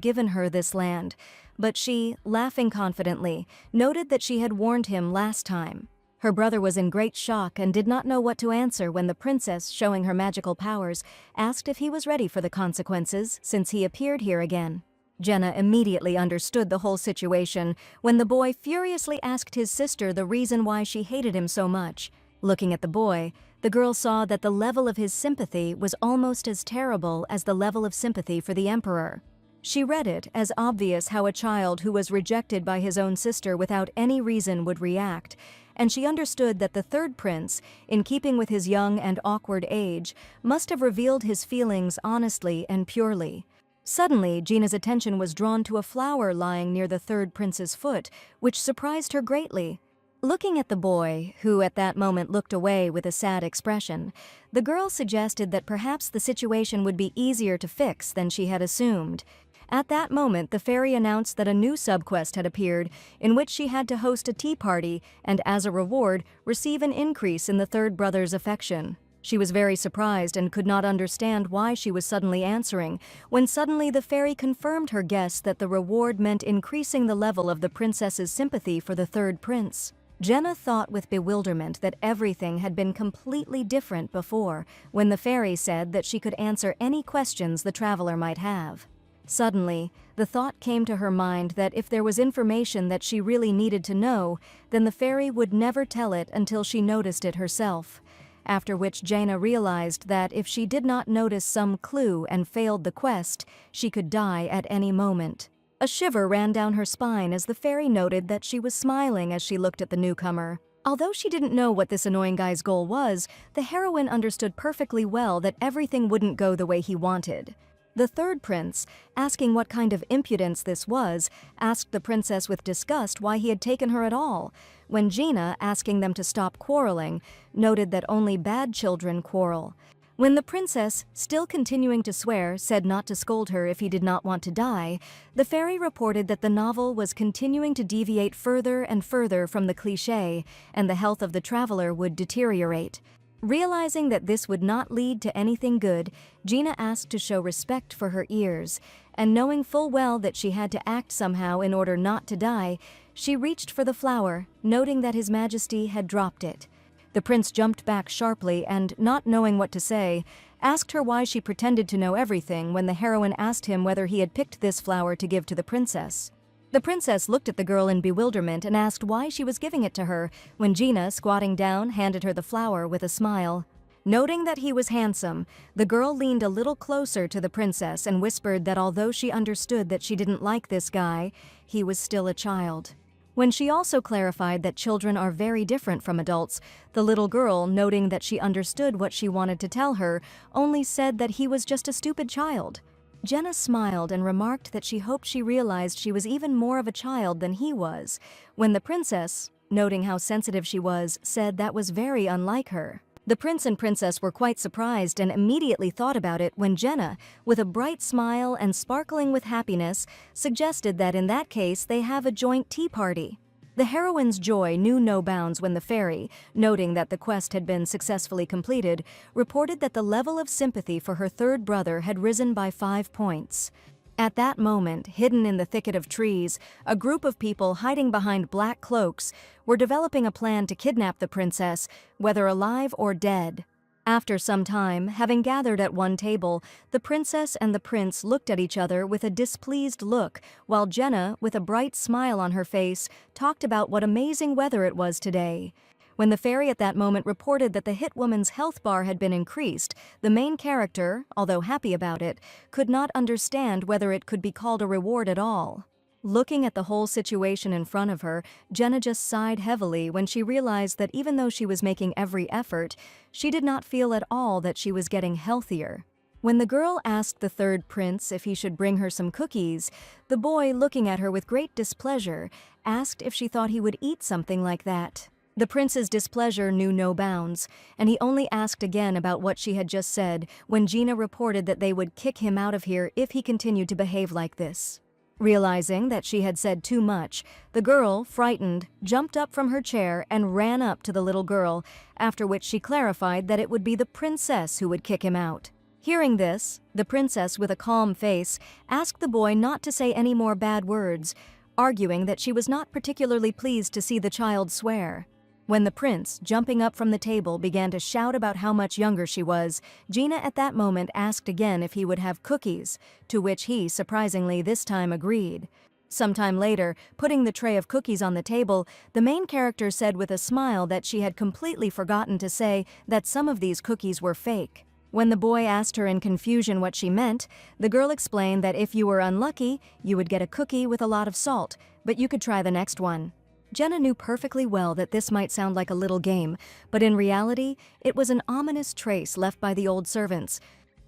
given her this land, but she, laughing confidently, noted that she had warned him last time. Her brother was in great shock and did not know what to answer when the princess, showing her magical powers, asked if he was ready for the consequences since he appeared here again. Jenna immediately understood the whole situation when the boy furiously asked his sister the reason why she hated him so much. Looking at the boy, the girl saw that the level of his sympathy was almost as terrible as the level of sympathy for the emperor. She read it as obvious how a child who was rejected by his own sister without any reason would react, and she understood that the third prince, in keeping with his young and awkward age, must have revealed his feelings honestly and purely. Suddenly, Gina's attention was drawn to a flower lying near the third prince's foot, which surprised her greatly. Looking at the boy, who at that moment looked away with a sad expression, the girl suggested that perhaps the situation would be easier to fix than she had assumed. At that moment, the fairy announced that a new subquest had appeared, in which she had to host a tea party and, as a reward, receive an increase in the third brother's affection. She was very surprised and could not understand why she was suddenly answering, when suddenly the fairy confirmed her guess that the reward meant increasing the level of the princess's sympathy for the third prince. Jenna thought with bewilderment that everything had been completely different before, when the fairy said that she could answer any questions the traveler might have. Suddenly, the thought came to her mind that if there was information that she really needed to know, then the fairy would never tell it until she noticed it herself. After which Jaina realized that if she did not notice some clue and failed the quest, she could die at any moment. A shiver ran down her spine as the fairy noted that she was smiling as she looked at the newcomer. Although she didn't know what this annoying guy's goal was, the heroine understood perfectly well that everything wouldn't go the way he wanted. The third prince, asking what kind of impudence this was, asked the princess with disgust why he had taken her at all, when Gina, asking them to stop quarreling, noted that only bad children quarrel. When the princess, still continuing to swear, said not to scold her if he did not want to die, the fairy reported that the novel was continuing to deviate further and further from the cliché, and the health of the traveler would deteriorate. Realizing that this would not lead to anything good, Gina asked to show respect for her ears, and knowing full well that she had to act somehow in order not to die, she reached for the flower, noting that His Majesty had dropped it. The prince jumped back sharply and, not knowing what to say, asked her why she pretended to know everything when the heroine asked him whether he had picked this flower to give to the princess. The princess looked at the girl in bewilderment and asked why she was giving it to her, when Gina, squatting down, handed her the flower with a smile. Noting that he was handsome, the girl leaned a little closer to the princess and whispered that although she understood that she didn't like this guy, he was still a child. When she also clarified that children are very different from adults, the little girl, noting that she understood what she wanted to tell her, only said that he was just a stupid child. Jenna smiled and remarked that she hoped she realized she was even more of a child than he was, when the princess, noting how sensitive she was, said that was very unlike her. The prince and princess were quite surprised and immediately thought about it when Jenna, with a bright smile and sparkling with happiness, suggested that in that case they have a joint tea party. The heroine's joy knew no bounds when the fairy, noting that the quest had been successfully completed, reported that the level of sympathy for her third brother had risen by 5 points. At that moment, hidden in the thicket of trees, a group of people hiding behind black cloaks were developing a plan to kidnap the princess, whether alive or dead. After some time, having gathered at one table, the princess and the prince looked at each other with a displeased look, while Jenna, with a bright smile on her face, talked about what amazing weather it was today. When the fairy at that moment reported that the hit woman's health bar had been increased, the main character, although happy about it, could not understand whether it could be called a reward at all. Looking at the whole situation in front of her, Jenna just sighed heavily when she realized that even though she was making every effort, she did not feel at all that she was getting healthier. When the girl asked the third prince if he should bring her some cookies, the boy, looking at her with great displeasure, asked if she thought he would eat something like that. The prince's displeasure knew no bounds, and he only asked again about what she had just said when Gina reported that they would kick him out of here if he continued to behave like this. Realizing that she had said too much, the girl, frightened, jumped up from her chair and ran up to the little girl, after which she clarified that it would be the princess who would kick him out. Hearing this, the princess, with a calm face, asked the boy not to say any more bad words, arguing that she was not particularly pleased to see the child swear. When the prince, jumping up from the table, began to shout about how much younger she was, Gina at that moment asked again if he would have cookies, to which he, surprisingly, this time agreed. Sometime later, putting the tray of cookies on the table, the main character said with a smile that she had completely forgotten to say that some of these cookies were fake. When the boy asked her in confusion what she meant, the girl explained that if you were unlucky, you would get a cookie with a lot of salt, but you could try the next one. Jenna knew perfectly well that this might sound like a little game, but in reality, it was an ominous trace left by the old servants.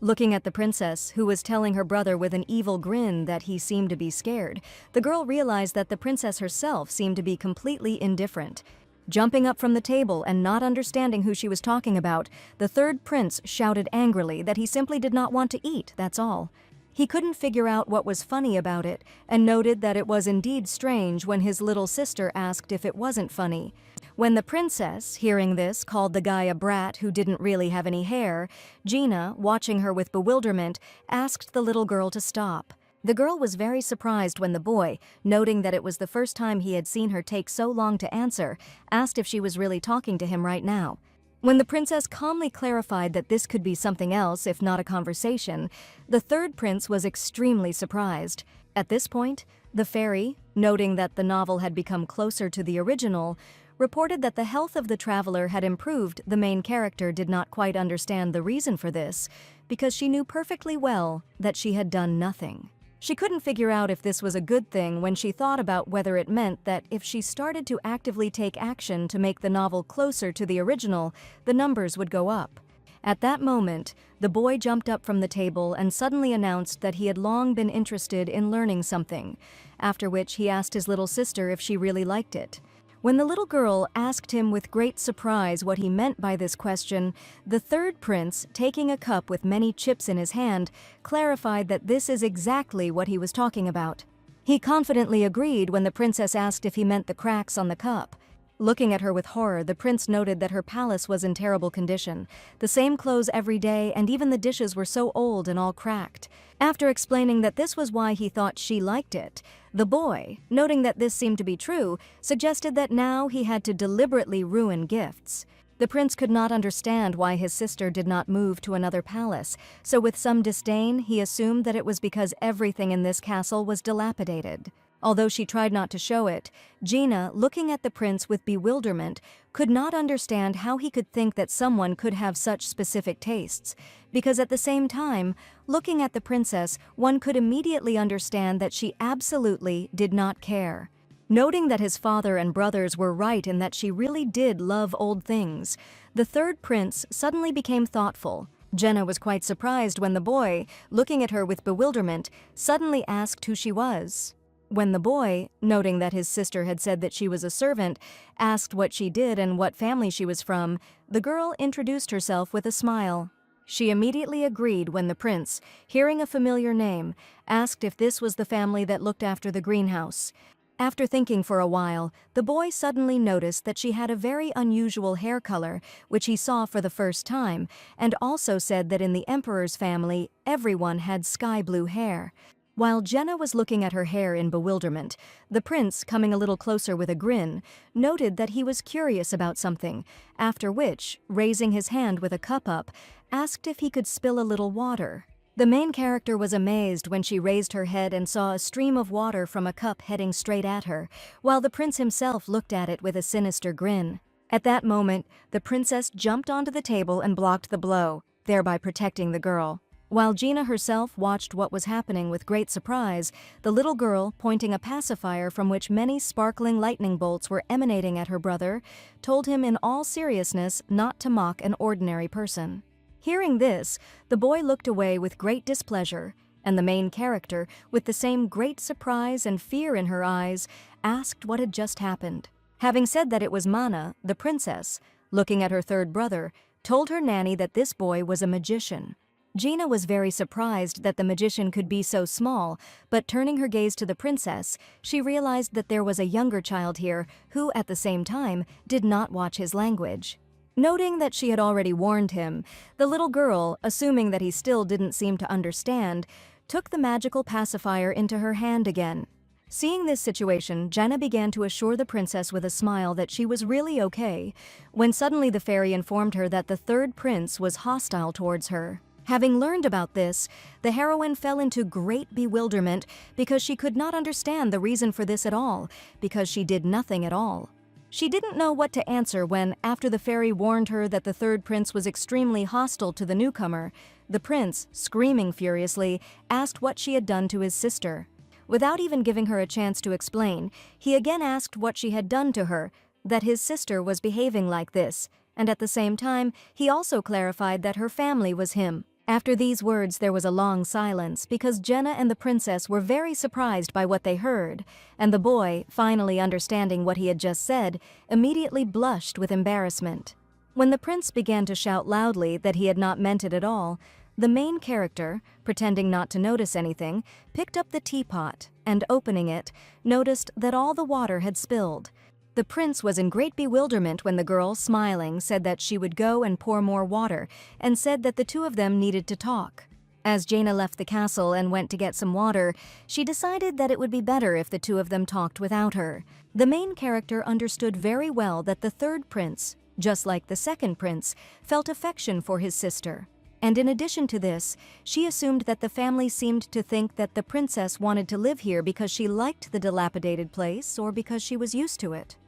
Looking at the princess, who was telling her brother with an evil grin that he seemed to be scared, the girl realized that the princess herself seemed to be completely indifferent. Jumping up from the table and not understanding who she was talking about, the third prince shouted angrily that he simply did not want to eat, that's all. He couldn't figure out what was funny about it, and noted that it was indeed strange when his little sister asked if it wasn't funny. When the princess, hearing this, called the guy a brat who didn't really have any hair, Gina, watching her with bewilderment, asked the little girl to stop. The girl was very surprised when the boy, noting that it was the first time he had seen her take so long to answer, asked if she was really talking to him right now. When the princess calmly clarified that this could be something else, if not a conversation, the third prince was extremely surprised. At this point, the fairy, noting that the novel had become closer to the original, reported that the health of the traveler had improved. The main character did not quite understand the reason for this, because she knew perfectly well that she had done nothing. She couldn't figure out if this was a good thing when she thought about whether it meant that if she started to actively take action to make the novel closer to the original, the numbers would go up. At that moment, the boy jumped up from the table and suddenly announced that he had long been interested in learning something, after which he asked his little sister if she really liked it. When the little girl asked him with great surprise what he meant by this question, the third prince, taking a cup with many chips in his hand, clarified that this is exactly what he was talking about. He confidently agreed when the princess asked if he meant the cracks on the cup. Looking at her with horror, the prince noted that her palace was in terrible condition. The same clothes every day, and even the dishes were so old and all cracked. After explaining that this was why he thought she liked it, the boy, noting that this seemed to be true, suggested that now he had to deliberately ruin gifts. The prince could not understand why his sister did not move to another palace, so with some disdain he assumed that it was because everything in this castle was dilapidated. Although she tried not to show it, Gina, looking at the prince with bewilderment, could not understand how he could think that someone could have such specific tastes, because at the same time, looking at the princess, one could immediately understand that she absolutely did not care. Noting that his father and brothers were right in that she really did love old things, the third prince suddenly became thoughtful. Jenna was quite surprised when the boy, looking at her with bewilderment, suddenly asked who she was. When the boy, noting that his sister had said that she was a servant, asked what she did and what family she was from, the girl introduced herself with a smile. She immediately agreed when the prince, hearing a familiar name, asked if this was the family that looked after the greenhouse. After thinking for a while, the boy suddenly noticed that she had a very unusual hair color, which he saw for the first time, and also said that in the emperor's family, everyone had sky blue hair. While Jenna was looking at her hair in bewilderment, the prince, coming a little closer with a grin, noted that he was curious about something, after which, raising his hand with a cup up, asked if he could spill a little water. The main character was amazed when she raised her head and saw a stream of water from a cup heading straight at her, while the prince himself looked at it with a sinister grin. At that moment, the princess jumped onto the table and blocked the blow, thereby protecting the girl. While Gina herself watched what was happening with great surprise, the little girl, pointing a pacifier from which many sparkling lightning bolts were emanating at her brother, told him in all seriousness not to mock an ordinary person. Hearing this, the boy looked away with great displeasure, and the main character, with the same great surprise and fear in her eyes, asked what had just happened. Having said that it was Mana, the princess, looking at her third brother, told her nanny that this boy was a magician. Gina was very surprised that the magician could be so small, but turning her gaze to the princess, she realized that there was a younger child here who, at the same time, did not watch his language. Noting that she had already warned him, the little girl, assuming that he still didn't seem to understand, took the magical pacifier into her hand again. Seeing this situation, Jenna began to assure the princess with a smile that she was really okay, when suddenly the fairy informed her that the third prince was hostile towards her. Having learned about this, the heroine fell into great bewilderment because she could not understand the reason for this at all, because she did nothing at all. She didn't know what to answer when, after the fairy warned her that the third prince was extremely hostile to the newcomer, the prince, screaming furiously, asked what she had done to his sister. Without even giving her a chance to explain, he again asked what she had done to her, that his sister was behaving like this, and at the same time, he also clarified that her family was him. After these words, there was a long silence because Jenna and the princess were very surprised by what they heard, and the boy, finally understanding what he had just said, immediately blushed with embarrassment. When the prince began to shout loudly that he had not meant it at all, the main character, pretending not to notice anything, picked up the teapot and, opening it, noticed that all the water had spilled. The prince was in great bewilderment when the girl, smiling, said that she would go and pour more water, and said that the two of them needed to talk. As Jaina left the castle and went to get some water, she decided that it would be better if the two of them talked without her. The main character understood very well that the third prince, just like the second prince, felt affection for his sister. And in addition to this, she assumed that the family seemed to think that the princess wanted to live here because she liked the dilapidated place or because she was used to it.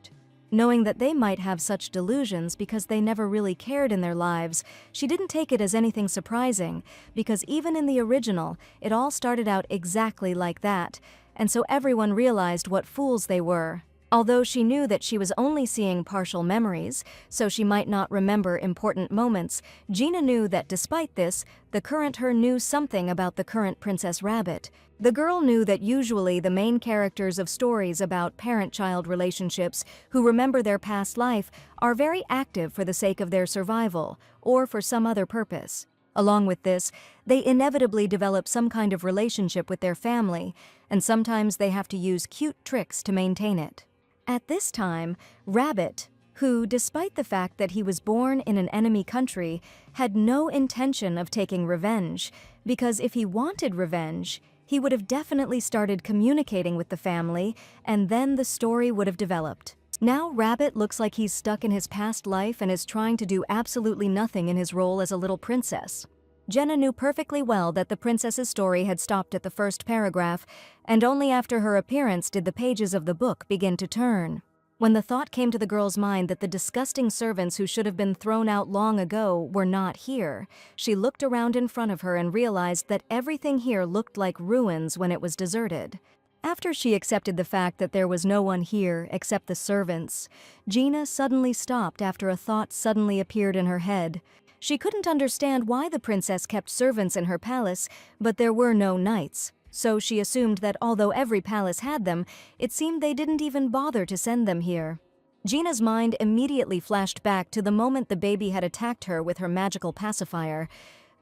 Knowing that they might have such delusions because they never really cared in their lives, she didn't take it as anything surprising, because even in the original, it all started out exactly like that, and so everyone realized what fools they were. Although she knew that she was only seeing partial memories, so she might not remember important moments, Gina knew that despite this, the current her knew something about the current Princess Rabbit. The girl knew that usually the main characters of stories about parent-child relationships who remember their past life are very active for the sake of their survival, or for some other purpose. Along with this, they inevitably develop some kind of relationship with their family, and sometimes they have to use cute tricks to maintain it. At this time, Rabbit, who, despite the fact that he was born in an enemy country, had no intention of taking revenge, because if he wanted revenge, he would have definitely started communicating with the family, and then the story would have developed. Now Rabbit looks like he's stuck in his past life and is trying to do absolutely nothing in his role as a little princess. Jenna knew perfectly well that the princess's story had stopped at the first paragraph, and only after her appearance did the pages of the book begin to turn. When the thought came to the girl's mind that the disgusting servants who should have been thrown out long ago were not here, she looked around in front of her and realized that everything here looked like ruins when it was deserted. After she accepted the fact that there was no one here except the servants, Gina suddenly stopped after a thought suddenly appeared in her head. She couldn't understand why the princess kept servants in her palace, but there were no knights. So she assumed that although every palace had them, it seemed they didn't even bother to send them here. Gina's mind immediately flashed back to the moment the baby had attacked her with her magical pacifier.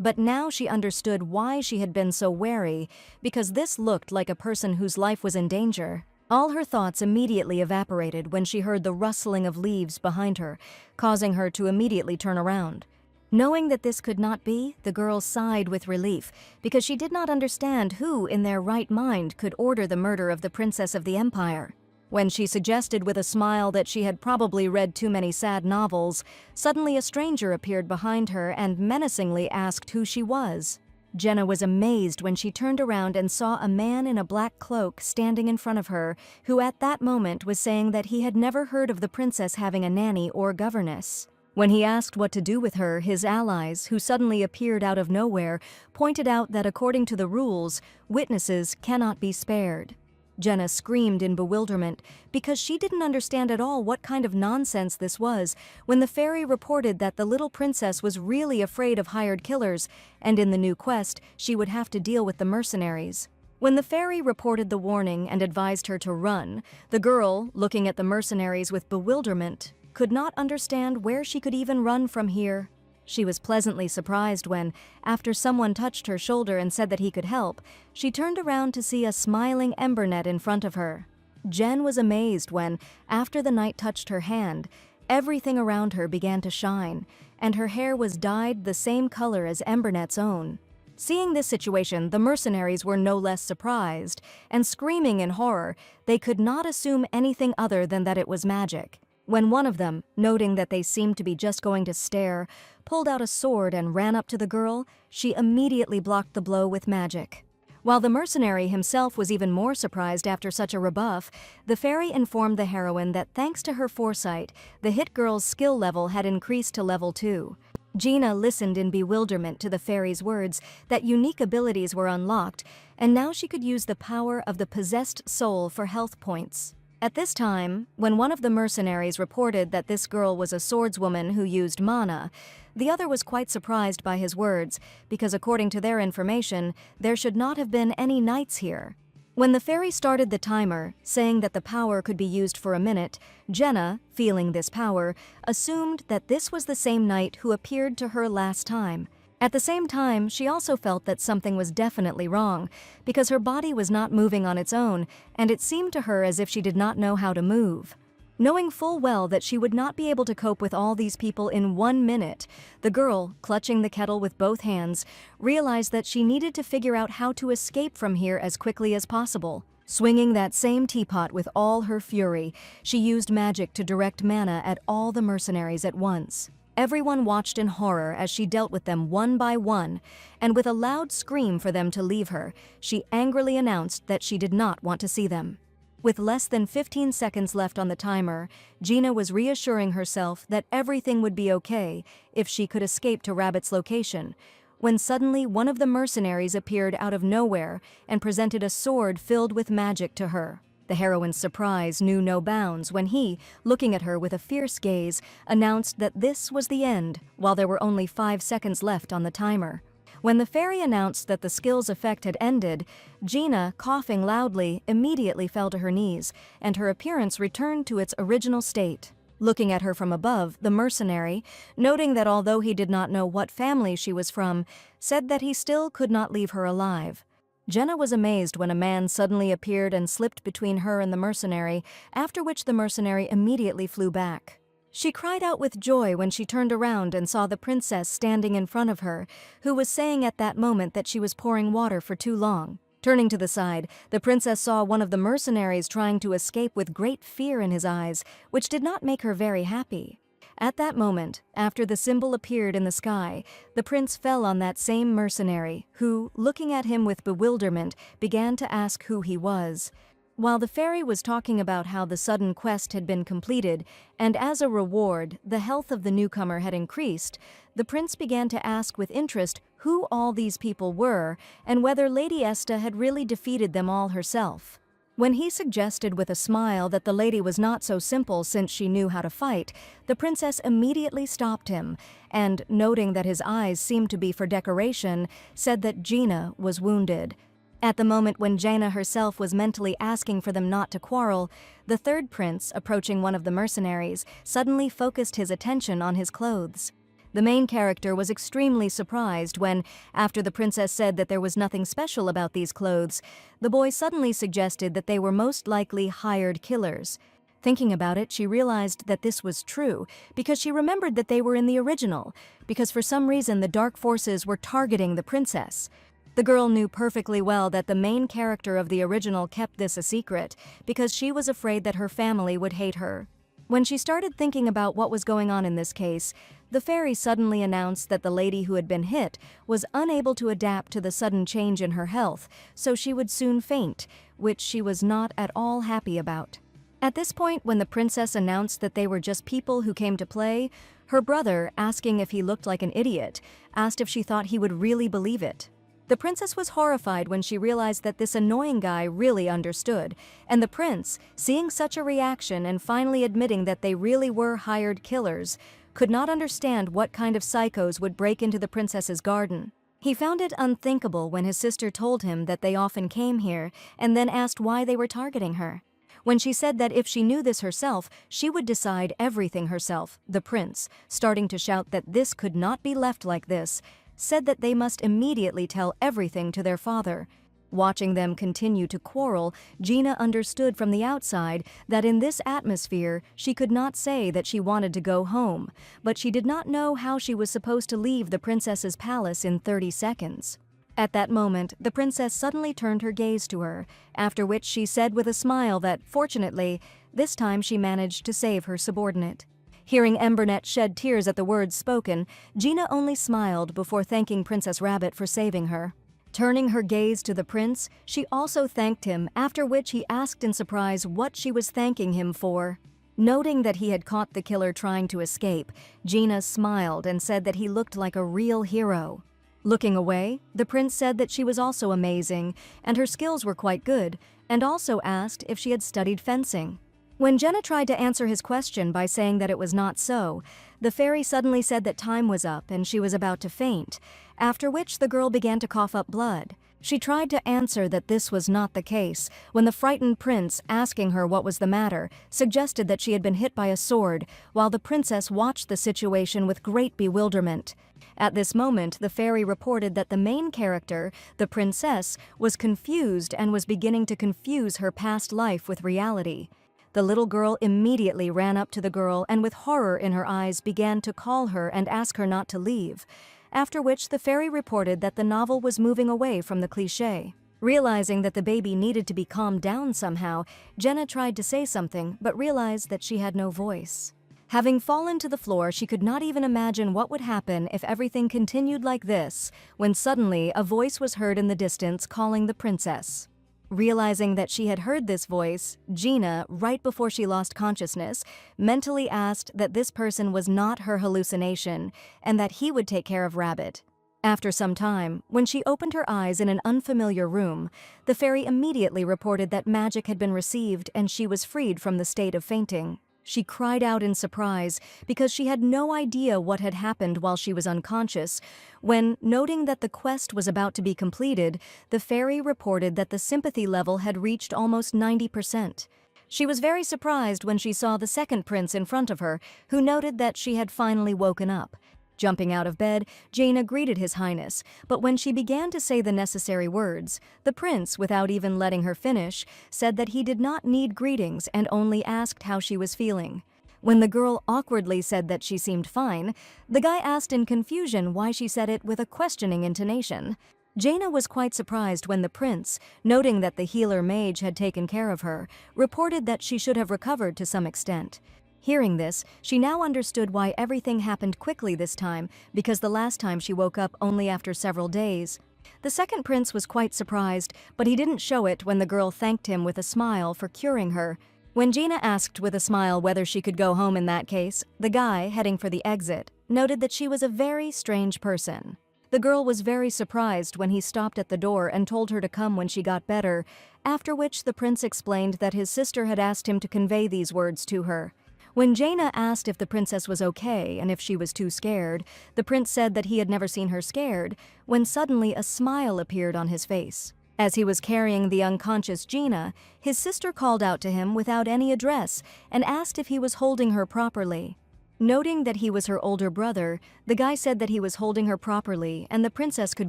But now she understood why she had been so wary, because this looked like a person whose life was in danger. All her thoughts immediately evaporated when she heard the rustling of leaves behind her, causing her to immediately turn around. Knowing that this could not be, the girl sighed with relief, because she did not understand who in their right mind could order the murder of the Princess of the Empire. When she suggested with a smile that she had probably read too many sad novels, suddenly a stranger appeared behind her and menacingly asked who she was. Jenna was amazed when she turned around and saw a man in a black cloak standing in front of her, who at that moment was saying that he had never heard of the princess having a nanny or governess. When he asked what to do with her, his allies, who suddenly appeared out of nowhere, pointed out that according to the rules, witnesses cannot be spared. Jenna screamed in bewilderment because she didn't understand at all what kind of nonsense this was when the fairy reported that the little princess was really afraid of hired killers, and in the new quest, she would have to deal with the mercenaries. When the fairy reported the warning and advised her to run, the girl, looking at the mercenaries with bewilderment, could not understand where she could even run from here. She was pleasantly surprised when, after someone touched her shoulder and said that he could help, she turned around to see a smiling embernet in front of her. Jen was amazed when, after the knight touched her hand, everything around her began to shine, and her hair was dyed the same color as Embernet's own. Seeing this situation, the mercenaries were no less surprised, and screaming in horror, they could not assume anything other than that it was magic. When one of them, noting that they seemed to be just going to stare, pulled out a sword and ran up to the girl, she immediately blocked the blow with magic. While the mercenary himself was even more surprised after such a rebuff, the fairy informed the heroine that thanks to her foresight, the hit girl's skill level had increased to level 2. Gina listened in bewilderment to the fairy's words that unique abilities were unlocked, and now she could use the power of the possessed soul for health points. At this time, when one of the mercenaries reported that this girl was a swordswoman who used mana, the other was quite surprised by his words, because according to their information, there should not have been any knights here. When the fairy started the timer, saying that the power could be used for a minute, Jenna, feeling this power, assumed that this was the same knight who appeared to her last time. At the same time, she also felt that something was definitely wrong, because her body was not moving on its own, and it seemed to her as if she did not know how to move. Knowing full well that she would not be able to cope with all these people in 1 minute, the girl, clutching the kettle with both hands, realized that she needed to figure out how to escape from here as quickly as possible. Swinging that same teapot with all her fury, she used magic to direct mana at all the mercenaries at once. Everyone watched in horror as she dealt with them one by one, and with a loud scream for them to leave her, she angrily announced that she did not want to see them. With less than 15 seconds left on the timer, Gina was reassuring herself that everything would be okay if she could escape to Rabbit's location, when suddenly one of the mercenaries appeared out of nowhere and presented a sword filled with magic to her. The heroine's surprise knew no bounds when he, looking at her with a fierce gaze, announced that this was the end, while there were only 5 seconds left on the timer. When the fairy announced that the skill's effect had ended, Gina, coughing loudly, immediately fell to her knees, and her appearance returned to its original state. Looking at her from above, the mercenary, noting that although he did not know what family she was from, said that he still could not leave her alive. Jenna was amazed when a man suddenly appeared and slipped between her and the mercenary, after which the mercenary immediately flew back. She cried out with joy when she turned around and saw the princess standing in front of her, who was saying at that moment that she was pouring water for too long. Turning to the side, the princess saw one of the mercenaries trying to escape with great fear in his eyes, which did not make her very happy. At that moment, after the symbol appeared in the sky, the prince fell on that same mercenary, who, looking at him with bewilderment, began to ask who he was. While the fairy was talking about how the sudden quest had been completed, and as a reward, the health of the newcomer had increased, the prince began to ask with interest who all these people were, and whether Lady Esta had really defeated them all herself. When he suggested with a smile that the lady was not so simple since she knew how to fight, the princess immediately stopped him, and, noting that his eyes seemed to be for decoration, said that Gina was wounded. At the moment when Jaina herself was mentally asking for them not to quarrel, the third prince, approaching one of the mercenaries, suddenly focused his attention on his clothes. The main character was extremely surprised when, after the princess said that there was nothing special about these clothes, the boy suddenly suggested that they were most likely hired killers. Thinking about it, she realized that this was true, because she remembered that they were in the original, because for some reason the dark forces were targeting the princess. The girl knew perfectly well that the main character of the original kept this a secret, because she was afraid that her family would hate her. When she started thinking about what was going on in this case, the fairy suddenly announced that the lady who had been hit was unable to adapt to the sudden change in her health, so she would soon faint, which she was not at all happy about. At this point, when the princess announced that they were just people who came to play, her brother, asking if he looked like an idiot, asked if she thought he would really believe it. The princess was horrified when she realized that this annoying guy really understood, and the prince, seeing such a reaction and finally admitting that they really were hired killers, could not understand what kind of psychos would break into the princess's garden. He found it unthinkable when his sister told him that they often came here and then asked why they were targeting her. When she said that if she knew this herself, she would decide everything herself, the prince, starting to shout that this could not be left like this, said that they must immediately tell everything to their father. Watching them continue to quarrel, Gina understood from the outside that in this atmosphere she could not say that she wanted to go home, but she did not know how she was supposed to leave the princess's palace in 30 seconds. At that moment, the princess suddenly turned her gaze to her, after which she said with a smile that, fortunately, this time she managed to save her subordinate. Hearing Embernet shed tears at the words spoken, Gina only smiled before thanking Princess Rabbit for saving her. Turning her gaze to the prince, she also thanked him, after which he asked in surprise what she was thanking him for. Noting that he had caught the killer trying to escape, Gina smiled and said that he looked like a real hero. Looking away, the prince said that she was also amazing, and her skills were quite good, and also asked if she had studied fencing. When Jenna tried to answer his question by saying that it was not so, the fairy suddenly said that time was up and she was about to faint, after which the girl began to cough up blood. She tried to answer that this was not the case, when the frightened prince, asking her what was the matter, suggested that she had been hit by a sword, while the princess watched the situation with great bewilderment. At this moment, the fairy reported that the main character, the princess, was confused and was beginning to confuse her past life with reality. The little girl immediately ran up to the girl and with horror in her eyes began to call her and ask her not to leave, after which the fairy reported that the novel was moving away from the cliché. Realizing that the baby needed to be calmed down somehow, Jenna tried to say something but realized that she had no voice. Having fallen to the floor, she could not even imagine what would happen if everything continued like this, when suddenly a voice was heard in the distance calling the princess. Realizing that she had heard this voice, Gina, right before she lost consciousness, mentally asked that this person was not her hallucination and that he would take care of Rabbit. After some time, when she opened her eyes in an unfamiliar room, the fairy immediately reported that magic had been received and she was freed from the state of fainting. She cried out in surprise because she had no idea what had happened while she was unconscious, when, noting that the quest was about to be completed, the fairy reported that the sympathy level had reached almost 90%. She was very surprised when she saw the second prince in front of her, who noted that she had finally woken up. Jumping out of bed, Jaina greeted His Highness, but when she began to say the necessary words, the prince, without even letting her finish, said that he did not need greetings and only asked how she was feeling. When the girl awkwardly said that she seemed fine, the guy asked in confusion why she said it with a questioning intonation. Jaina was quite surprised when the prince, noting that the healer mage had taken care of her, reported that she should have recovered to some extent. Hearing this, she now understood why everything happened quickly this time, because the last time she woke up only after several days. The second prince was quite surprised, but he didn't show it when the girl thanked him with a smile for curing her. When Gina asked with a smile whether she could go home in that case, the guy, heading for the exit, noted that she was a very strange person. The girl was very surprised when he stopped at the door and told her to come when she got better, after which the prince explained that his sister had asked him to convey these words to her. When Jaina asked if the princess was okay and if she was too scared, the prince said that he had never seen her scared, when suddenly a smile appeared on his face. As he was carrying the unconscious Gina, his sister called out to him without any address and asked if he was holding her properly. Noting that he was her older brother, the guy said that he was holding her properly and the princess could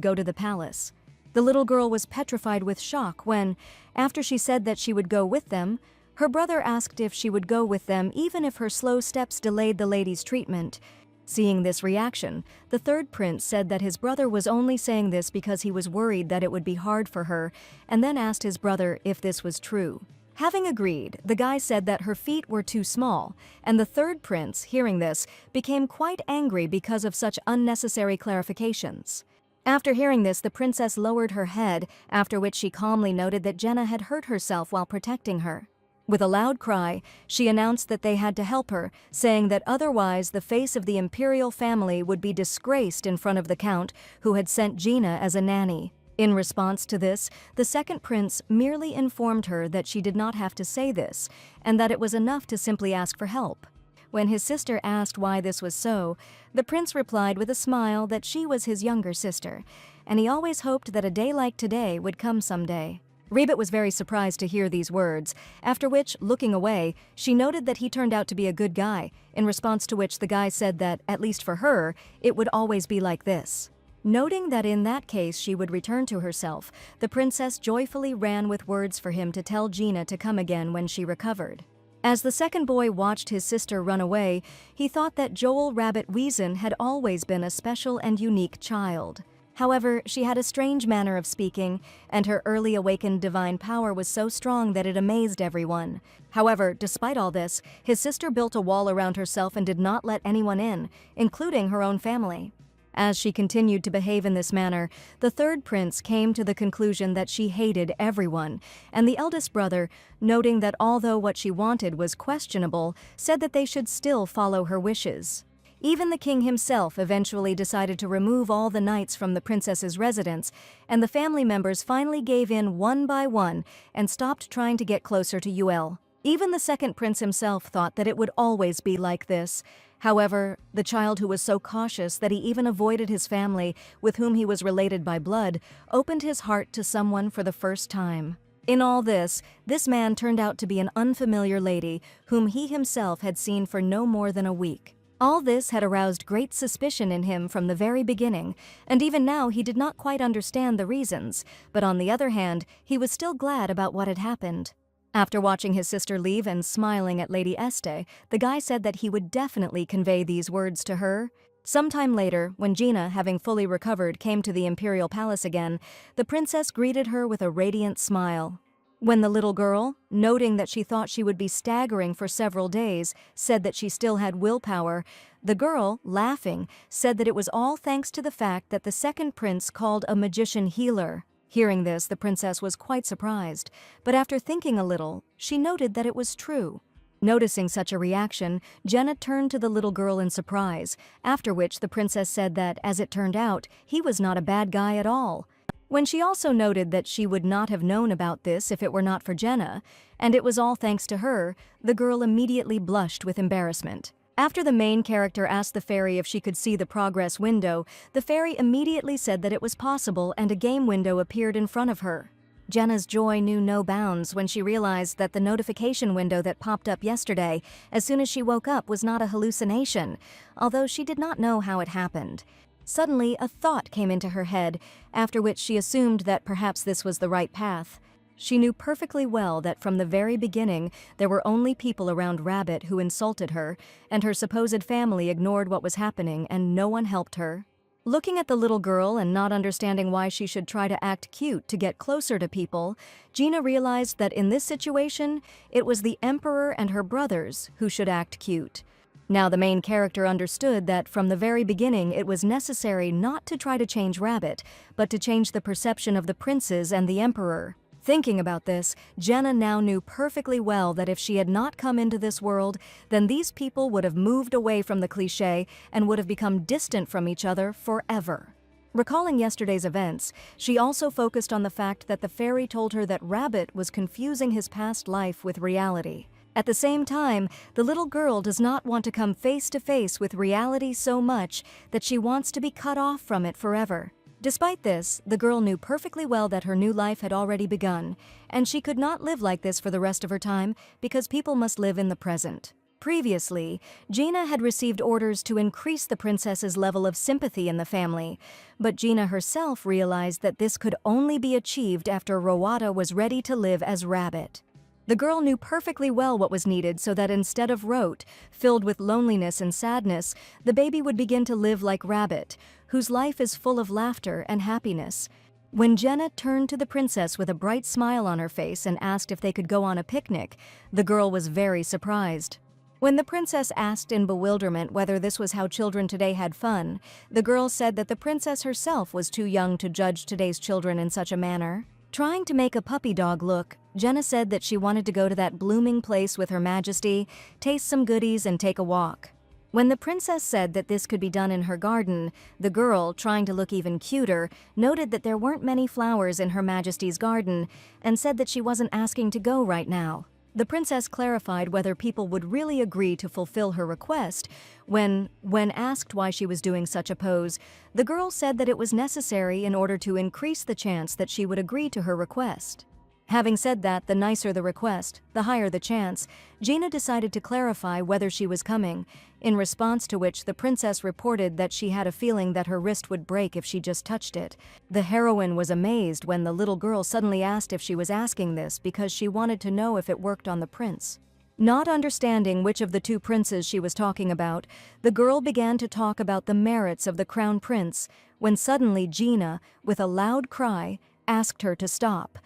go to the palace. The little girl was petrified with shock when, after she said that she would go with them, her brother asked if she would go with them even if her slow steps delayed the lady's treatment. Seeing this reaction, the third prince said that his brother was only saying this because he was worried that it would be hard for her, and then asked his brother if this was true. Having agreed, the guy said that her feet were too small, and the third prince, hearing this, became quite angry because of such unnecessary clarifications. After hearing this, the princess lowered her head, after which she calmly noted that Jenna had hurt herself while protecting her. With a loud cry, she announced that they had to help her, saying that otherwise the face of the imperial family would be disgraced in front of the count, who had sent Gina as a nanny. In response to this, the second prince merely informed her that she did not have to say this, and that it was enough to simply ask for help. When his sister asked why this was so, the prince replied with a smile that she was his younger sister, and he always hoped that a day like today would come someday. Rebit was very surprised to hear these words, after which, looking away, she noted that he turned out to be a good guy, in response to which the guy said that, at least for her, it would always be like this. Noting that in that case she would return to herself, the princess joyfully ran with words for him to tell Gina to come again when she recovered. As the second boy watched his sister run away, he thought that Joel Rabbit Weason had always been a special and unique child. However, she had a strange manner of speaking, and her early awakened divine power was so strong that it amazed everyone. However, despite all this, his sister built a wall around herself and did not let anyone in, including her own family. As she continued to behave in this manner, the third prince came to the conclusion that she hated everyone, and the eldest brother, noting that although what she wanted was questionable, said that they should still follow her wishes. Even the king himself eventually decided to remove all the knights from the princess's residence, and the family members finally gave in one by one and stopped trying to get closer to Yuel. Even the second prince himself thought that it would always be like this. However, the child who was so cautious that he even avoided his family, with whom he was related by blood, opened his heart to someone for the first time. In all this man turned out to be an unfamiliar lady whom he himself had seen for no more than a week. All this had aroused great suspicion in him from the very beginning, and even now he did not quite understand the reasons, but on the other hand, he was still glad about what had happened. After watching his sister leave and smiling at Lady Este, the guy said that he would definitely convey these words to her. Sometime later, when Gina, having fully recovered, came to the imperial palace again, the princess greeted her with a radiant smile. When the little girl, noting that she thought she would be staggering for several days, said that she still had willpower, the girl, laughing, said that it was all thanks to the fact that the second prince called a magician healer. Hearing this, the princess was quite surprised, but after thinking a little, she noted that it was true. Noticing such a reaction, Jenna turned to the little girl in surprise, after which the princess said that, as it turned out, he was not a bad guy at all. When she also noted that she would not have known about this if it were not for Jenna, and it was all thanks to her, the girl immediately blushed with embarrassment. After the main character asked the fairy if she could see the progress window, the fairy immediately said that it was possible and a game window appeared in front of her. Jenna's joy knew no bounds when she realized that the notification window that popped up yesterday as soon as she woke up was not a hallucination, although she did not know how it happened. Suddenly, a thought came into her head, after which she assumed that perhaps this was the right path. She knew perfectly well that from the very beginning there were only people around Rabbit who insulted her, and her supposed family ignored what was happening and no one helped her. Looking at the little girl and not understanding why she should try to act cute to get closer to people, Gina realized that in this situation, it was the Emperor and her brothers who should act cute. Now the main character understood that from the very beginning it was necessary not to try to change Rabbit, but to change the perception of the princes and the Emperor. Thinking about this, Jenna now knew perfectly well that if she had not come into this world, then these people would have moved away from the cliché and would have become distant from each other forever. Recalling yesterday's events, she also focused on the fact that the fairy told her that Rabbit was confusing his past life with reality. At the same time, the little girl does not want to come face to face with reality so much that she wants to be cut off from it forever. Despite this, the girl knew perfectly well that her new life had already begun, and she could not live like this for the rest of her time because people must live in the present. Previously, Gina had received orders to increase the princess's level of sympathy in the family, but Gina herself realized that this could only be achieved after Rowata was ready to live as Rabbit. The girl knew perfectly well what was needed so that instead of Rote, filled with loneliness and sadness, the baby would begin to live like Rabbit, whose life is full of laughter and happiness. When Jenna turned to the princess with a bright smile on her face and asked if they could go on a picnic, the girl was very surprised. When the princess asked in bewilderment whether this was how children today had fun, the girl said that the princess herself was too young to judge today's children in such a manner. Trying to make a puppy dog look, Jenna said that she wanted to go to that blooming place with Her Majesty, taste some goodies, and take a walk. When the princess said that this could be done in her garden, the girl, trying to look even cuter, noted that there weren't many flowers in Her Majesty's garden and said that she wasn't asking to go right now. The princess clarified whether people would really agree to fulfill her request. When asked why she was doing such a pose, the girl said that it was necessary in order to increase the chance that she would agree to her request. Having said that, the nicer the request, the higher the chance, Gina decided to clarify whether she was coming, in response to which the princess reported that she had a feeling that her wrist would break if she just touched it. The heroine was amazed when the little girl suddenly asked if she was asking this because she wanted to know if it worked on the prince. Not understanding which of the two princes she was talking about, the girl began to talk about the merits of the crown prince, when suddenly Gina, with a loud cry, asked her to stop.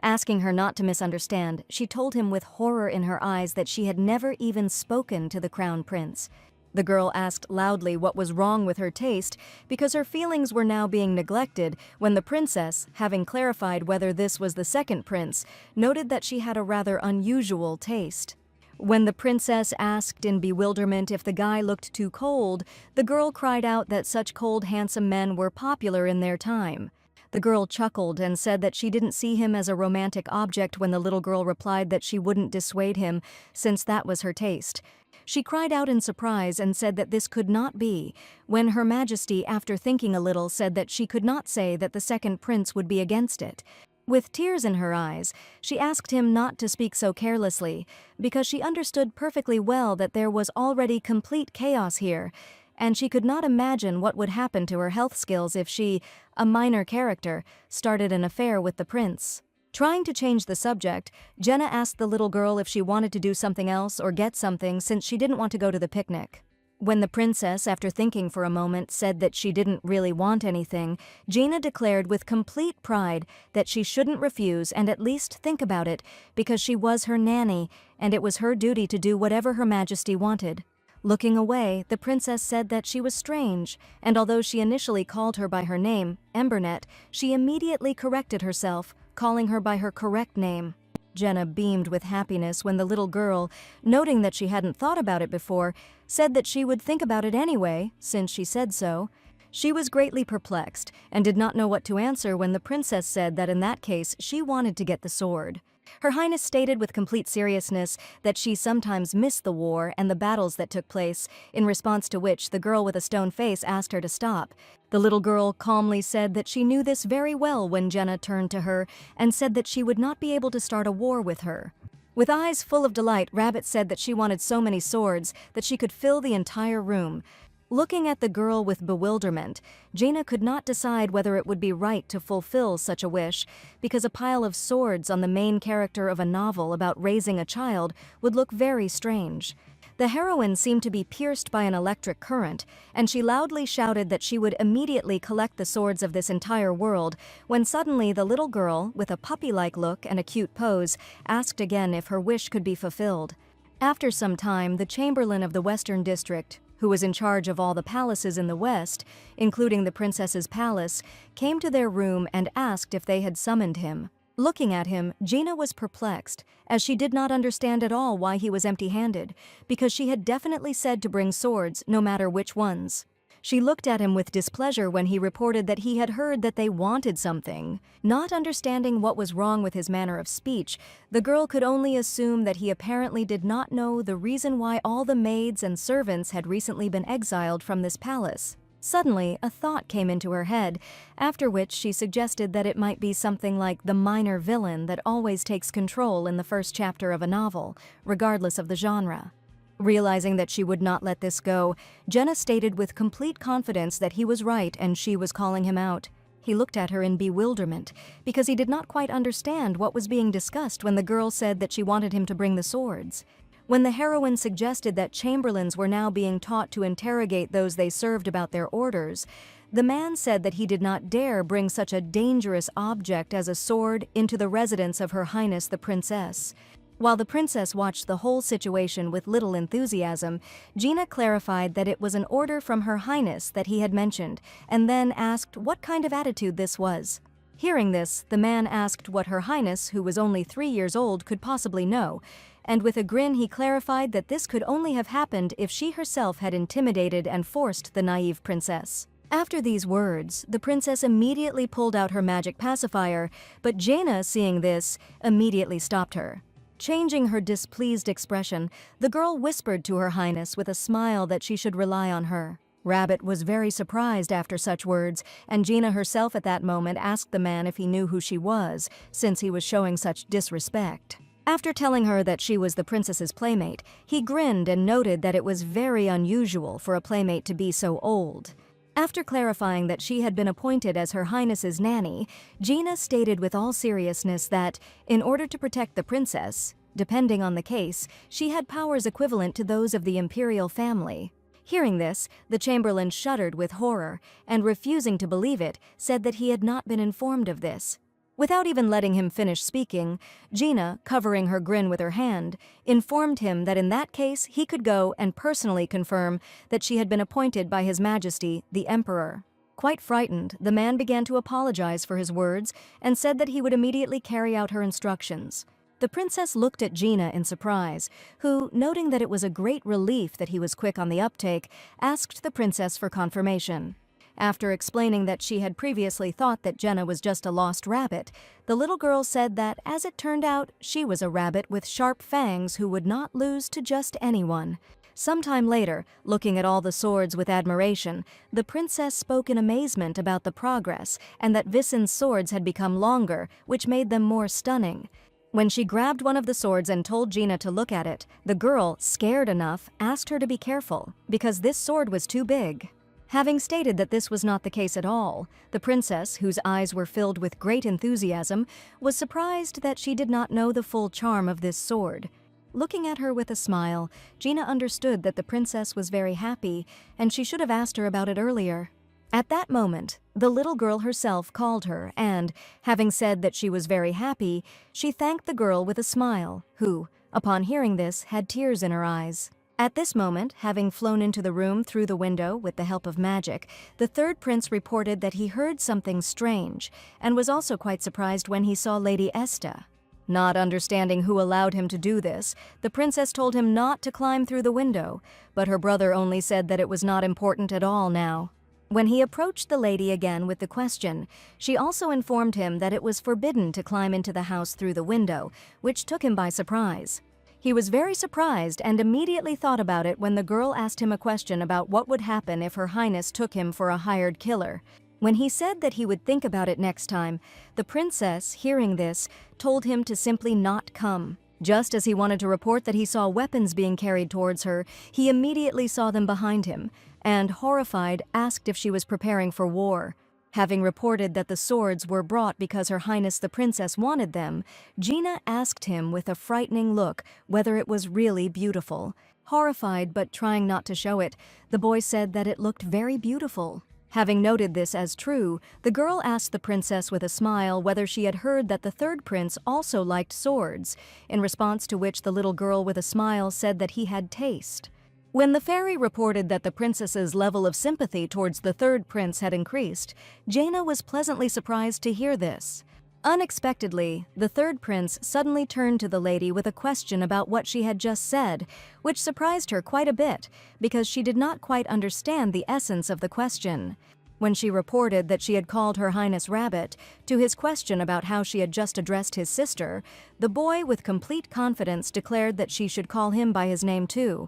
Asking her not to misunderstand, she told him with horror in her eyes that she had never even spoken to the crown prince. The girl asked loudly what was wrong with her taste because her feelings were now being neglected when the princess, having clarified whether this was the second prince, noted that she had a rather unusual taste. When the princess asked in bewilderment if the guy looked too cold, the girl cried out that such cold, handsome men were popular in their time. The girl chuckled and said that she didn't see him as a romantic object when the little girl replied that she wouldn't dissuade him since that was her taste. She cried out in surprise and said that this could not be, when Her Majesty, after thinking a little, said that she could not say that the second prince would be against it. With tears in her eyes, she asked him not to speak so carelessly, because she understood perfectly well that there was already complete chaos here, and she could not imagine what would happen to her health skills if she, a minor character, started an affair with the prince. Trying to change the subject, Jenna asked the little girl if she wanted to do something else or get something since she didn't want to go to the picnic. When the princess, after thinking for a moment, said that she didn't really want anything, Gina declared with complete pride that she shouldn't refuse and at least think about it because she was her nanny and it was her duty to do whatever Her Majesty wanted. Looking away, the princess said that she was strange, and although she initially called her by her name, Embernet, she immediately corrected herself, calling her by her correct name. Jenna beamed with happiness when the little girl, noting that she hadn't thought about it before, said that she would think about it anyway, since she said so. She was greatly perplexed, and did not know what to answer when the princess said that in that case she wanted to get the sword. Her Highness stated with complete seriousness that she sometimes missed the war and the battles that took place, in response to which the girl with a stone face asked her to stop. The little girl calmly said that she knew this very well when Jenna turned to her and said that she would not be able to start a war with her. With eyes full of delight, Rabbit said that she wanted so many swords that she could fill the entire room. Looking at the girl with bewilderment, Gina could not decide whether it would be right to fulfill such a wish, because a pile of swords on the main character of a novel about raising a child would look very strange. The heroine seemed to be pierced by an electric current, and she loudly shouted that she would immediately collect the swords of this entire world, when suddenly the little girl, with a puppy-like look and a cute pose, asked again if her wish could be fulfilled. After some time, the chamberlain of the Western District, who was in charge of all the palaces in the West, including the princess's palace, came to their room and asked if they had summoned him. Looking at him, Gina was perplexed, as she did not understand at all why he was empty-handed, because she had definitely said to bring swords, no matter which ones. She looked at him with displeasure when he reported that he had heard that they wanted something. Not understanding what was wrong with his manner of speech, the girl could only assume that he apparently did not know the reason why all the maids and servants had recently been exiled from this palace. Suddenly, a thought came into her head, after which she suggested that it might be something like the minor villain that always takes control in the first chapter of a novel, regardless of the genre. Realizing that she would not let this go, Jenna stated with complete confidence that he was right and she was calling him out. He looked at her in bewilderment, because he did not quite understand what was being discussed when the girl said that she wanted him to bring the swords. When the heroine suggested that chamberlains were now being taught to interrogate those they served about their orders, the man said that he did not dare bring such a dangerous object as a sword into the residence of Her Highness the Princess. While the princess watched the whole situation with little enthusiasm, Gina clarified that it was an order from Her Highness that he had mentioned, and then asked what kind of attitude this was. Hearing this, the man asked what Her Highness, who was only 3 years old, could possibly know, and with a grin he clarified that this could only have happened if she herself had intimidated and forced the naive princess. After these words, the princess immediately pulled out her magic pacifier, but Jaina, seeing this, immediately stopped her. Changing her displeased expression, the girl whispered to Her Highness with a smile that she should rely on her. Rabbit was very surprised after such words, and Gina herself at that moment asked the man if he knew who she was, since he was showing such disrespect. After telling her that she was the princess's playmate, he grinned and noted that it was very unusual for a playmate to be so old. After clarifying that she had been appointed as Her Highness's nanny, Gina stated with all seriousness that, in order to protect the princess, depending on the case, she had powers equivalent to those of the imperial family. Hearing this, the chamberlain shuddered with horror, and refusing to believe it, said that he had not been informed of this. Without even letting him finish speaking, Gina, covering her grin with her hand, informed him that in that case he could go and personally confirm that she had been appointed by His Majesty, the Emperor. Quite frightened, the man began to apologize for his words and said that he would immediately carry out her instructions. The princess looked at Gina in surprise, who, noting that it was a great relief that he was quick on the uptake, asked the princess for confirmation. After explaining that she had previously thought that Jenna was just a lost rabbit, the little girl said that, as it turned out, she was a rabbit with sharp fangs who would not lose to just anyone. Sometime later, looking at all the swords with admiration, the princess spoke in amazement about the progress and that Visen's swords had become longer, which made them more stunning. When she grabbed one of the swords and told Gina to look at it, the girl, scared enough, asked her to be careful, because this sword was too big. Having stated that this was not the case at all, the princess, whose eyes were filled with great enthusiasm, was surprised that she did not know the full charm of this sword. Looking at her with a smile, Gina understood that the princess was very happy, and she should have asked her about it earlier. At that moment, the little girl herself called her and, having said that she was very happy, she thanked the girl with a smile, who, upon hearing this, had tears in her eyes. At this moment, having flown into the room through the window with the help of magic, the third prince reported that he heard something strange, and was also quite surprised when he saw Lady Esta. Not understanding who allowed him to do this, the princess told him not to climb through the window, but her brother only said that it was not important at all now. When he approached the lady again with the question, she also informed him that it was forbidden to climb into the house through the window, which took him by surprise. He was very surprised and immediately thought about it when the girl asked him a question about what would happen if Her Highness took him for a hired killer. When he said that he would think about it next time, the princess, hearing this, told him to simply not come. Just as he wanted to report that he saw weapons being carried towards her, he immediately saw them behind him, and, horrified, asked if she was preparing for war. Having reported that the swords were brought because Her Highness the Princess wanted them, Gina asked him with a frightening look whether it was really beautiful. Horrified but trying not to show it, the boy said that it looked very beautiful. Having noted this as true, the girl asked the princess with a smile whether she had heard that the third prince also liked swords, in response to which the little girl with a smile said that he had taste. When the fairy reported that the princess's level of sympathy towards the third prince had increased, Jaina was pleasantly surprised to hear this. Unexpectedly, the third prince suddenly turned to the lady with a question about what she had just said, which surprised her quite a bit, because she did not quite understand the essence of the question. When she reported that she had called Her Highness Rabbit, to his question about how she had just addressed his sister, the boy with complete confidence declared that she should call him by his name too.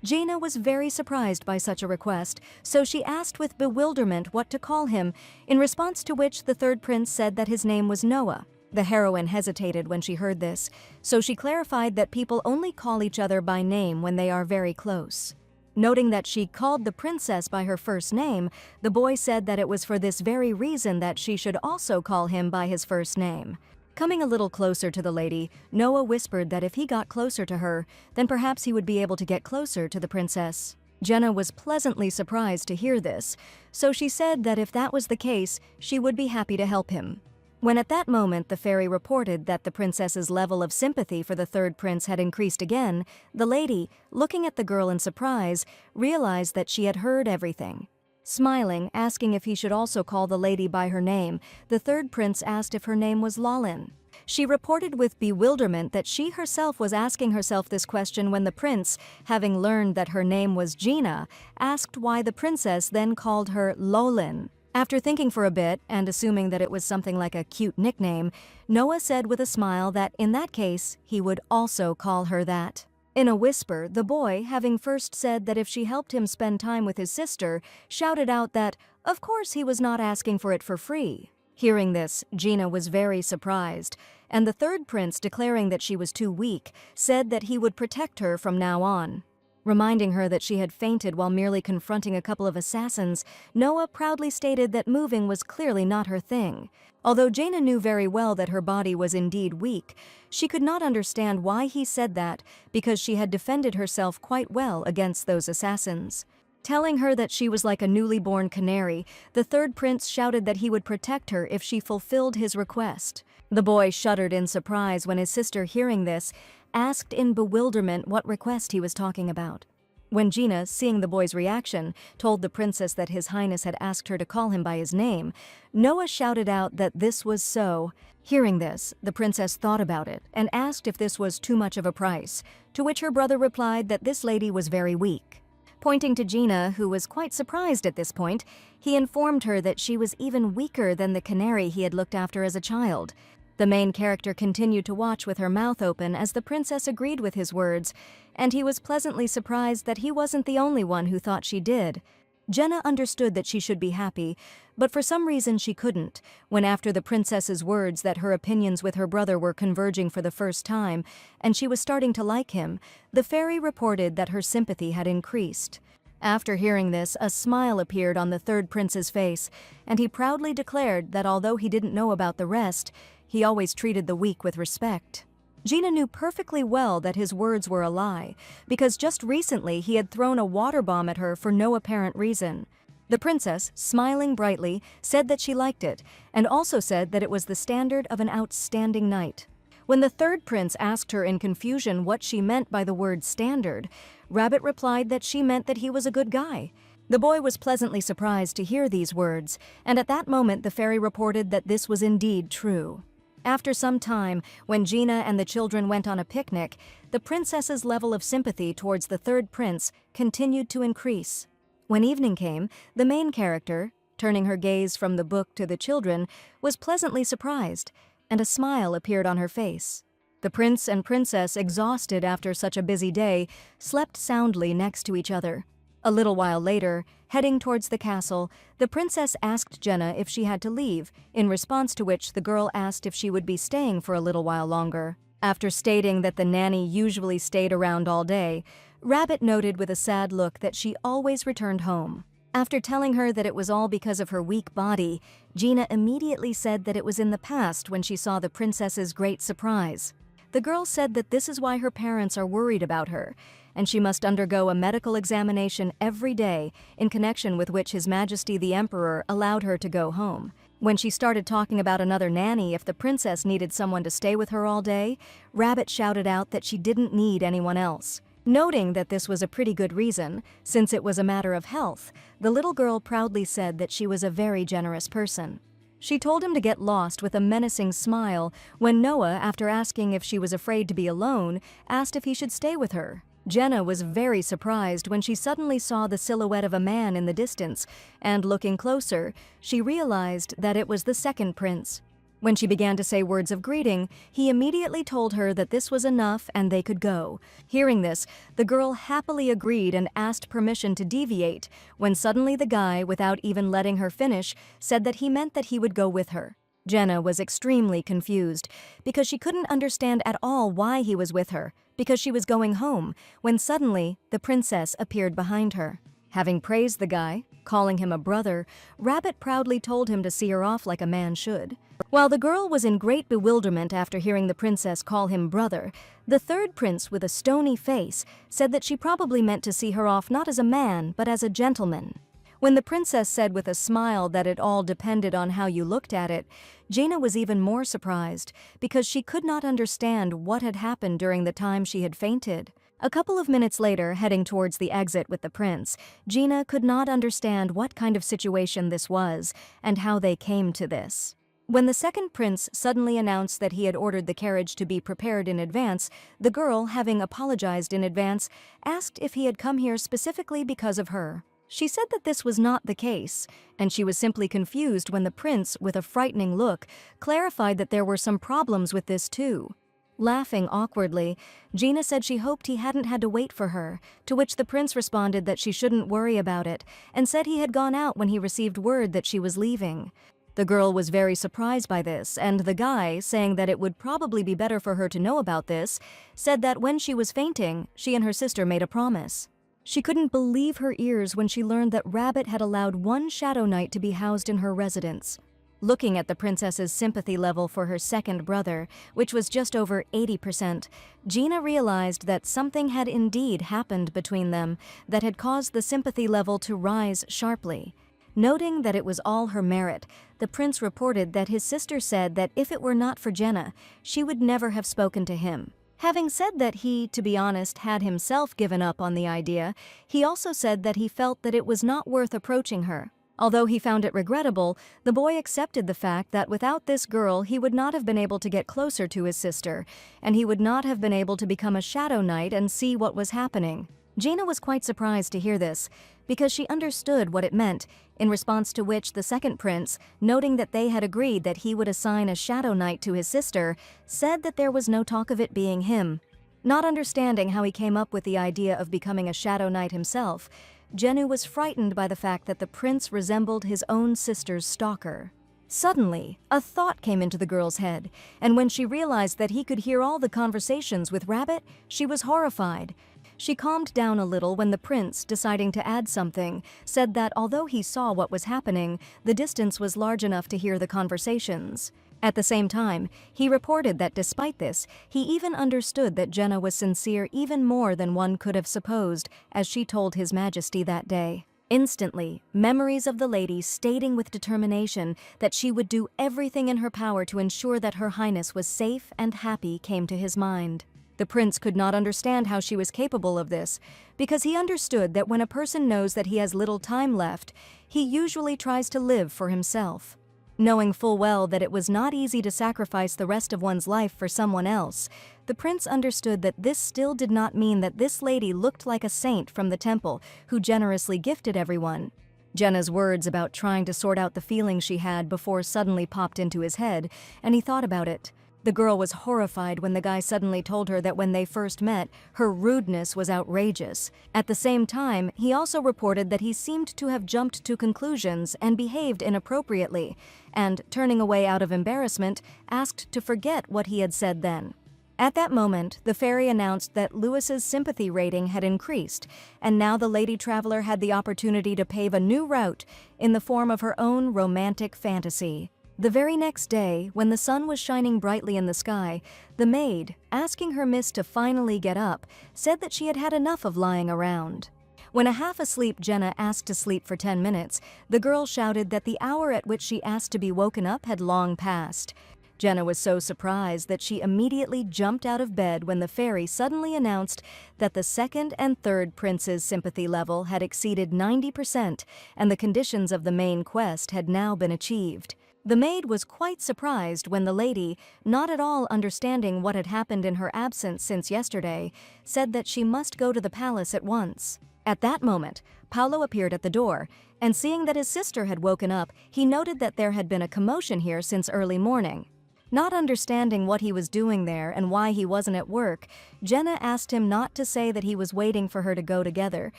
Jaina was very surprised by such a request, so she asked with bewilderment what to call him, in response to which the third prince said that his name was Noah. The heroine hesitated when she heard this, so she clarified that people only call each other by name when they are very close. Noting that she called the princess by her first name, the boy said that it was for this very reason that she should also call him by his first name. Coming a little closer to the lady, Noah whispered that if he got closer to her, then perhaps he would be able to get closer to the princess. Jenna was pleasantly surprised to hear this, so she said that if that was the case, she would be happy to help him. When at that moment the fairy reported that the princess's level of sympathy for the third prince had increased again, the lady, looking at the girl in surprise, realized that she had heard everything. Smiling, asking if he should also call the lady by her name, the third prince asked if her name was Lalin. She reported with bewilderment that she herself was asking herself this question when the prince, having learned that her name was Gina, asked why the princess then called her Lolin. After thinking for a bit, and assuming that it was something like a cute nickname, Noah said with a smile that in that case, he would also call her that. In a whisper, the boy, having first said that if she helped him spend time with his sister, shouted out that, of course he was not asking for it for free. Hearing this, Gina was very surprised, and the third prince, declaring that she was too weak, said that he would protect her from now on. Reminding her that she had fainted while merely confronting a couple of assassins, Noah proudly stated that moving was clearly not her thing. Although Jaina knew very well that her body was indeed weak, she could not understand why he said that, because she had defended herself quite well against those assassins. Telling her that she was like a newly born canary, the third prince shouted that he would protect her if she fulfilled his request. The boy shuddered in surprise when his sister, hearing this, asked in bewilderment what request he was talking about. When Gina, seeing the boy's reaction, told the princess that His Highness had asked her to call him by his name, Noah shouted out that this was so. Hearing this, the princess thought about it and asked if this was too much of a price, to which her brother replied that this lady was very weak. Pointing to Gina, who was quite surprised at this point, he informed her that she was even weaker than the canary he had looked after as a child. The main character continued to watch with her mouth open as the princess agreed with his words, and he was pleasantly surprised that he wasn't the only one who thought she did. Jenna understood that she should be happy, but for some reason she couldn't, when after the princess's words that her opinions with her brother were converging for the first time, and she was starting to like him, the fairy reported that her sympathy had increased. After hearing this, a smile appeared on the third prince's face, and he proudly declared that although he didn't know about the rest, he always treated the weak with respect. Gina knew perfectly well that his words were a lie, because just recently he had thrown a water bomb at her for no apparent reason. The princess, smiling brightly, said that she liked it, and also said that it was the standard of an outstanding knight. When the third prince asked her in confusion what she meant by the word standard, Rabbit replied that she meant that he was a good guy. The boy was pleasantly surprised to hear these words, and at that moment the fairy reported that this was indeed true. After some time, when Gina and the children went on a picnic, the princess's level of sympathy towards the third prince continued to increase. When evening came, the main character, turning her gaze from the book to the children, was pleasantly surprised, and a smile appeared on her face. The prince and princess, exhausted after such a busy day, slept soundly next to each other. A little while later, heading towards the castle, the princess asked Jenna if she had to leave, in response to which the girl asked if she would be staying for a little while longer. After stating that the nanny usually stayed around all day, Rabbit noted with a sad look that she always returned home. After telling her that it was all because of her weak body, Gina immediately said that it was in the past when she saw the princess's great surprise. The girl said that this is why her parents are worried about her, and she must undergo a medical examination every day, in connection with which His Majesty the Emperor allowed her to go home. When she started talking about another nanny if the princess needed someone to stay with her all day, Rabbit shouted out that she didn't need anyone else. Noting that this was a pretty good reason, since it was a matter of health, the little girl proudly said that she was a very generous person. She told him to get lost with a menacing smile when Noah, after asking if she was afraid to be alone, asked if he should stay with her. Jenna was very surprised when she suddenly saw the silhouette of a man in the distance, and looking closer, she realized that it was the second prince. When she began to say words of greeting, he immediately told her that this was enough and they could go. Hearing this, the girl happily agreed and asked permission to deviate, when suddenly the guy, without even letting her finish, said that he meant that he would go with her. Jenna was extremely confused, because she couldn't understand at all why he was with her, because she was going home, when suddenly the princess appeared behind her. Having praised the guy, calling him a brother, Rabbit proudly told him to see her off like a man should. While the girl was in great bewilderment after hearing the princess call him brother, the third prince with a stony face said that she probably meant to see her off not as a man, but as a gentleman. When the princess said with a smile that it all depended on how you looked at it, Jaina was even more surprised, because she could not understand what had happened during the time she had fainted. A couple of minutes later, heading towards the exit with the prince, Gina could not understand what kind of situation this was and how they came to this. When the second prince suddenly announced that he had ordered the carriage to be prepared in advance, the girl, having apologized in advance, asked if he had come here specifically because of her. She said that this was not the case, and she was simply confused when the prince, with a frightening look, clarified that there were some problems with this too. Laughing awkwardly, Gina said she hoped he hadn't had to wait for her, to which the prince responded that she shouldn't worry about it, and said he had gone out when he received word that she was leaving. The girl was very surprised by this, and the guy, saying that it would probably be better for her to know about this, said that when she was fainting, she and her sister made a promise. She couldn't believe her ears when she learned that Rabbit had allowed one Shadow Knight to be housed in her residence. Looking at the princess's sympathy level for her second brother, which was just over 80%, Gina realized that something had indeed happened between them that had caused the sympathy level to rise sharply. Noting that it was all her merit, the prince reported that his sister said that if it were not for Jenna, she would never have spoken to him. Having said that he, to be honest, had himself given up on the idea, he also said that he felt that it was not worth approaching her. Although he found it regrettable, the boy accepted the fact that without this girl he would not have been able to get closer to his sister, and he would not have been able to become a Shadow Knight and see what was happening. Gina was quite surprised to hear this, because she understood what it meant, in response to which the second prince, noting that they had agreed that he would assign a Shadow Knight to his sister, said that there was no talk of it being him. Not understanding how he came up with the idea of becoming a Shadow Knight himself, Jennu was frightened by the fact that the prince resembled his own sister's stalker. Suddenly, a thought came into the girl's head, and when she realized that he could hear all the conversations with Rabbit, she was horrified. She calmed down a little when the prince, deciding to add something, said that although he saw what was happening, the distance was large enough to hear the conversations. At the same time, he reported that despite this, he even understood that Jenna was sincere even more than one could have supposed, as she told His Majesty that day. Instantly, memories of the lady stating with determination that she would do everything in her power to ensure that Her Highness was safe and happy came to his mind. The prince could not understand how she was capable of this, because he understood that when a person knows that he has little time left, he usually tries to live for himself. Knowing full well that it was not easy to sacrifice the rest of one's life for someone else, the prince understood that this still did not mean that this lady looked like a saint from the temple who generously gifted everyone. Jenna's words about trying to sort out the feelings she had before suddenly popped into his head, and he thought about it. The girl was horrified when the guy suddenly told her that when they first met, her rudeness was outrageous. At the same time, he also reported that he seemed to have jumped to conclusions and behaved inappropriately, and, turning away out of embarrassment, asked to forget what he had said then. At that moment, the fairy announced that Lewis's sympathy rating had increased, and now the lady traveler had the opportunity to pave a new route in the form of her own romantic fantasy. The very next day, when the sun was shining brightly in the sky, the maid, asking her miss to finally get up, said that she had had enough of lying around. When a half-asleep Jenna asked to sleep for 10 minutes, the girl shouted that the hour at which she asked to be woken up had long passed. Jenna was so surprised that she immediately jumped out of bed when the fairy suddenly announced that the second and third prince's sympathy level had exceeded 90% and the conditions of the main quest had now been achieved. The maid was quite surprised when the lady, not at all understanding what had happened in her absence since yesterday, said that she must go to the palace at once. At that moment, Paolo appeared at the door, and seeing that his sister had woken up, he noted that there had been a commotion here since early morning. Not understanding what he was doing there and why he wasn't at work, Jenna asked him not to say that he was waiting for her to go together,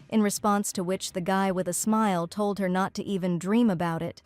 in response to which the guy with a smile told her not to even dream about it.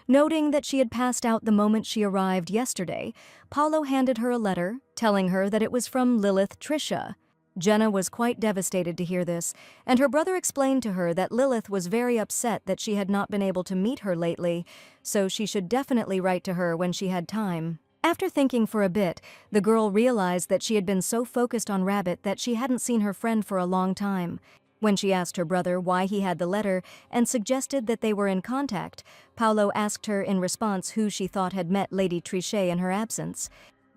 Noting that she had passed out the moment she arrived yesterday, Paolo handed her a letter, telling her that it was from Lilith Trisha. Jenna was quite devastated to hear this, and her brother explained to her that Lilith was very upset that she had not been able to meet her lately, so she should definitely write to her when she had time. After thinking for a bit, the girl realized that she had been so focused on Rabbit that she hadn't seen her friend for a long time. When she asked her brother why he had the letter and suggested that they were in contact, Paolo asked her in response who she thought had met Lady Trichet in her absence.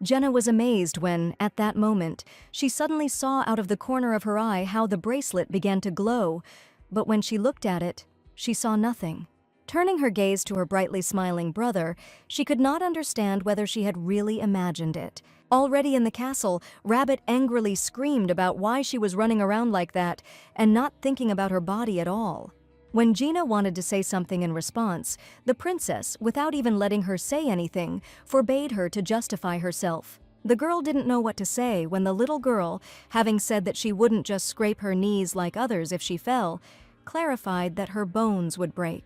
Jenna was amazed when, at that moment, she suddenly saw out of the corner of her eye how the bracelet began to glow, but when she looked at it, she saw nothing. Turning her gaze to her brightly smiling brother, she could not understand whether she had really imagined it. Already in the castle, Rabbit angrily screamed about why she was running around like that and not thinking about her body at all. When Gina wanted to say something in response, the princess, without even letting her say anything, forbade her to justify herself. The girl didn't know what to say when the little girl, having said that she wouldn't just scrape her knees like others if she fell, clarified that her bones would break.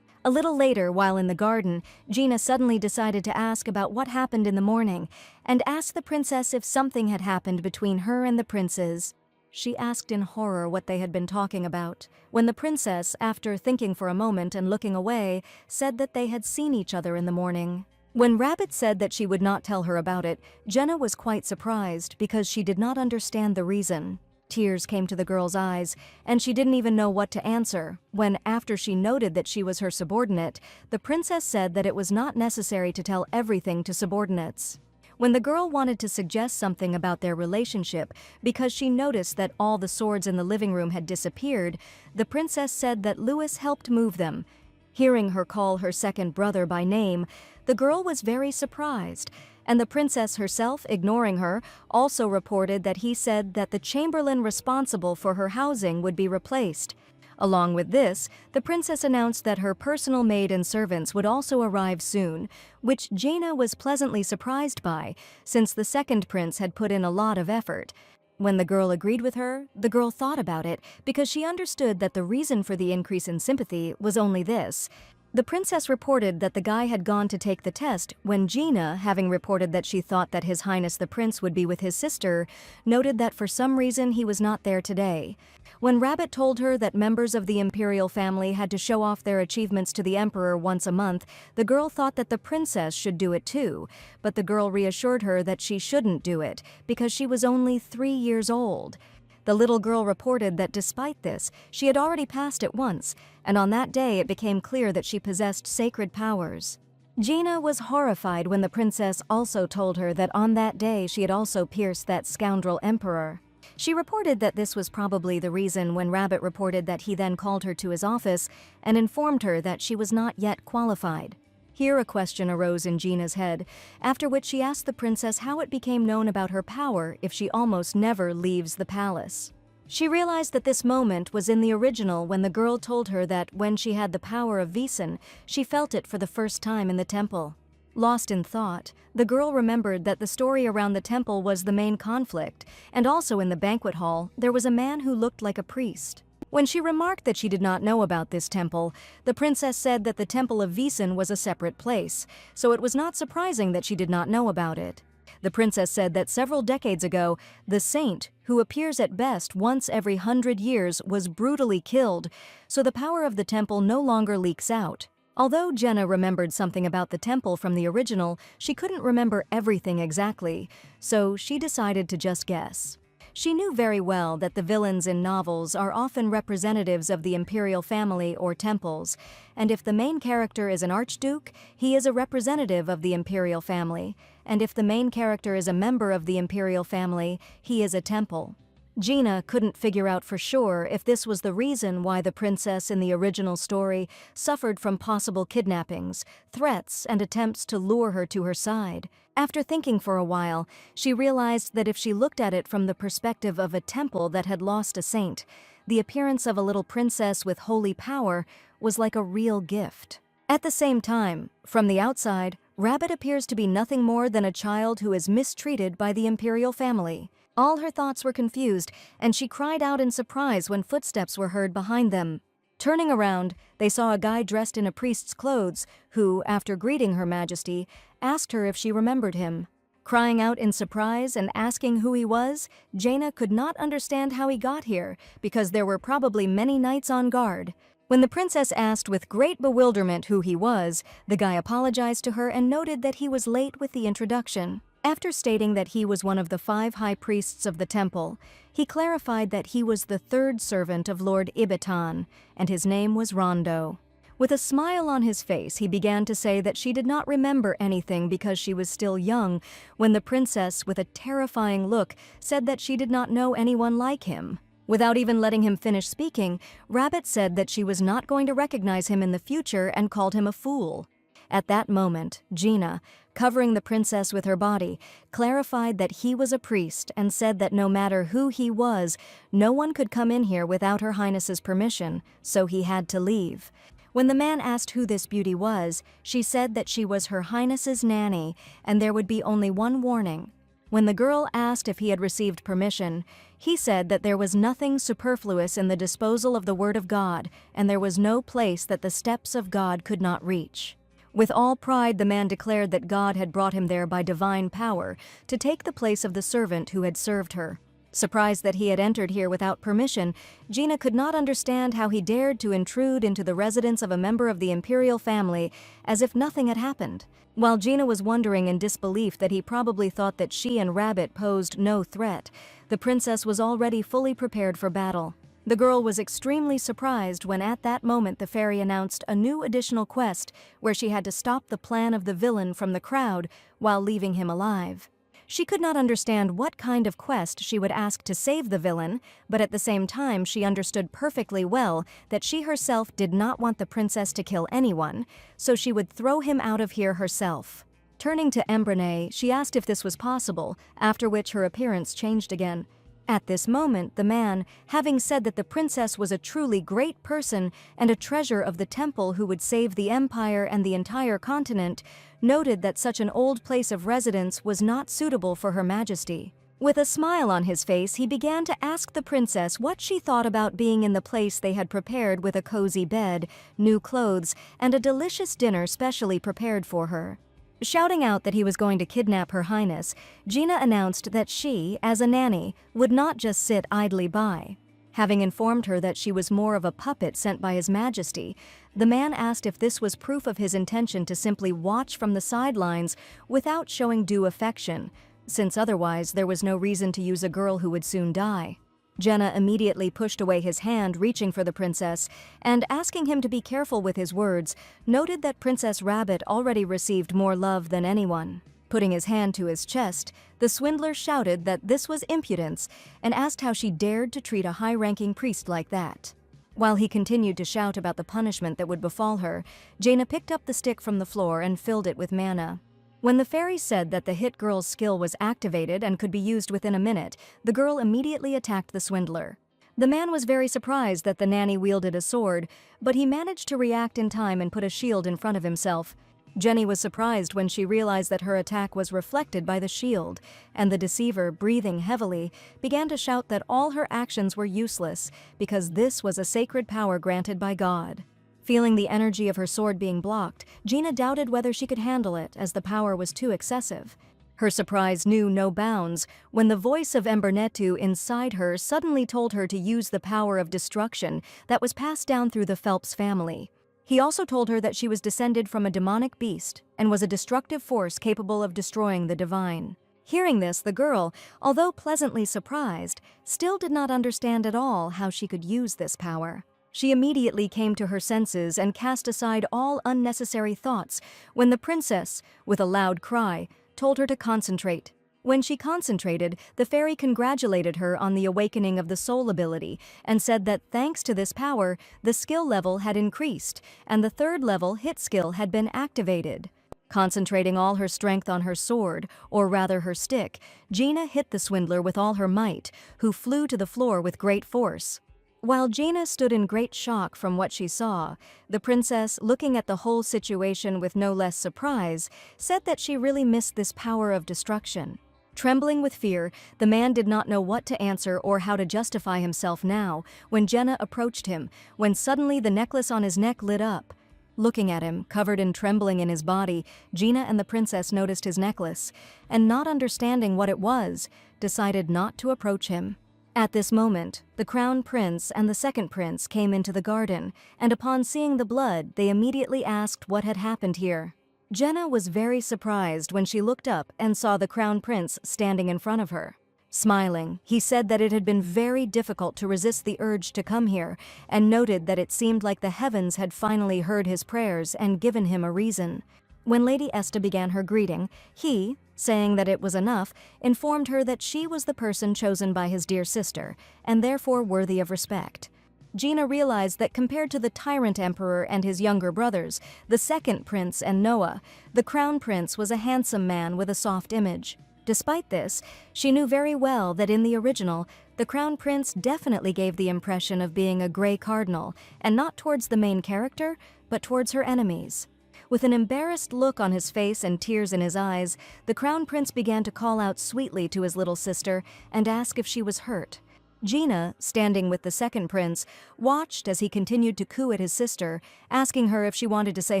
A little later, while in the garden, Gina suddenly decided to ask about what happened in the morning and asked the princess if something had happened between her and the princes. She asked in horror what they had been talking about, when the princess, after thinking for a moment and looking away, said that they had seen each other in the morning. When Rabbit said that she would not tell her about it, Jenna was quite surprised because she did not understand the reason. Tears came to the girl's eyes, and she didn't even know what to answer, when, after she noted that she was her subordinate, the princess said that it was not necessary to tell everything to subordinates. When the girl wanted to suggest something about their relationship because she noticed that all the swords in the living room had disappeared, the princess said that Louis helped move them. Hearing her call her second brother by name, the girl was very surprised, and the princess herself, ignoring her, also reported that he said that the chamberlain responsible for her housing would be replaced. Along with this, the princess announced that her personal maid and servants would also arrive soon, which Jaina was pleasantly surprised by, since the second prince had put in a lot of effort. When the girl agreed with her, the girl thought about it because she understood that the reason for the increase in sympathy was only this. The princess reported that the guy had gone to take the test when Gina, having reported that she thought that His Highness the Prince would be with his sister, noted that for some reason he was not there today. When Rabbit told her that members of the imperial family had to show off their achievements to the emperor once a month, the girl thought that the princess should do it too, but the girl reassured her that she shouldn't do it because she was only 3 years old. The little girl reported that despite this, she had already passed it once, and on that day it became clear that she possessed sacred powers. Gina was horrified when the princess also told her that on that day she had also pierced that scoundrel emperor. She reported that this was probably the reason when Rabbit reported that he then called her to his office and informed her that she was not yet qualified. Here a question arose in Gina's head, after which she asked the princess how it became known about her power if she almost never leaves the palace. She realized that this moment was in the original when the girl told her that when she had the power of Visan, she felt it for the first time in the temple. Lost in thought, the girl remembered that the story around the temple was the main conflict, and also in the banquet hall there was a man who looked like a priest. When she remarked that she did not know about this temple, the princess said that the temple of Visan was a separate place, so it was not surprising that she did not know about it. The princess said that several decades ago, the saint, who appears at best once every 100 years, was brutally killed, so the power of the temple no longer leaks out. Although Jenna remembered something about the temple from the original, she couldn't remember everything exactly, so she decided to just guess. She knew very well that the villains in novels are often representatives of the imperial family or temples, and if the main character is an archduke, he is a representative of the imperial family, and if the main character is a member of the imperial family, he is a temple. Gina couldn't figure out for sure if this was the reason why the princess in the original story suffered from possible kidnappings, threats, and attempts to lure her to her side. After thinking for a while, she realized that if she looked at it from the perspective of a temple that had lost a saint, the appearance of a little princess with holy power was like a real gift. At the same time, from the outside, Rabbit appears to be nothing more than a child who is mistreated by the imperial family. All her thoughts were confused, and she cried out in surprise when footsteps were heard behind them. Turning around, they saw a guy dressed in a priest's clothes who, after greeting Her Majesty, asked her if she remembered him. Crying out in surprise and asking who he was, Jaina could not understand how he got here because there were probably many knights on guard. When the princess asked with great bewilderment who he was, the guy apologized to her and noted that he was late with the introduction. After stating that he was one of the 5 high priests of the temple, he clarified that he was the 3rd servant of Lord Ibaton, and his name was Rondo. With a smile on his face, he began to say that she did not remember anything because she was still young, when the princess, with a terrifying look, said that she did not know anyone like him. Without even letting him finish speaking, Rabbit said that she was not going to recognize him in the future and called him a fool. At that moment, Gina, covering the princess with her body, clarified that he was a priest and said that no matter who he was, no one could come in here without Her Highness's permission, so he had to leave. When the man asked who this beauty was, she said that she was Her Highness's nanny, and there would be only one warning. When the girl asked if he had received permission, he said that there was nothing superfluous in the disposal of the word of God, and there was no place that the steps of God could not reach. With all pride, the man declared that God had brought him there by divine power to take the place of the servant who had served her. Surprised that he had entered here without permission, Gina could not understand how he dared to intrude into the residence of a member of the imperial family as if nothing had happened. While Gina was wondering in disbelief that he probably thought that she and Rabbit posed no threat, the princess was already fully prepared for battle. The girl was extremely surprised when at that moment the fairy announced a new additional quest where she had to stop the plan of the villain from the crowd while leaving him alive. She could not understand what kind of quest she would ask to save the villain, but at the same time she understood perfectly well that she herself did not want the princess to kill anyone, so she would throw him out of here herself. Turning to Embrenay, she asked if this was possible, after which her appearance changed again. At this moment, the man, having said that the princess was a truly great person and a treasure of the temple who would save the empire and the entire continent, noted that such an old place of residence was not suitable for Her Majesty. With a smile on his face, he began to ask the princess what she thought about being in the place they had prepared with a cozy bed, new clothes, and a delicious dinner specially prepared for her. Shouting out that he was going to kidnap Her Highness, Gina announced that she, as a nanny, would not just sit idly by. Having informed her that she was more of a puppet sent by His Majesty, the man asked if this was proof of his intention to simply watch from the sidelines without showing due affection, since otherwise there was no reason to use a girl who would soon die. Jenna immediately pushed away his hand, reaching for the princess, and asking him to be careful with his words, noted that Princess Rabbit already received more love than anyone. Putting his hand to his chest, the swindler shouted that this was impudence and asked how she dared to treat a high-ranking priest like that. While he continued to shout about the punishment that would befall her, Jaina picked up the stick from the floor and filled it with mana. When the fairy said that the hit girl's skill was activated and could be used within a minute, the girl immediately attacked the swindler. The man was very surprised that the nanny wielded a sword, but he managed to react in time and put a shield in front of himself. Jenny was surprised when she realized that her attack was reflected by the shield, and the deceiver, breathing heavily, began to shout that all her actions were useless because this was a sacred power granted by God. Feeling the energy of her sword being blocked, Gina doubted whether she could handle it as the power was too excessive. Her surprise knew no bounds when the voice of Embernetu inside her suddenly told her to use the power of destruction that was passed down through the Phelps family. He also told her that she was descended from a demonic beast and was a destructive force capable of destroying the divine. Hearing this, the girl, although pleasantly surprised, still did not understand at all how she could use this power. She immediately came to her senses and cast aside all unnecessary thoughts when the princess, with a loud cry, told her to concentrate. When she concentrated, the fairy congratulated her on the awakening of the soul ability and said that thanks to this power, the skill level had increased and the third level hit skill had been activated. Concentrating all her strength on her sword, or rather her stick, Gina hit the swindler with all her might, who flew to the floor with great force. While Gina stood in great shock from what she saw, the princess, looking at the whole situation with no less surprise, said that she really missed this power of destruction. Trembling with fear, the man did not know what to answer or how to justify himself now when Jenna approached him, when suddenly the necklace on his neck lit up. Looking at him, covered in trembling in his body, Gina and the princess noticed his necklace, and not understanding what it was, decided not to approach him. At this moment, the crown prince and the second prince came into the garden, and upon seeing the blood, they immediately asked what had happened here. Jenna was very surprised when she looked up and saw the crown prince standing in front of her. Smiling, he said that it had been very difficult to resist the urge to come here, and noted that it seemed like the heavens had finally heard his prayers and given him a reason. When Lady Esta began her greeting, he, saying that it was enough, informed her that she was the person chosen by his dear sister, and therefore worthy of respect. Gina realized that compared to the tyrant emperor and his younger brothers, the second prince and Noah, the crown prince was a handsome man with a soft image. Despite this, she knew very well that in the original, the crown prince definitely gave the impression of being a gray cardinal, and not towards the main character, but towards her enemies. With an embarrassed look on his face and tears in his eyes, the crown prince began to call out sweetly to his little sister and ask if she was hurt. Gina, standing with the second prince, watched as he continued to coo at his sister, asking her if she wanted to say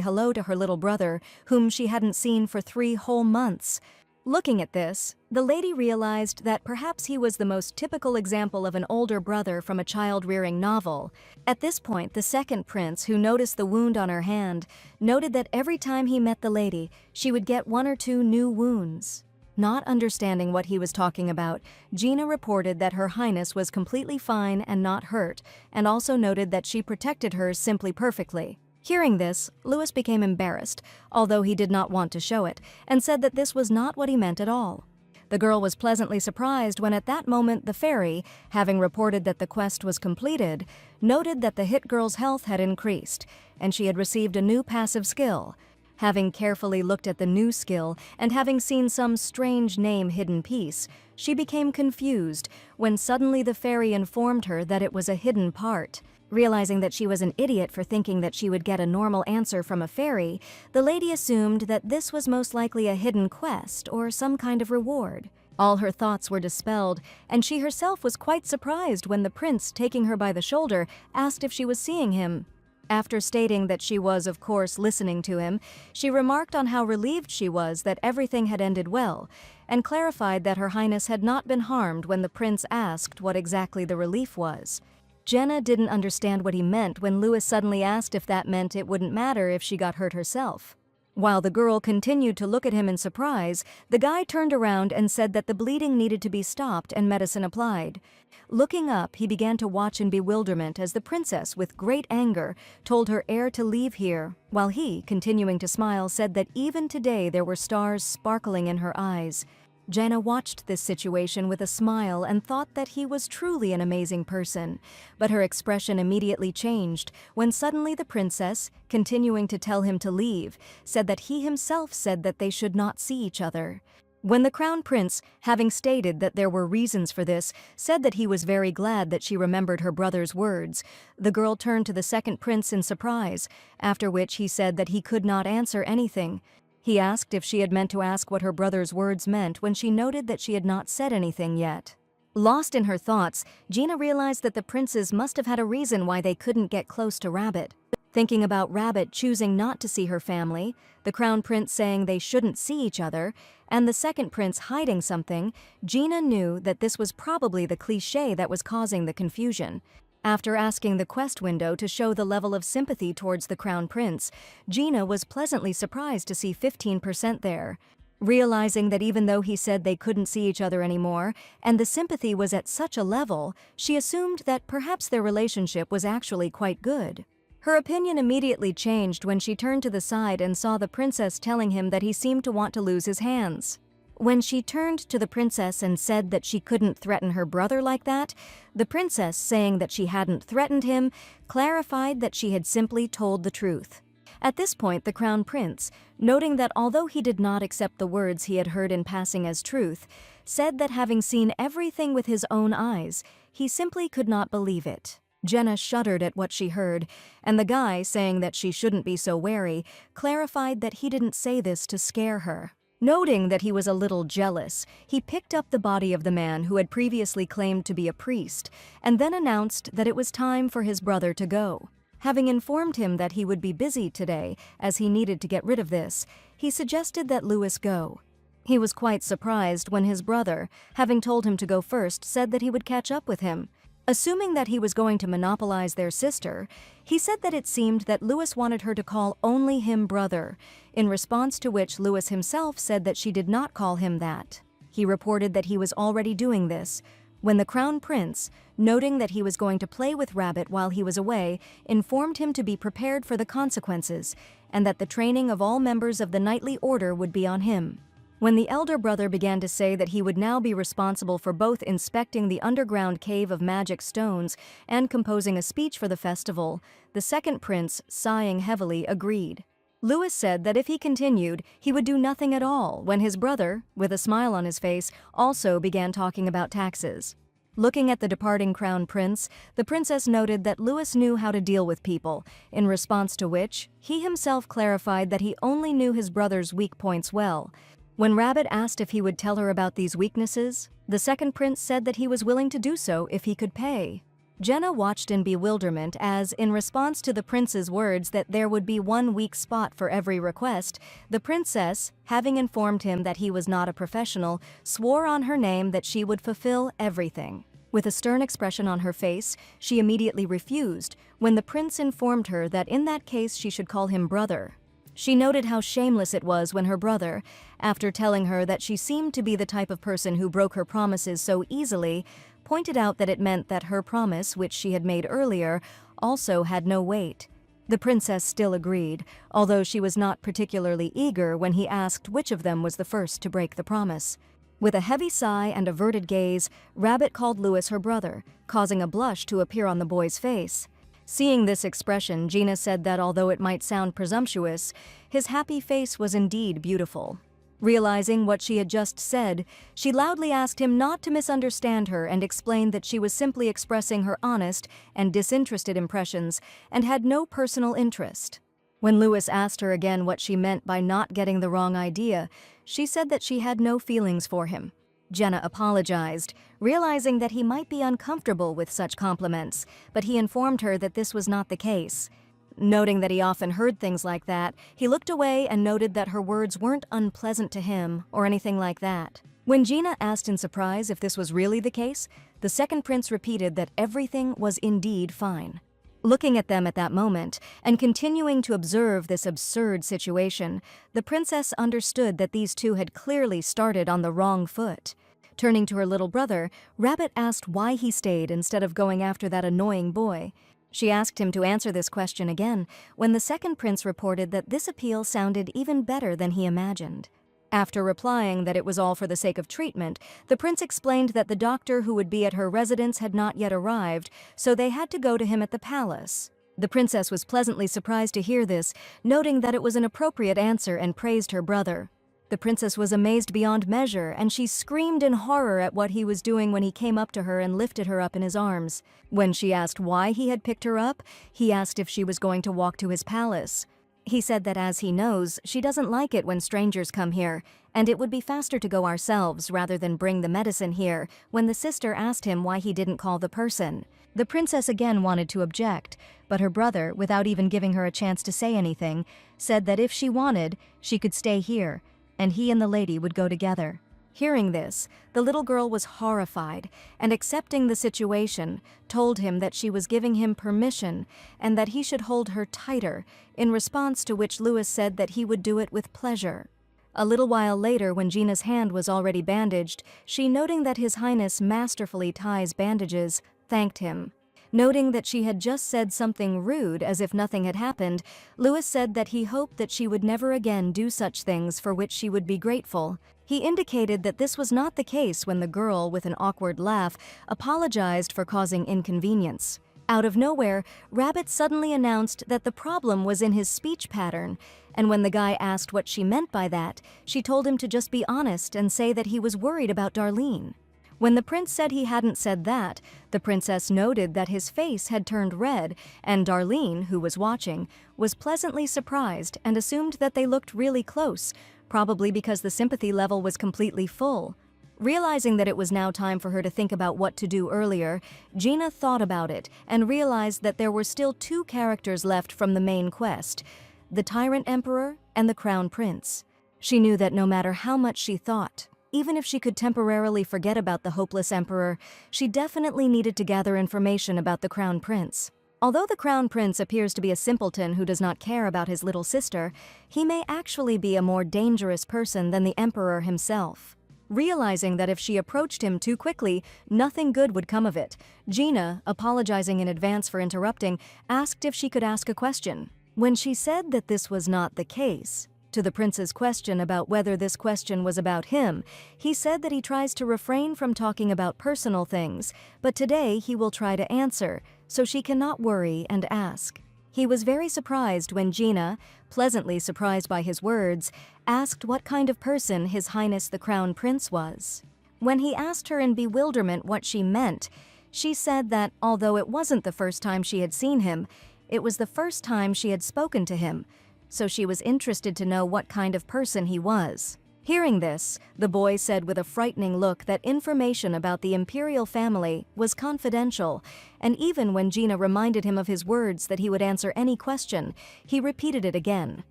hello to her little brother, whom she hadn't seen for 3 whole months. Looking at this, the lady realized that perhaps he was the most typical example of an older brother from a child-rearing novel. At this point, the second prince, who noticed the wound on her hand, noted that every time he met the lady, she would get 1 or 2 new wounds. Not understanding what he was talking about, Gina reported that Her Highness was completely fine and not hurt, and also noted that she protected her simply perfectly. Hearing this, Louis became embarrassed, although he did not want to show it, and said that this was not what he meant at all. The girl was pleasantly surprised when at that moment the fairy, having reported that the quest was completed, noted that the hit girl's health had increased, and she had received a new passive skill. Having carefully looked at the new skill and having seen some strange name hidden piece, she became confused when suddenly the fairy informed her that it was a hidden part. Realizing that she was an idiot for thinking that she would get a normal answer from a fairy, the lady assumed that this was most likely a hidden quest or some kind of reward. All her thoughts were dispelled, and she herself was quite surprised when the prince, taking her by the shoulder, asked if she was seeing him. After stating that she was, of course, listening to him, she remarked on how relieved she was that everything had ended well, and clarified that Her Highness had not been harmed when the prince asked what exactly the relief was. Jenna didn't understand what he meant when Louis suddenly asked if that meant it wouldn't matter if she got hurt herself. While the girl continued to look at him in surprise, the guy turned around and said that the bleeding needed to be stopped and medicine applied. Looking up, he began to watch in bewilderment as the princess, with great anger, told her heir to leave here, while he, continuing to smile, said that even today there were stars sparkling in her eyes. Jenna watched this situation with a smile and thought that he was truly an amazing person, but her expression immediately changed when suddenly the princess, continuing to tell him to leave, said that he himself said that they should not see each other. When the crown prince, having stated that there were reasons for this, said that he was very glad that she remembered her brother's words, the girl turned to the second prince in surprise, after which he said that he could not answer anything. He asked if she had meant to ask what her brother's words meant when she noted that she had not said anything yet. Lost in her thoughts, Gina realized that the princes must have had a reason why they couldn't get close to Rabbit. Thinking about Rabbit choosing not to see her family, the crown prince saying they shouldn't see each other, and the second prince hiding something, Gina knew that this was probably the cliché that was causing the confusion. After asking the quest window to show the level of sympathy towards the Crown Prince, Gina was pleasantly surprised to see 15% there. Realizing that even though he said they couldn't see each other anymore, and the sympathy was at such a level, she assumed that perhaps their relationship was actually quite good. Her opinion immediately changed when she turned to the side and saw the princess telling him that he seemed to want to lose his hands. When she turned to the princess and said that she couldn't threaten her brother like that, the princess, saying that she hadn't threatened him, clarified that she had simply told the truth. At this point, the Crown Prince, noting that although he did not accept the words he had heard in passing as truth, said that having seen everything with his own eyes, he simply could not believe it. Jenna shuddered at what she heard, and the guy, saying that she shouldn't be so wary, clarified that he didn't say this to scare her. Noting that he was a little jealous, he picked up the body of the man who had previously claimed to be a priest, and then announced that it was time for his brother to go. Having informed him that he would be busy today, as he needed to get rid of this, he suggested that Louis go. He was quite surprised when his brother, having told him to go first, said that he would catch up with him. Assuming that he was going to monopolize their sister, he said that it seemed that Louis wanted her to call only him brother, in response to which Louis himself said that she did not call him that. He reported that he was already doing this, when the Crown Prince, noting that he was going to play with Rabbit while he was away, informed him to be prepared for the consequences, and that the training of all members of the knightly order would be on him. When the elder brother began to say that he would now be responsible for both inspecting the underground cave of magic stones and composing a speech for the festival, the second prince, sighing heavily, agreed. Louis said that if he continued, he would do nothing at all, when his brother, with a smile on his face, also began talking about taxes. Looking at the departing Crown Prince, the princess noted that Louis knew how to deal with people, in response to which, he himself clarified that he only knew his brother's weak points well. When Rabbit asked if he would tell her about these weaknesses, the second prince said that he was willing to do so if he could pay. Jenna watched in bewilderment as, in response to the prince's words that there would be one weak spot for every request, the princess, having informed him that he was not a professional, swore on her name that she would fulfill everything. With a stern expression on her face, she immediately refused when the prince informed her that in that case she should call him brother. She noted how shameless it was when her brother, after telling her that she seemed to be the type of person who broke her promises so easily, pointed out that it meant that her promise, which she had made earlier, also had no weight. The princess still agreed, although she was not particularly eager when he asked which of them was the first to break the promise. With a heavy sigh and averted gaze, Rabbit called Louis her brother, causing a blush to appear on the boy's face. Seeing this expression, Gina said that although it might sound presumptuous, his happy face was indeed beautiful. Realizing what she had just said, she loudly asked him not to misunderstand her and explained that she was simply expressing her honest and disinterested impressions and had no personal interest. When Louis asked her again what she meant by not getting the wrong idea, she said that she had no feelings for him. Jenna apologized, realizing that he might be uncomfortable with such compliments, but he informed her that this was not the case. Noting that he often heard things like that, he looked away and noted that her words weren't unpleasant to him or anything like that. When Gina asked in surprise if this was really the case, the second prince repeated that everything was indeed fine. Looking at them at that moment, and continuing to observe this absurd situation, the princess understood that these two had clearly started on the wrong foot. Turning to her little brother, Rabbit asked why he stayed instead of going after that annoying boy. She asked him to answer this question again, when the second prince reported that this appeal sounded even better than he imagined. After replying that it was all for the sake of treatment, the prince explained that the doctor who would be at her residence had not yet arrived, so they had to go to him at the palace. The princess was pleasantly surprised to hear this, noting that it was an appropriate answer and praised her brother. The princess was amazed beyond measure, and she screamed in horror at what he was doing when he came up to her and lifted her up in his arms. When she asked why he had picked her up, he asked if she was going to walk to his palace. He said that as he knows, she doesn't like it when strangers come here, and it would be faster to go ourselves rather than bring the medicine here, when the sister asked him why he didn't call the person. The princess again wanted to object, but her brother, without even giving her a chance to say anything, said that if she wanted, she could stay here, and he and the lady would go together. Hearing this, the little girl was horrified and, accepting the situation, told him that she was giving him permission and that he should hold her tighter, in response to which Louis said that he would do it with pleasure. A little while later, when Gina's hand was already bandaged, she, noting that His Highness masterfully ties bandages, thanked him. Noting that she had just said something rude as if nothing had happened, Louis said that he hoped that she would never again do such things for which she would be grateful. He indicated that this was not the case when the girl, with an awkward laugh, apologized for causing inconvenience. Out of nowhere, Rabbit suddenly announced that the problem was in his speech pattern, and when the guy asked what she meant by that, she told him to just be honest and say that he was worried about Darlene. When the prince said he hadn't said that, the princess noted that his face had turned red, and Darlene, who was watching, was pleasantly surprised and assumed that they looked really close, probably because the sympathy level was completely full. Realizing that it was now time for her to think about what to do earlier, Gina thought about it and realized that there were still two characters left from the main quest: the Tyrant Emperor and the Crown Prince. She knew that no matter how much she thought, even if she could temporarily forget about the hopeless emperor, she definitely needed to gather information about the Crown Prince. Although the Crown Prince appears to be a simpleton who does not care about his little sister, he may actually be a more dangerous person than the emperor himself. Realizing that if she approached him too quickly, nothing good would come of it, Gina, apologizing in advance for interrupting, asked if she could ask a question. When she said that this was not the case, to the prince's question about whether this question was about him, he said that he tries to refrain from talking about personal things, but today he will try to answer, so she cannot worry and ask. He was very surprised when Gina, pleasantly surprised by his words, asked what kind of person His Highness the Crown Prince was. When he asked her in bewilderment what she meant, she said that although it wasn't the first time she had seen him, it was the first time she had spoken to him, so she was interested to know what kind of person he was. Hearing this, the boy said with a frightening look that information about the imperial family was confidential, and even when Gina reminded him of his words that he would answer any question, he repeated it again.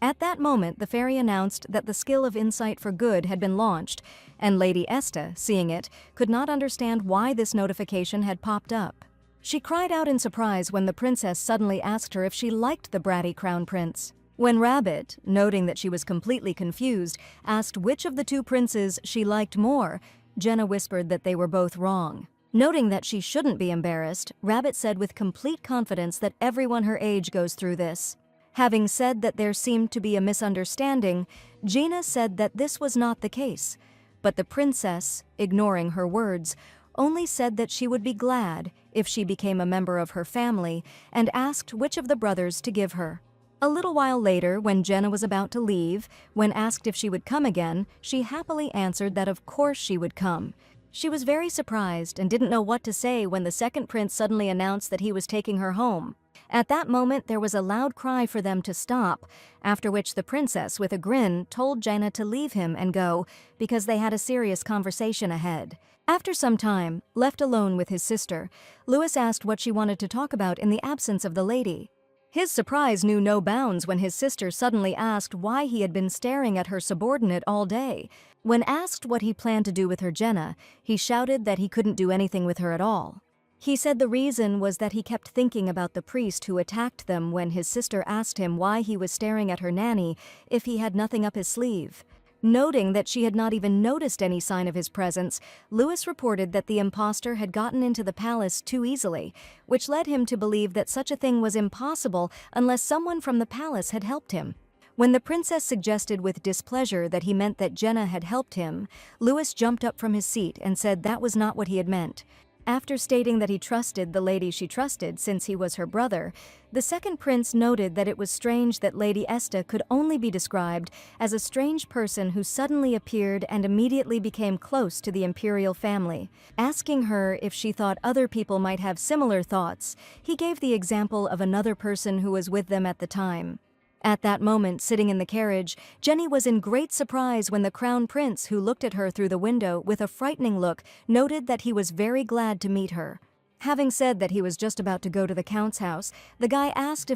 At that moment, the fairy announced that the skill of Insight for Good had been launched, and Lady Esta, seeing it, could not understand why this notification had popped up. She cried out in surprise when the princess suddenly asked her if she liked the bratty Crown Prince. When Rabbit, noting that she was completely confused, asked which of the two princes she liked more, Jenna whispered that they were both wrong. Noting that she shouldn't be embarrassed, Rabbit said with complete confidence that everyone her age goes through this. Having said that there seemed to be a misunderstanding, Gina said that this was not the case, but the princess, ignoring her words, only said that she would be glad if she became a member of her family and asked which of the brothers to give her. A little while later, when Jenna was about to leave, when asked if she would come again, she happily answered that of course she would come. She was very surprised and didn't know what to say when the second prince suddenly announced that he was taking her home. At that moment, there was a loud cry for them to stop, after which the princess, with a grin, told Jenna to leave him and go, because they had a serious conversation ahead. After some time, left alone with his sister, Louis asked what she wanted to talk about in the absence of the lady. His surprise knew no bounds when his sister suddenly asked why he had been staring at her subordinate all day. When asked what he planned to do with her Jenna, he shouted that he couldn't do anything with her at all. He said the reason was that he kept thinking about the priest who attacked them when his sister asked him why he was staring at her nanny if he had nothing up his sleeve. Noting that she had not even noticed any sign of his presence, Louis reported that the impostor had gotten into the palace too easily, which led him to believe that such a thing was impossible unless someone from the palace had helped him. When the princess suggested with displeasure that he meant that Jenna had helped him, Louis jumped up from his seat and said that was not what he had meant. After stating that he trusted the lady she trusted since he was her brother, the second prince noted that it was strange that Lady Esta could only be described as a strange person who suddenly appeared and immediately became close to the imperial family. Asking her if she thought other people might have similar thoughts, he gave the example of another person who was with them at the time. At that moment, sitting in the carriage, Jenny was in great surprise when the crown prince, who looked at her through the window with a frightening look, noted that he was very glad to meet her. Having said that he was just about to go to the count's house, the guy asked if